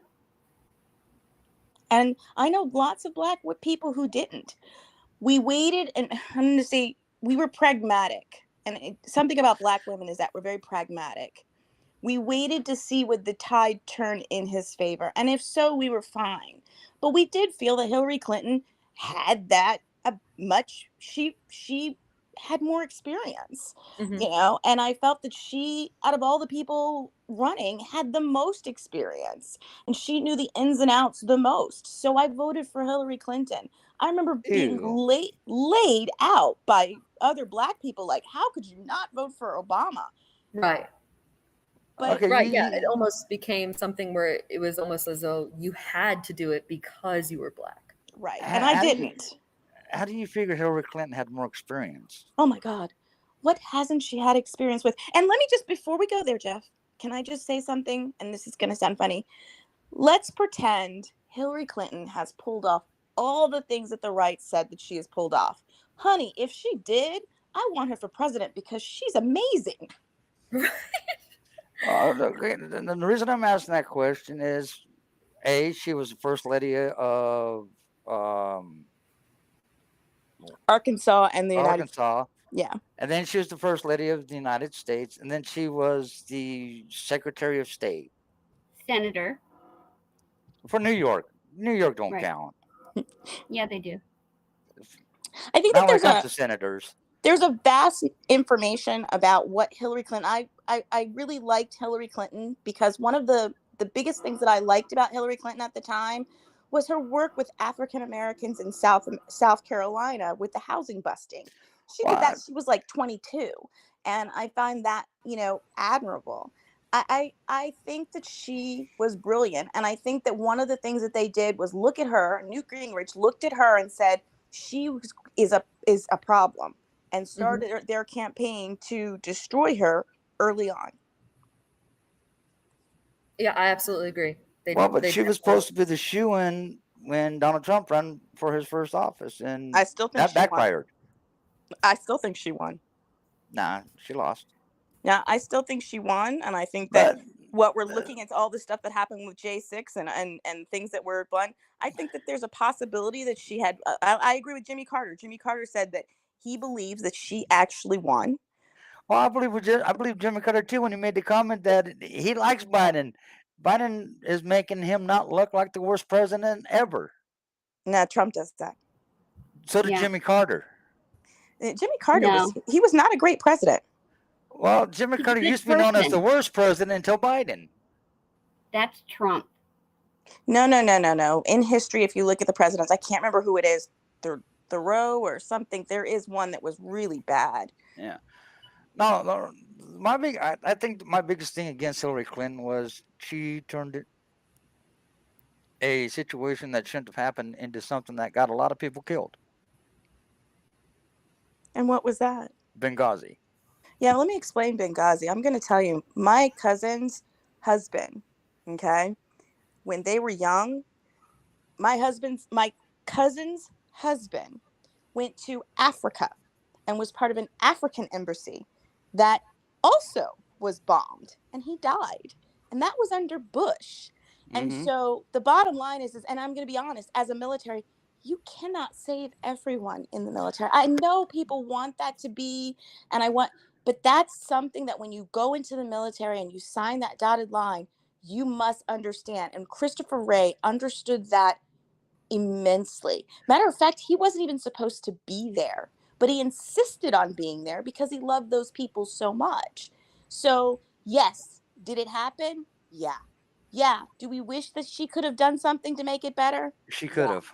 And I know lots of black people who didn't. We waited, and I'm going to say we were pragmatic. And something about black women is that we're very pragmatic. We waited to see would the tide turn in his favor. And if so, we were fine. But we did feel that Hillary Clinton had that she had more experience, you know, and I felt that she, out of all the people running, had the most experience, and she knew the ins and outs the most. So I voted for Hillary Clinton. I remember being laid out by other black people, like, how could you not vote for Obama? Right. But it almost became something where it was almost as though you had to do it because you were black. Right. And I didn't. How do you figure Hillary Clinton had more experience? Oh my God. What hasn't she had experience with? And let me just, before we go there, Jeff, can I just say something? And this is going to sound funny. Let's pretend Hillary Clinton has pulled off all the things that the right said that she has pulled off. Honey, if she did, I want her for president because she's amazing. The reason I'm asking that question is, she was the first lady of Arkansas and the Arkansas. Yeah. And then she was the first lady of the United States. And then she was the Secretary of State. Senator. For New York. New York don't count. Yeah, they do. I think that there's senators. There's a vast information about what Hillary Clinton, I really liked Hillary Clinton because one of the biggest things that I liked about Hillary Clinton at the time was her work with African Americans in South Carolina with the housing busting. She did that. She was like 22. And I find that, you know, admirable. I think that she was brilliant. And I think that one of the things that they did was look at her. Newt Gingrich looked at her and said, she is a problem, and started their campaign to destroy her early on. Yeah, I absolutely agree. But she was supposed to be the shoo-in when Donald Trump ran for his first office, and I still think that backfired. I still think she won. Nah, she lost. Yeah, I still think she won, and I think that what we're looking at, all the stuff that happened with J6 and things that were blunt, I think that there's a possibility that she had. I agree with Jimmy Carter. Jimmy Carter said that he believes that she actually won. Well, I believe Jimmy Carter too when he made the comment that he likes Biden. Biden is making him not look like the worst president ever. No, Trump does that. So did Jimmy Carter. Jimmy Carter was not a great president. Well, Jimmy Carter used to be known as the worst president until Biden. That's Trump. No. In history, if you look at the presidents, I can't remember who it is, Thoreau or something. There is one that was really bad. Yeah. No, I think my biggest thing against Hillary Clinton was she turned it. a situation that shouldn't have happened into something that got a lot of people killed. And what was that? Benghazi. Yeah, let me explain Benghazi. I'm going to tell you, my cousin's husband, okay, when they were young, my cousin's husband went to Africa and was part of an African embassy that also was bombed, and he died. And that was under Bush. And Mhm. so the bottom line is, and I'm going to be honest, as a military, you cannot save everyone in the military. I know people want that to be, but that's something that when you go into the military and you sign that dotted line, you must understand. And Christopher Wray understood that immensely. Matter of fact, he wasn't even supposed to be there, but he insisted on being there because he loved those people so much. So, yes, did it happen? Yeah. Yeah. Do we wish that she could have done something to make it better? She could have.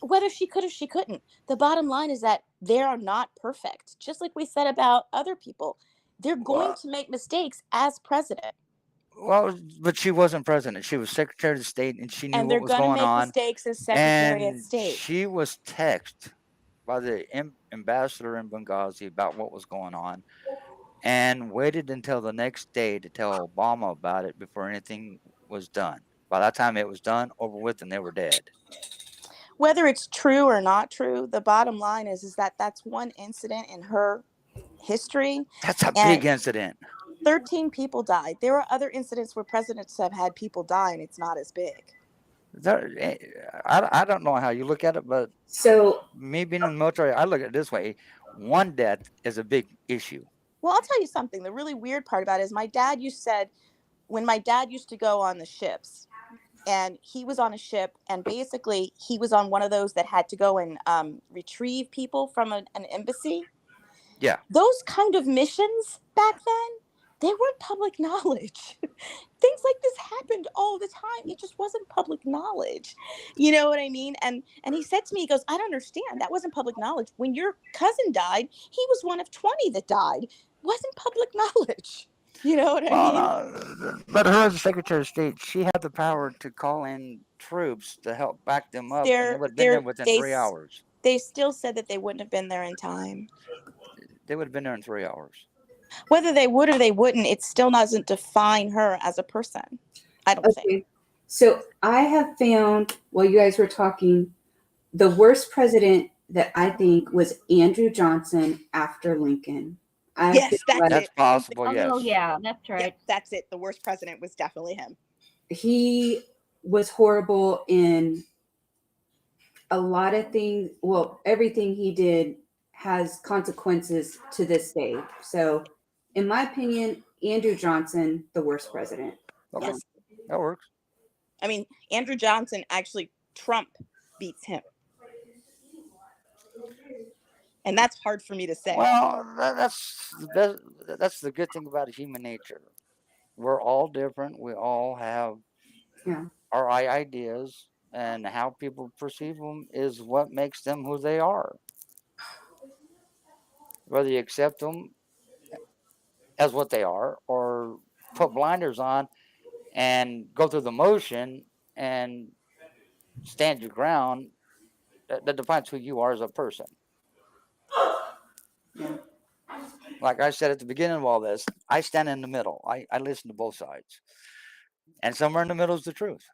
Whether she could have, she couldn't. The bottom line is that they are not perfect. Just like we said about other people, they're going to make mistakes as president. Well, but she wasn't president. She was Secretary of State, and she knew And what they're was going to going make on. mistakes as Secretary of And State. she was texted by the ambassador in Benghazi about what was going on, and waited until the next day to tell Obama about it before anything was done. By that time, it was done, over with, and they were dead. Whether it's true or not true, the bottom line is that that's one incident in her history. That's a and big incident. 13 people died. There are other incidents where presidents have had people die, and it's not as big. I don't know how you look at it, but So me being in the military, I look at it this way: one death is a big issue. Well, I'll tell you something. The really weird part about it is when my dad used to go on the ships, and he was on a ship, and basically he was on one of those that had to go and retrieve people from an embassy. Yeah. Those kind of missions back then, they weren't public knowledge. Things like this happened all the time. It just wasn't public knowledge. You know what I mean? And he said to me, he goes, I don't understand. That wasn't public knowledge. When your cousin died, he was one of 20 that died. Wasn't public knowledge. You know what I mean? But her as Secretary of State, she had the power to call in troops to help back them up, and they would have been there within 3 hours. They still said that they wouldn't have been there in time. They would have been there in 3 hours. Whether they would or they wouldn't, it still doesn't define her as a person. I don't think. So I have found, while you guys were talking, the worst president that I think was Andrew Johnson after Lincoln. Yes, that's possible. Oh, Yes. yeah, that's right. Yep, that's it. The worst president was definitely him. He was horrible in a lot of things. Well, everything he did has consequences to this day. So, in my opinion, Andrew Johnson, the worst president. Okay. Yes. That works. I mean, Andrew Johnson, actually, Trump beats him. And that's hard for me to say. Well, that's the good thing about human nature. We're all different. We all have our ideas, and how people perceive them is what makes them who they are. Whether you accept them as what they are, or put blinders on and go through the motion and stand your ground, that defines who you are as a person. Like I said at the beginning of all this, I stand in the middle. I listen to both sides. And somewhere in the middle is the truth.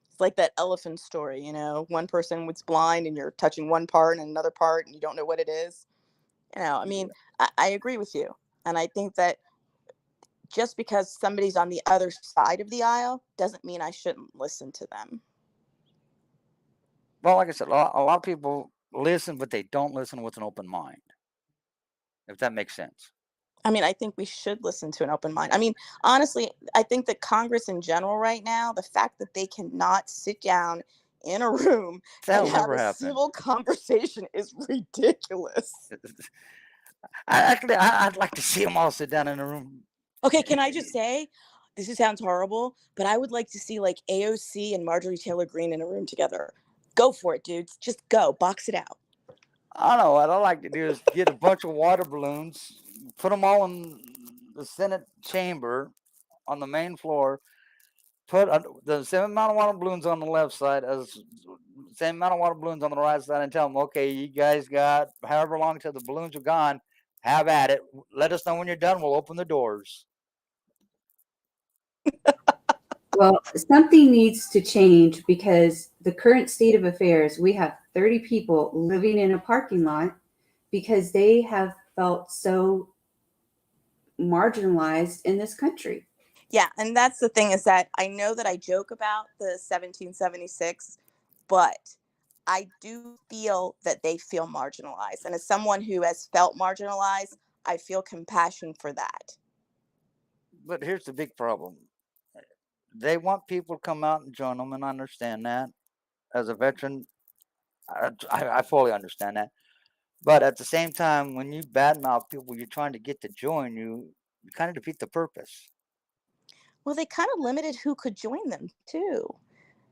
It's like that elephant story, one person was blind and you're touching one part and another part and you don't know what it is. I mean, I agree with you. And I think that just because somebody's on the other side of the aisle doesn't mean I shouldn't listen to them. Well, like I said, a lot of people listen, but they don't listen with an open mind. If that makes sense. I mean, I think we should listen to an open mind. I mean, honestly, I think that Congress in general right now, the fact that they cannot sit down in a room and have a civil conversation is ridiculous. I'd like to see them all sit down in a room. Okay, can I just say, this sounds horrible, but I would like to see like AOC and Marjorie Taylor Greene in a room together. Go for it, dudes. Just go. Box it out. I don't know. What I like to do is get a bunch of water balloons, put them all in the Senate chamber on the main floor, put the same amount of water balloons on the left side as same amount of water balloons on the right side, and tell them, okay, you guys got however long till the balloons are gone. Have at it. Let us know when you're done. We'll open the doors. Well, something needs to change because the current state of affairs, we have 30 people living in a parking lot because they have felt so marginalized in this country. Yeah, and that's the thing is that I know that I joke about the 1776, but I do feel that they feel marginalized. And as someone who has felt marginalized, I feel compassion for that. But here's the big problem. They want people to come out and join them, and I understand that. As a veteran, I fully understand that. But at the same time, when you badmouth people you're trying to get to join you, you kind of defeat the purpose. Well, they kind of limited who could join them too.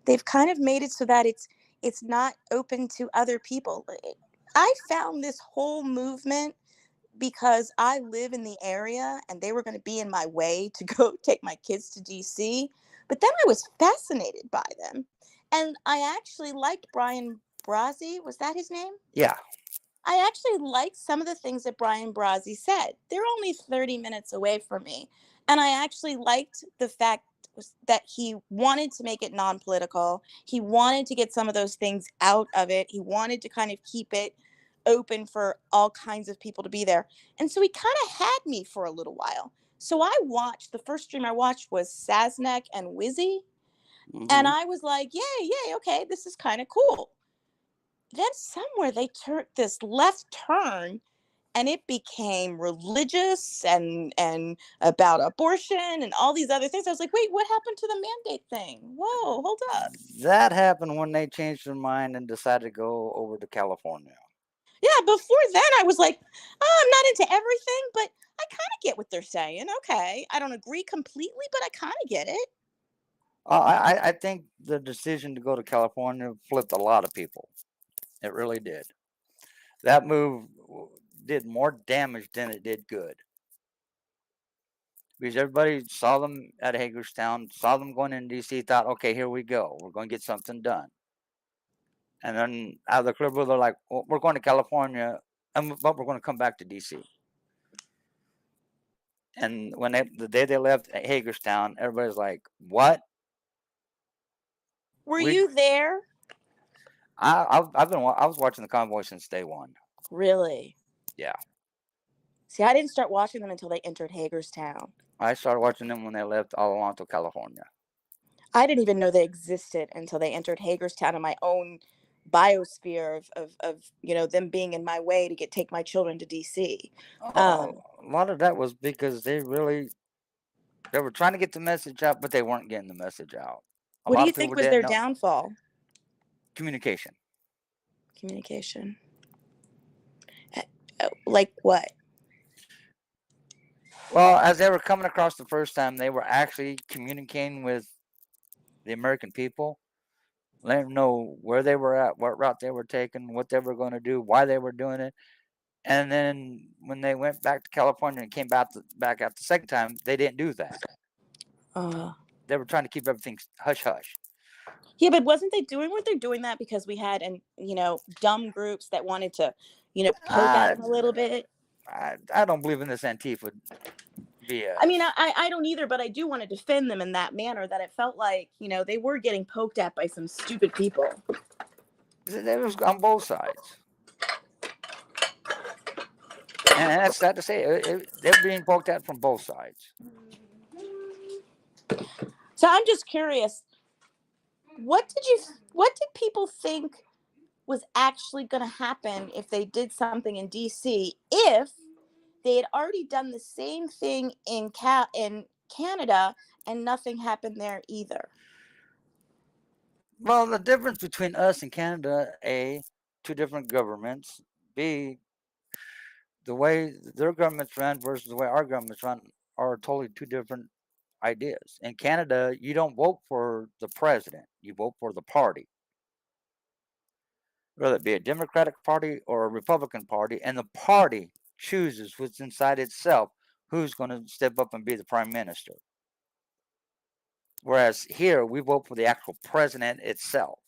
They've kind of made it so that it's not open to other people. I found this whole movement because I live in the area and they were going to be in my way to go take my kids to DC. But then I was fascinated by them. And I actually liked Brian Brazzi. Was that his name? Yeah. I actually liked some of the things that Brian Brazzi said. They're only 30 minutes away from me. And I actually liked the fact that he wanted to make it non-political. He wanted to get some of those things out of it. He wanted to kind of keep it open for all kinds of people to be there. And so he kind of had me for a little while. So I watched, the first stream I watched was Saznek and Wizzy. And I was like, yay, okay, this is kind of cool. Then somewhere they took this left turn and it became religious and about abortion and all these other things. I was like, wait, what happened to the mandate thing? Whoa, hold up. That happened when they changed their mind and decided to go over to California. Yeah, before then I was like, oh, I'm not into everything, but I kind of get what they're saying. Okay. I don't agree completely, but I kind of get it. I think the decision to go to California flipped a lot of people. It really did. That move did more damage than it did good. Because everybody saw them at Hagerstown, saw them going into D.C., thought, okay, here we go. We're going to get something done. And then out of the clear blue, they're like, well, we're going to California, but we're going to come back to D.C. And when the day they left Hagerstown, everybody's like, what? Were you there? I was watching the Convoy since day one. Really? Yeah. See, I didn't start watching them until they entered Hagerstown. I started watching them when they left Alonso, California. I didn't even know they existed until they entered Hagerstown in my own biosphere of them being in my way to take my children to DC. A lot of that was because they were trying to get the message out, but they weren't getting the message out. What do you think was their downfall? Communication. Communication. Like what? Well, as they were coming across the first time, they were actually communicating with the American people, letting them know where they were at, what route they were taking, what they were going to do, why they were doing it. And then when they went back to California and came back out the second time, they didn't do that. They were trying to keep everything hush-hush. Yeah, but wasn't they doing what they're doing that because we had dumb groups that wanted to, poke at them a little bit? I don't believe in this Antifa BS. I mean, I don't either, but I do want to defend them in that manner that it felt like, they were getting poked at by some stupid people. It was on both sides. And that's sad to say. They're being poked at from both sides. So I'm just curious, what did people think was actually going to happen if they did something in DC if they had already done the same thing in Canada and nothing happened there either? Well, the difference between us and Canada, A, two different governments, B, the way their governments run versus the way our governments run are totally two different ideas. In Canada, you don't vote for the president, you vote for the party. Whether it be a Democratic Party or a Republican Party, and the party chooses what's inside itself who's going to step up and be the prime minister. Whereas here, we vote for the actual president itself.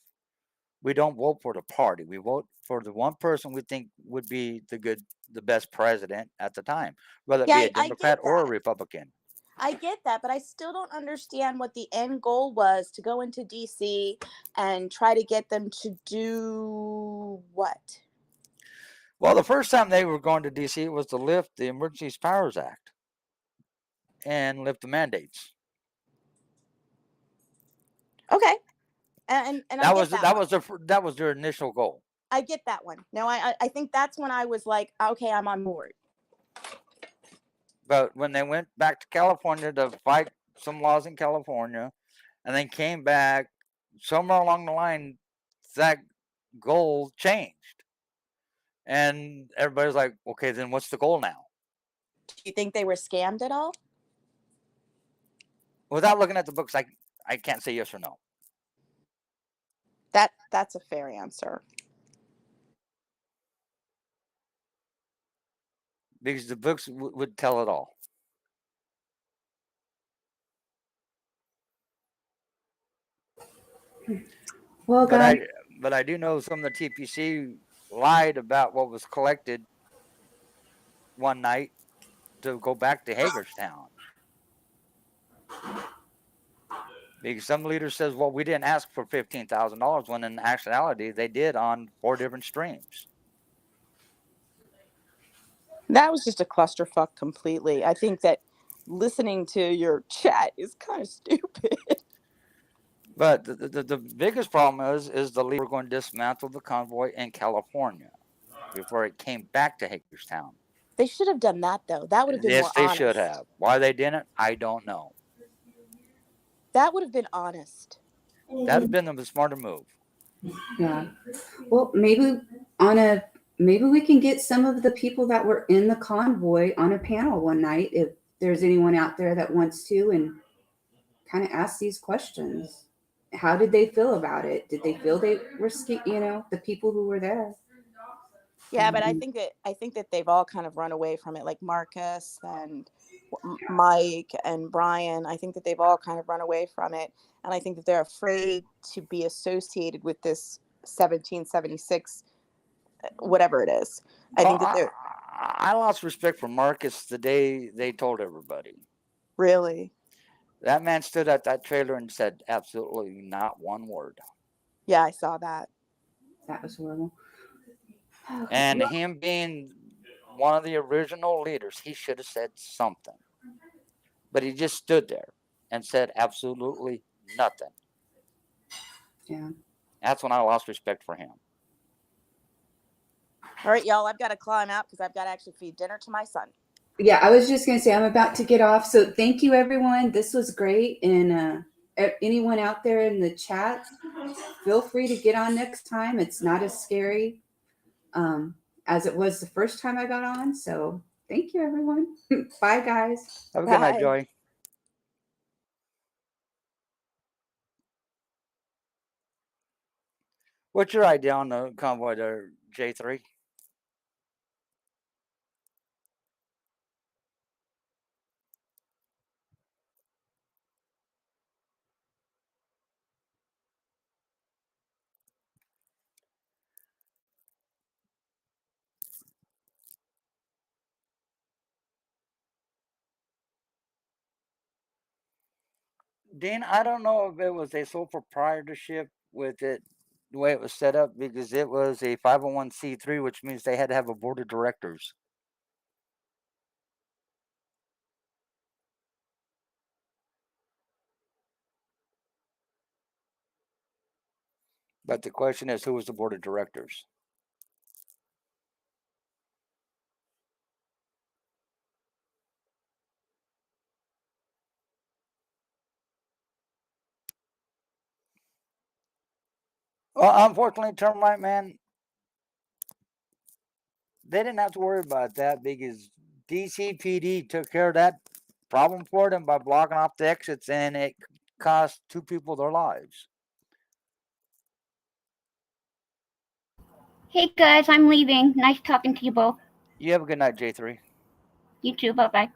We don't vote for the party. We vote for the one person we think would be the best president at the time, whether it be a Democrat or a Republican. I get that, but I still don't understand what the end goal was to go into DC and try to get them to do what? Well, the first time they were going to DC was to lift the Emergency Powers Act and lift the mandates. Okay, and that was their initial goal. I get that one. No, I think that's when I was like, okay, I'm on board. But when they went back to California to fight some laws in California, and then came back, somewhere along the line, that goal changed. And everybody's like, okay, then what's the goal now? Do you think they were scammed at all? Without looking at the books, I can't say yes or no. That's a fair answer. Because the books would tell it all. Well, guys, but I do know some of the TPC lied about what was collected one night to go back to Hagerstown. Because some leader says, well, we didn't ask for $15,000 when in actuality they did on 4 different streams. That was just a clusterfuck completely. I think that listening to your chat is kind of stupid. But the biggest problem is the leader were going to dismantle the convoy in California before it came back to Hagerstown. They should have done that, though. That would have been more honest. Yes, they should have. Why they didn't, I don't know. That would have been honest. That would have been the smarter move. Yeah. Well, maybe we can get some of the people that were in the convoy on a panel one night, if there's anyone out there that wants to, and kind of ask these questions. How did they feel about it? Did they feel they were the people who were there? Yeah, but I think that they've all kind of run away from it, like Marcus and Mike and Brian. I think that they've all kind of run away from it, and I think that they're afraid to be associated with this 1776, whatever it is. I lost respect for Marcus the day they told everybody. Really? That man stood at that trailer and said absolutely not one word. Yeah, I saw that. That was horrible. And him being one of the original leaders, he should have said something. But he just stood there and said absolutely nothing. Yeah. That's when I lost respect for him. All right, y'all, I've got to climb out because I've got to actually feed dinner to my son. Yeah, I was just going to say I'm about to get off. So thank you, everyone. This was great. And anyone out there in the chat, feel free to get on next time. It's not as scary as it was the first time I got on. So thank you, everyone. Bye, guys. Have a good night, Joy. What's your idea on the convoy there, J3? Dean, I don't know if it was a sole proprietorship with it, the way it was set up, because it was a 501c3, which means they had to have a board of directors. But the question is, who was the board of directors? Well, unfortunately, Termite Man, they didn't have to worry about that because DCPD took care of that problem for them by blocking off the exits, and it cost 2 people their lives. Hey guys, I'm leaving. Nice talking to you both. You have a good night, J3. You too. Bye-bye.